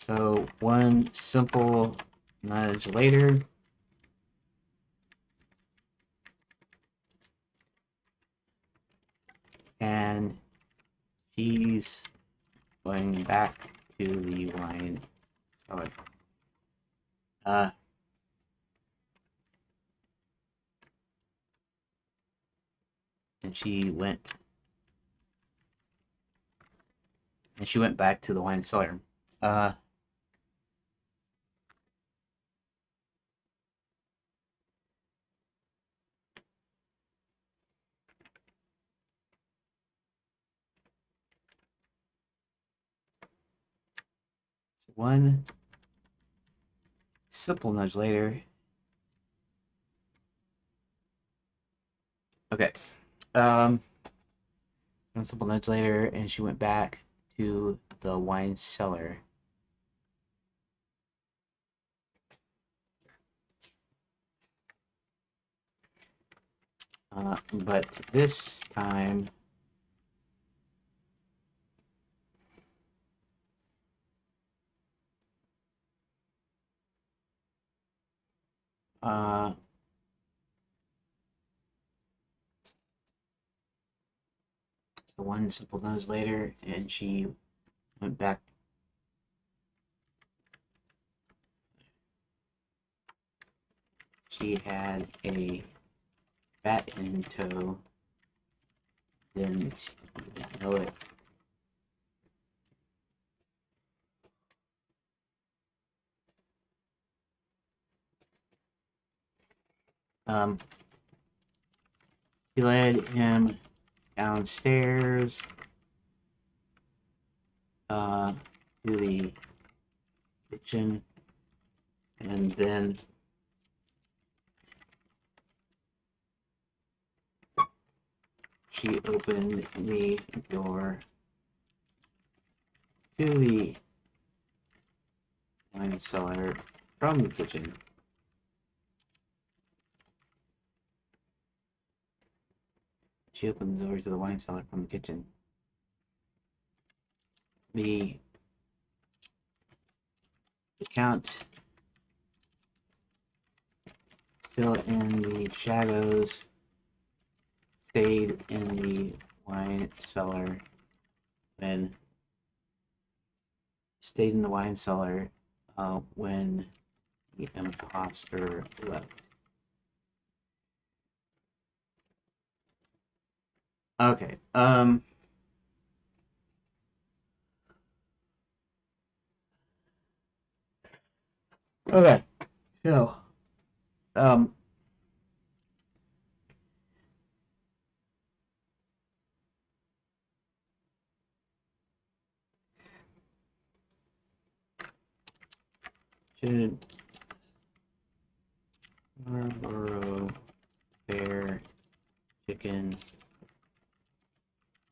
so one simple nudge later, and she's going back to the wine cellar. And she went back to the wine cellar. One simple nudge later. Okay. One simple nudge later, and she went back to the wine cellar. But this time, so one simple nudge later, and she went back. She had a bat in tow. Didn't know it. She led him downstairs to the kitchen, and then she opened the door to the wine cellar from the kitchen. She opened the door to the wine cellar from the kitchen. The count, still in the shadows, stayed in the wine cellar when when the imposter left. Okay. Okay. So, should Marlboro Bear Chicken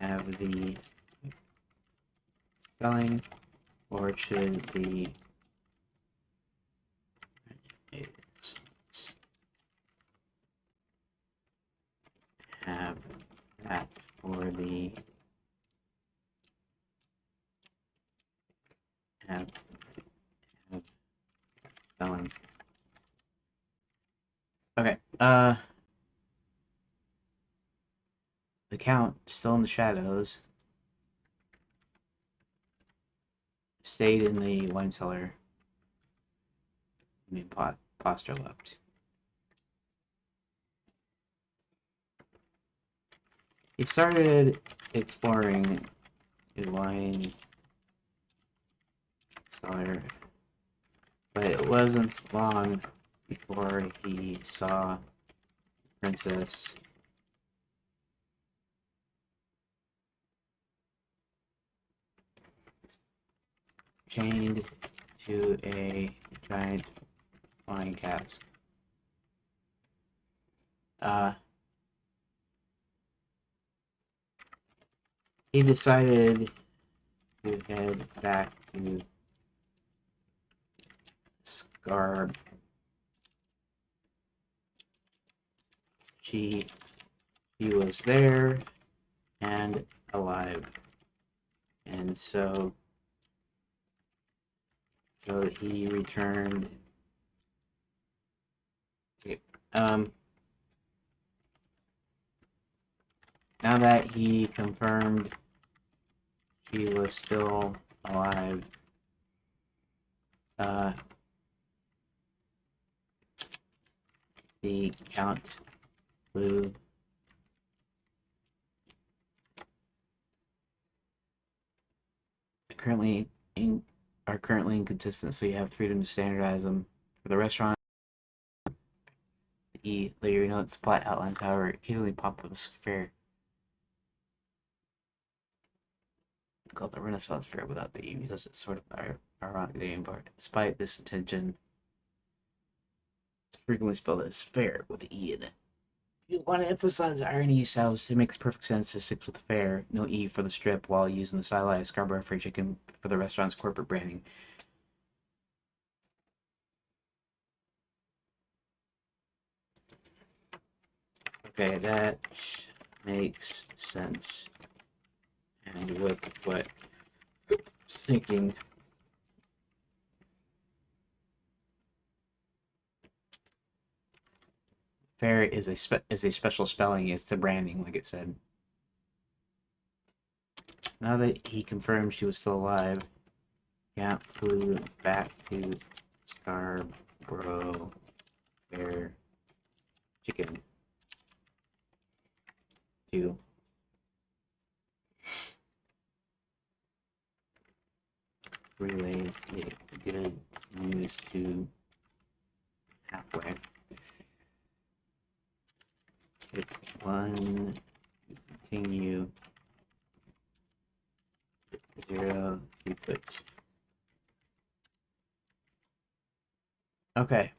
have the spelling, or should the have that for the the Count, still in the shadows, stayed in the wine cellar. I mean, posture left. He started exploring the wine cellar, but it wasn't long before he saw Princess chained to a giant wine cask. He decided to head back to Scarb. He was there and alive, and so he returned. Now that he confirmed she was still alive, the Count flew currently inconsistent, so you have freedom to standardize them. For the restaurant, later notes, plot outlines, however, occasionally pop up as fair. Called the Renaissance Fair without the E because it's sort of ironic name part. Despite this intention, it's frequently spelled as fair with the E in it. You want to emphasize irony sounds to makes perfect sense to stick with fair, no E for the strip, while using the stylized Scarborough Fried Chicken for the restaurant's corporate branding. Okay, that makes sense. And with what I was thinking, fair is a special spelling. It's the branding, like it said. Now that he confirmed she was still alive, Camp flew back to Scarborough Fair Chicken to relay the good news to halfway. Hit 1, continue, 0, you put. Okay.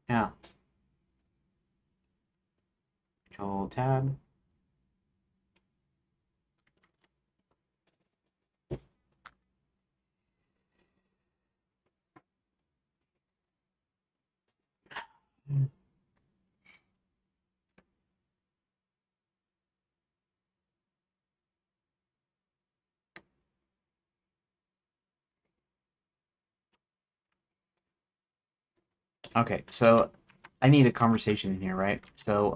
Now, Control Tab. Okay, so I need a conversation in here, right? So,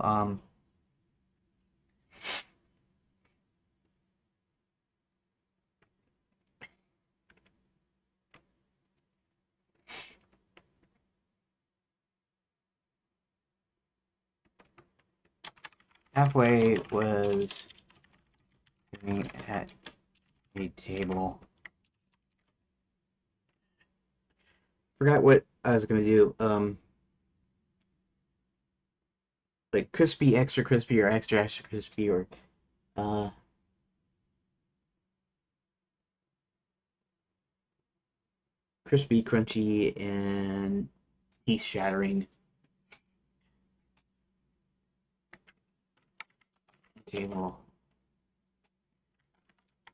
halfway was sitting at a table. Forgot what I was gonna do. Like crispy, extra crispy, or extra extra crispy, or uh, crispy, crunchy, and teeth shattering. Table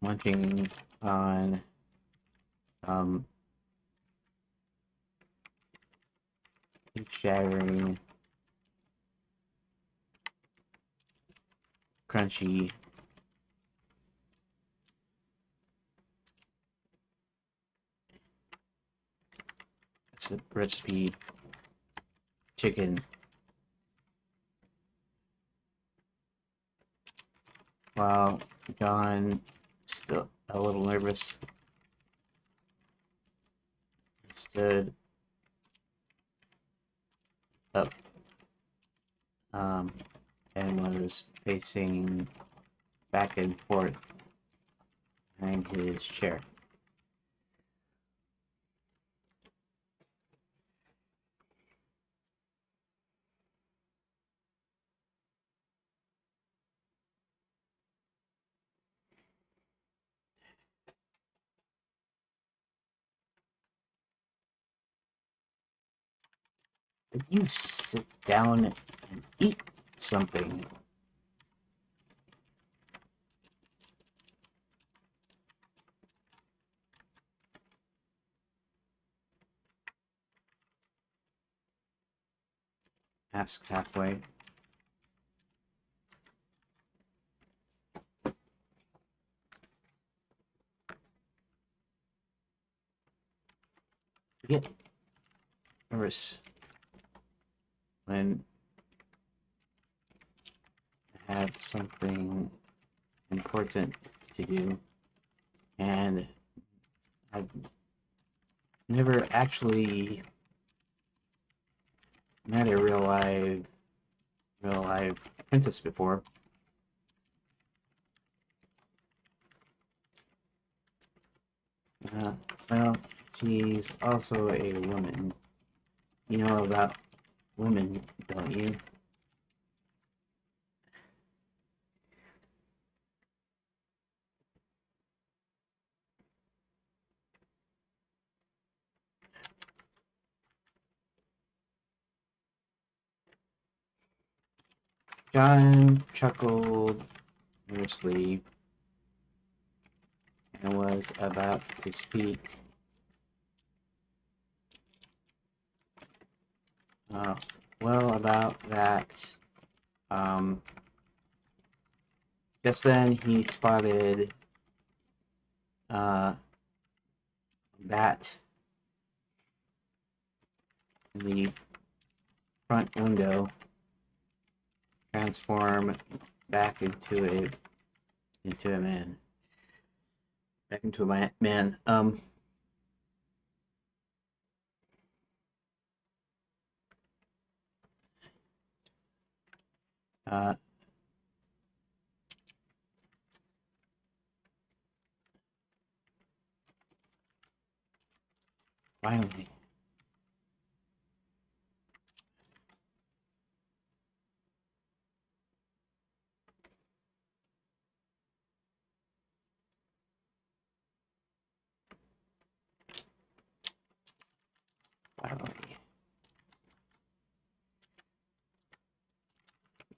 munching on teeth shattering, crunchy. That's a recipe. Chicken. while John, still a little nervous, stood up and was pacing back and forth behind his chair. Would you sit down and eat something? Asked halfway. Get nervous when I have something important to do, and I've never actually met a real live princess before. Well, she's also a woman. You know about women, don't you? John chuckled nervously and was about to speak. Well, about that, um, just then he spotted that in the front window transform back into a man. Back into a man. Uh, Finally. Finally.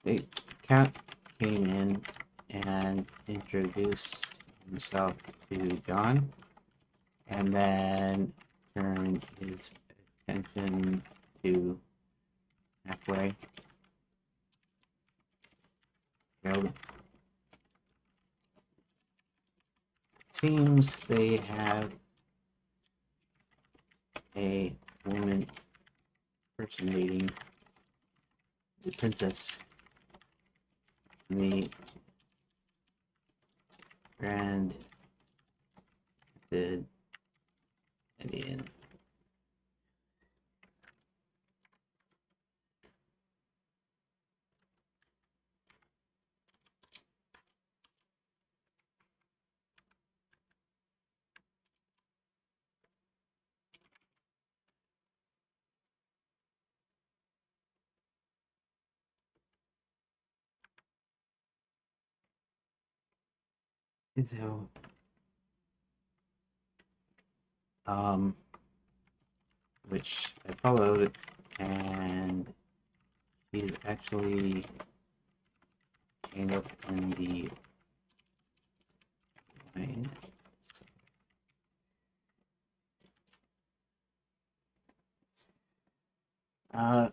The cat came in and introduced himself to John, and then turned his attention to halfway. It seems they have a woman impersonating the princess in the Grand Indian. So, which I followed, and he's actually came up in the line. Uh,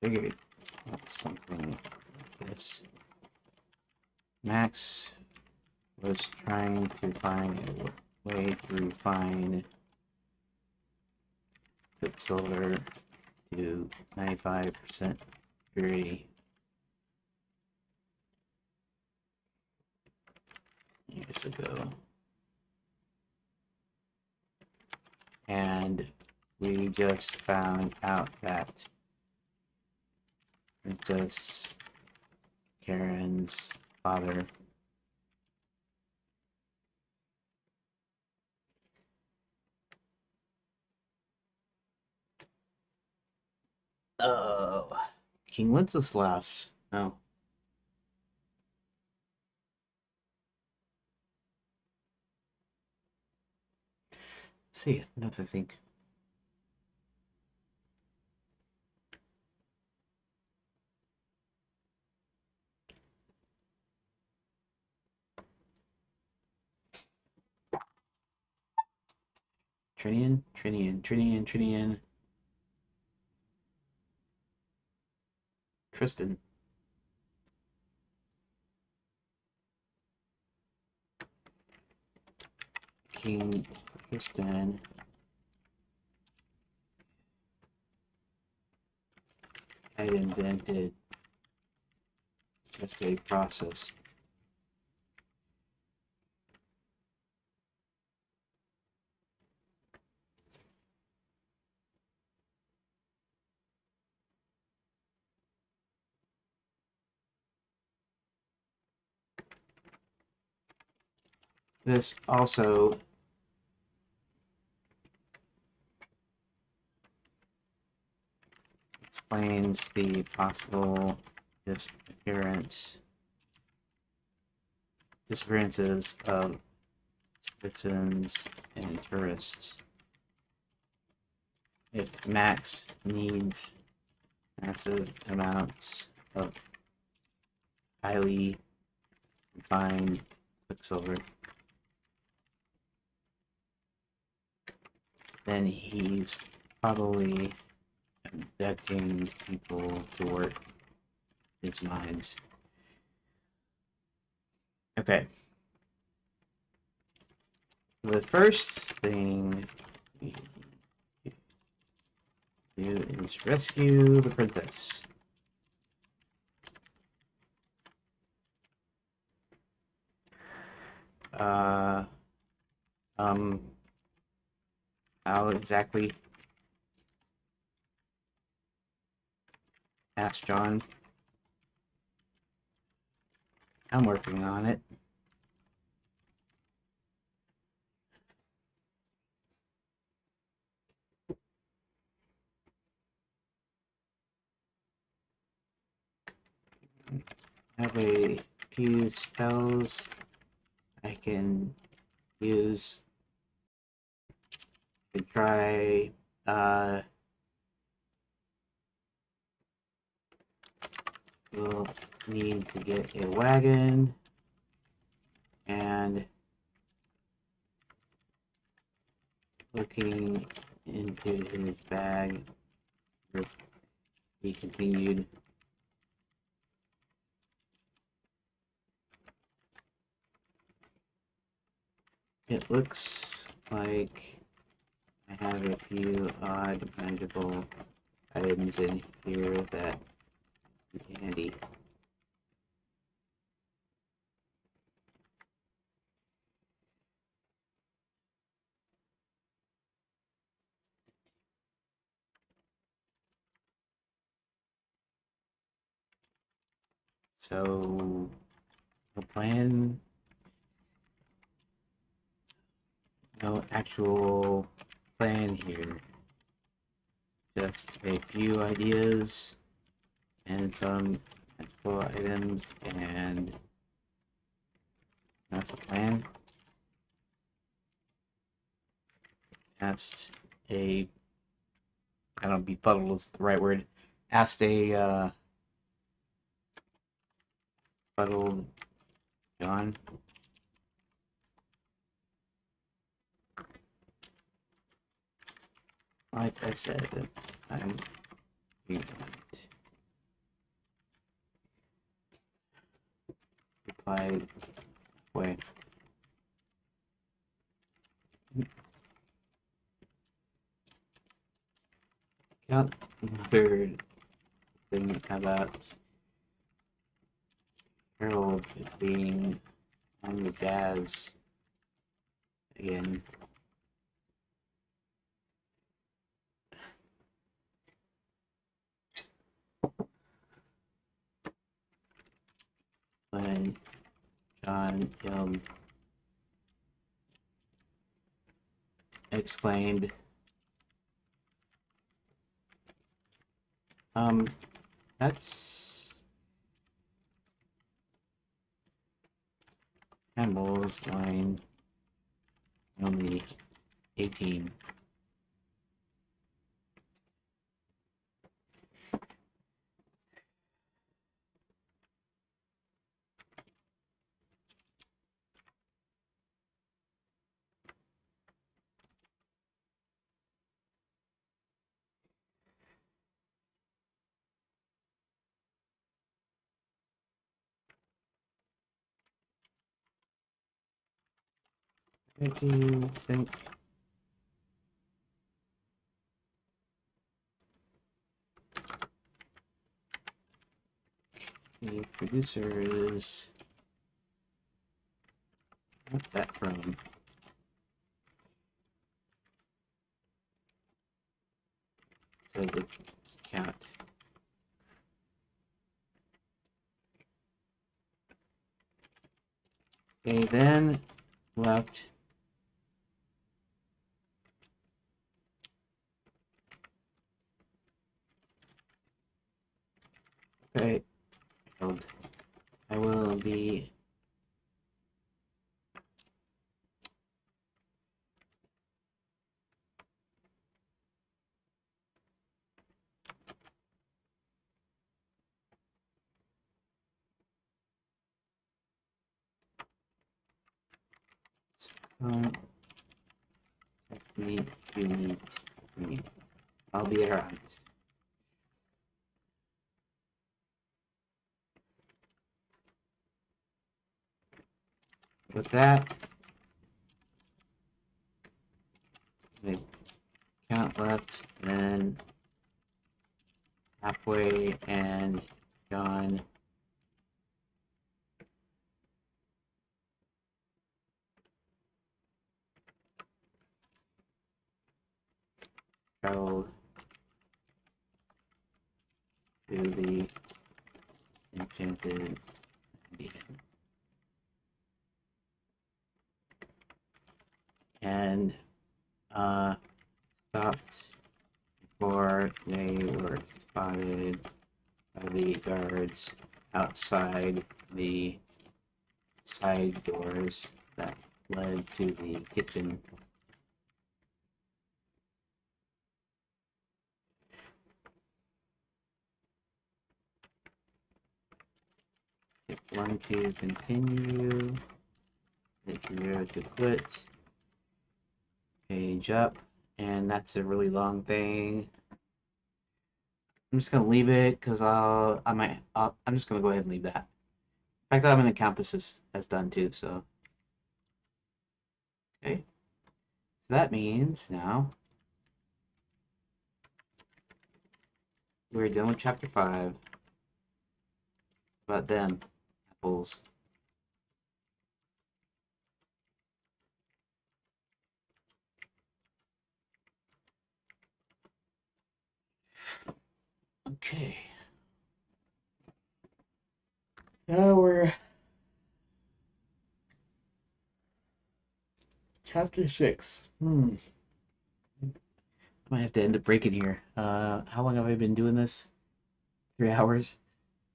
Figured something like this. Max was trying to find a way to find Quicksilver to 95% purity years ago. And we just found out that Princess Karen's father King Wenceslas. Oh. See, enough to think. Trinian. Tristan. King Tristan had invented just a process. This also explains the possible disappearances of citizens and tourists. If Max needs massive amounts of highly refined quicksilver, then he's probably abducting people to work his mines. Okay. The first thing we do is rescue the princess. How exactly? Asked John. I'm working on it. I have a few spells I can use to try we'll need to get a wagon and looking into his bag, he continued. It looks like I have a few odd magical items in here that would be handy. So the plan, no actual plan here, just a few ideas and some actual items, and that's the plan. Asked a, I don't know, befuddled is the right word, asked a befuddled John. Like I said, I'm doing it. by way. Count third thing about Harold being on the jazz again. When John Young exclaimed, that's Campbell's line, only 18. What do you think? The producer is what's that from? So the count. Okay, then left okay. I will be meet you meet me. I'll be around. With that, the count left, then halfway, and John traveled to the Enchanted Lands and stopped before they were spotted by the guards outside the side doors that led to the kitchen. Hit 1 to continue, hit 0 to quit, page up, and that's a really long thing. I'm just gonna leave it because I'm just gonna go ahead and leave that. In fact, I'm gonna count this as done too. So okay, so that means now we're done with chapter 5. About them apples. Okay. Now we're chapter 6. I might have to end the break in here. How long have I been doing this? 3 hours?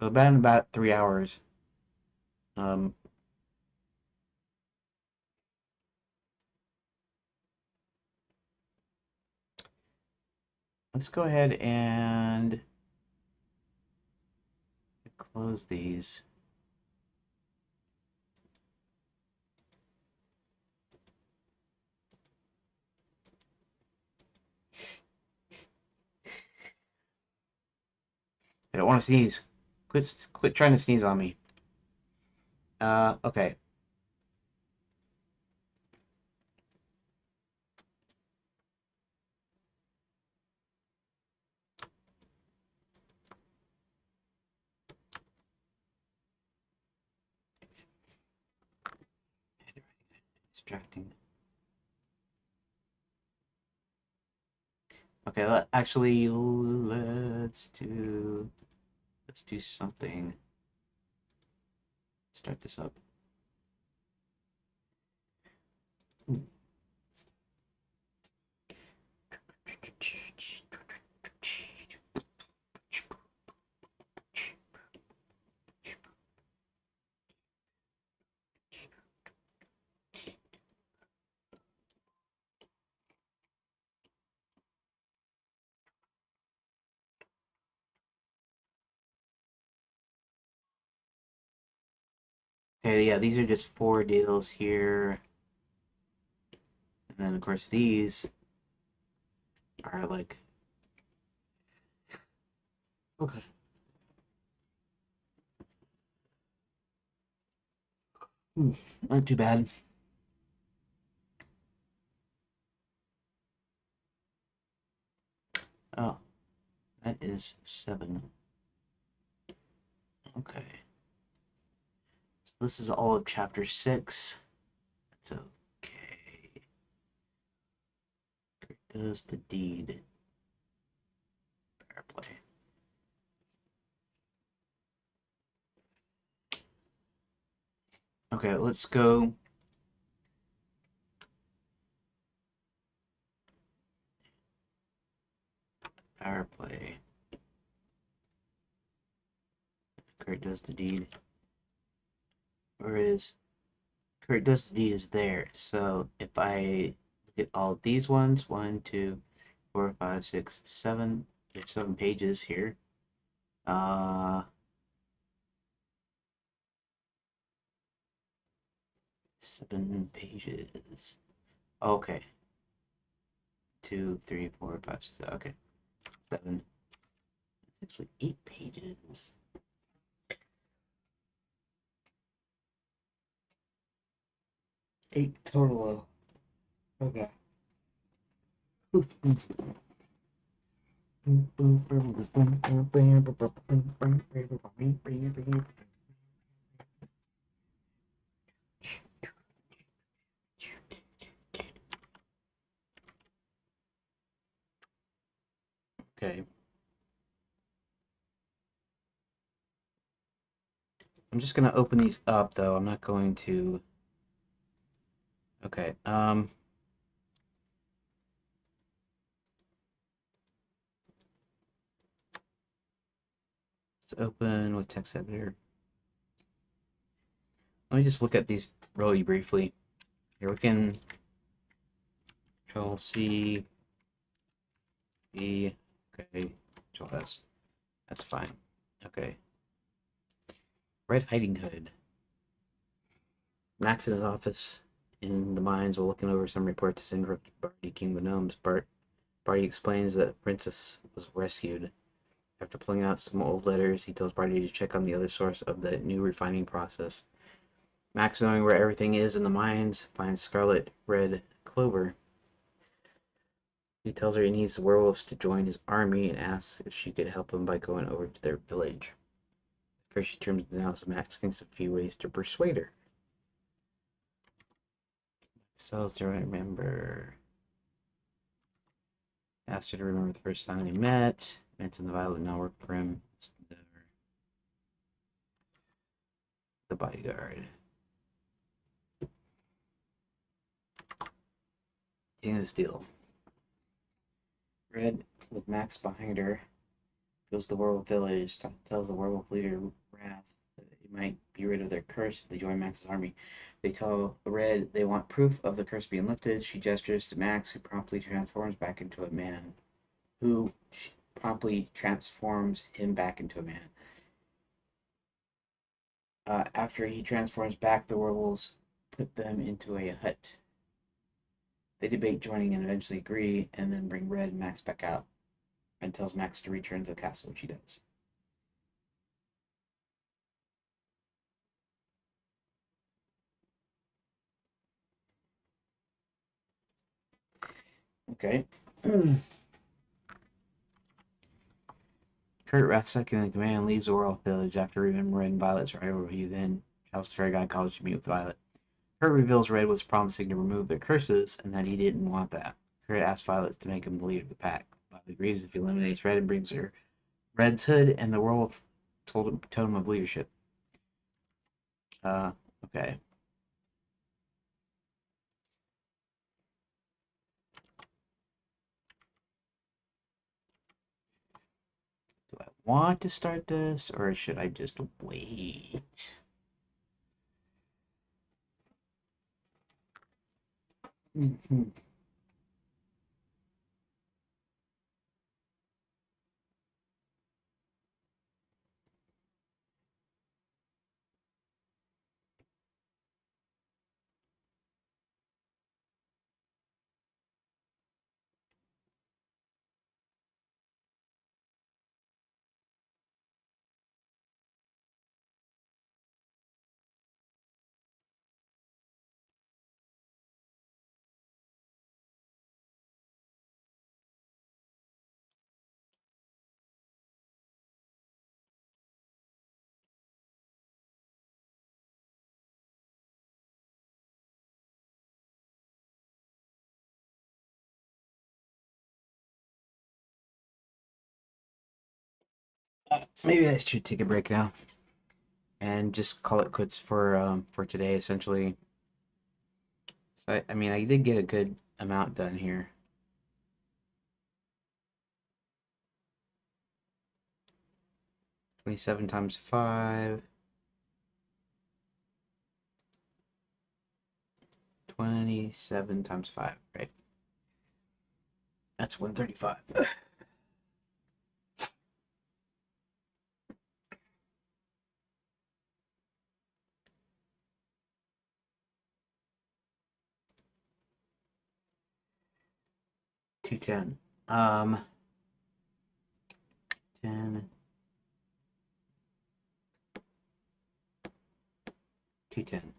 So about 3 hours. Um, let's go ahead and close these. I don't want to sneeze. Quit trying to sneeze on me. Okay. Distracting. Okay, actually, let's do something. Start this up. Okay, yeah, these are just four deals here. And then, of course, these are like. Okay. Not too bad. Oh, that is 7. Okay. So this is all of chapter 6. That's okay. Does the deed. Fair play. Okay, let's go. Power play. Kurt does the deed. Where is Kurt does the deed is there. So if I look at all these ones, 1, 2, 4, 5, 6, 7. There's 7 pages here. Uh 7 pages. Okay. 2, 3, 4, 5, 6. Okay. 7. It's actually 8 pages. 8 total. Okay. Okay. I'm just gonna open these up though. I'm not going to. Okay. Let's open with text editor. Let me just look at these really briefly. Here we can Control C, E. Okay. Control S. That's fine. Okay. Red Hiding Hood. Max in his office in the mines while looking over some reports to interrupt Barty, King of the Gnomes. Barty explains that Princess was rescued. After pulling out some old letters, he tells Barty to check on the other source of the new refining process. Max, knowing where everything is in the mines, finds scarlet red clover. He tells her he needs the werewolves to join his army and asks if she could help him by going over to their village. First, she turns down, so Max thinks of a few ways to persuade her. Tells her, I remember. Asked her to remember the first time they met. Mentioned the violet now worked for him. The bodyguard. King of this deal. Red, with Max behind her, goes to the werewolf village, tells the werewolf leader, Wrath, that they might be rid of their curse if they join Max's army. They tell Red they want proof of the curse being lifted. She gestures to Max, who promptly transforms back into a man. Who promptly transforms him back into a man. After he transforms back, the werewolves put them into a hut. They debate joining and eventually agree, and then bring Red and Max back out, and tells Max to return to the castle, which he does. Okay. Kurt Rath, second in command, leaves the Royal Village after even Red and Violet's rivalry. He then travels to Fairy God College to meet with Violet. Kurt reveals Red was promising to remove their curses and that he didn't want that. Kurt asks Violet to make him the leader of the pack. Violet agrees if he eliminates Red and brings her Red's hood and the Royal Totem of Leadership. Uh, okay. Do I want to start this or should I just wait? Mm-hmm. Maybe I should take a break now and just call it quits for today. Essentially, so I mean, I did get a good amount done here. 27 times 5. 27 times 5, right? That's 135. 210. 10, 210.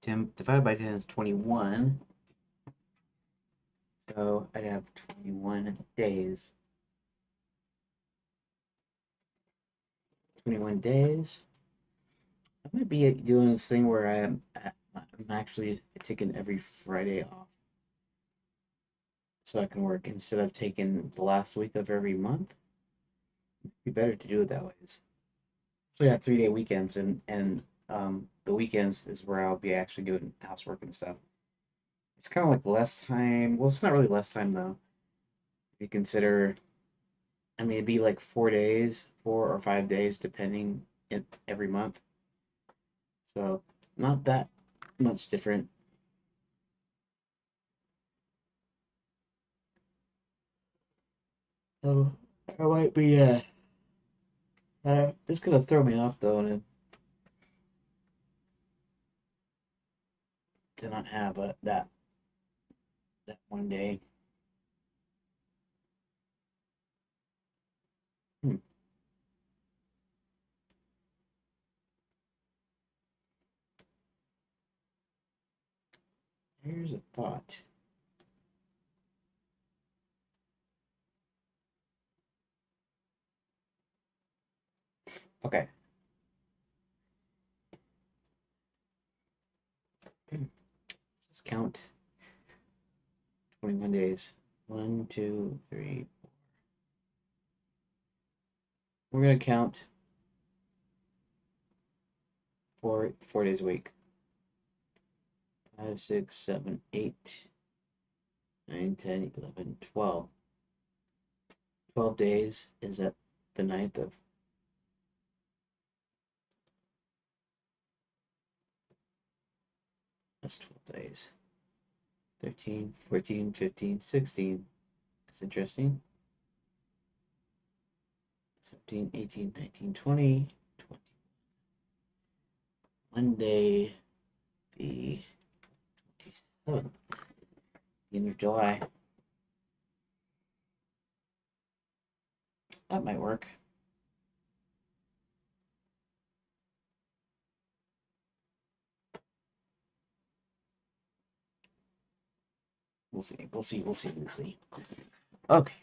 10 divided by 10 is 21. So I have 21 days. 21 days. I might be doing this thing where I'm actually taking every Friday off so I can work instead of taking the last week of every month. It'd be better to do it that way. So yeah, 3-day weekends and the weekends is where I'll be actually doing housework and stuff. It's kind of like less time. Well, it's not really less time though. If you consider, I mean, it'd be like 4 days, 4 or 5 days, depending every month. So not that much different. So I might be it's gonna throw me off though, and to not have that one day. Hmm. Here's a thought. Okay. Let's count 21 days. One, two, three. We're gonna count 4 days a week. 5, 6, 7, 8, 9, 10, 11, 12. 12 days is at the ninth of. That's 12 days. 13, 14, 15, 16. That's interesting. 17, 18, 19, 20. Monday, the 27th, beginning of July. That might work. We'll see. We'll see. We'll see. We'll see. Okay.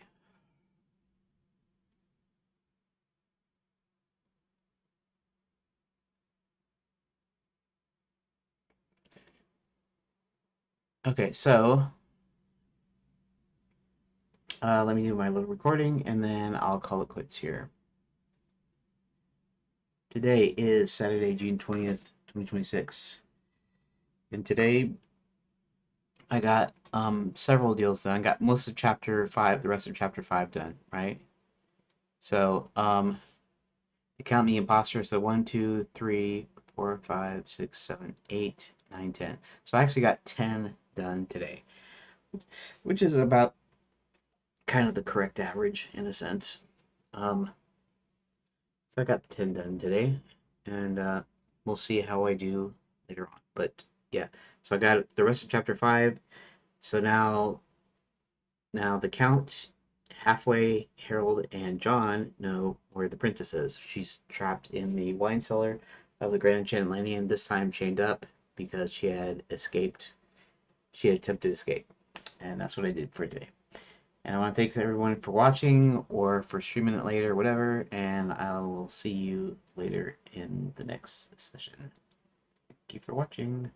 Okay, so let me do my little recording and then I'll call it quits here. Today is Saturday, June 20th, 2026. And today I got several deals done. I got most of chapter 5, the rest of chapter 5 done, right? So, count the imposter. So 1, 2, 3, 4, 5, 6, 7, 8, 9, 10. So I actually got 10 done today, which is about kind of the correct average in a sense. So I got 10 done today, and we'll see how I do later on. But yeah, so I got the rest of chapter 5. So now the Count, Halfway, Harold, and John know where the princess is. She's trapped in the wine cellar of the Grand Enchanted Lands, this time chained up because she had escaped. She had attempted to escape. And that's what I did for today. And I want to thank everyone for watching or for streaming it later, whatever. And I will see you later in the next session. Thank you for watching.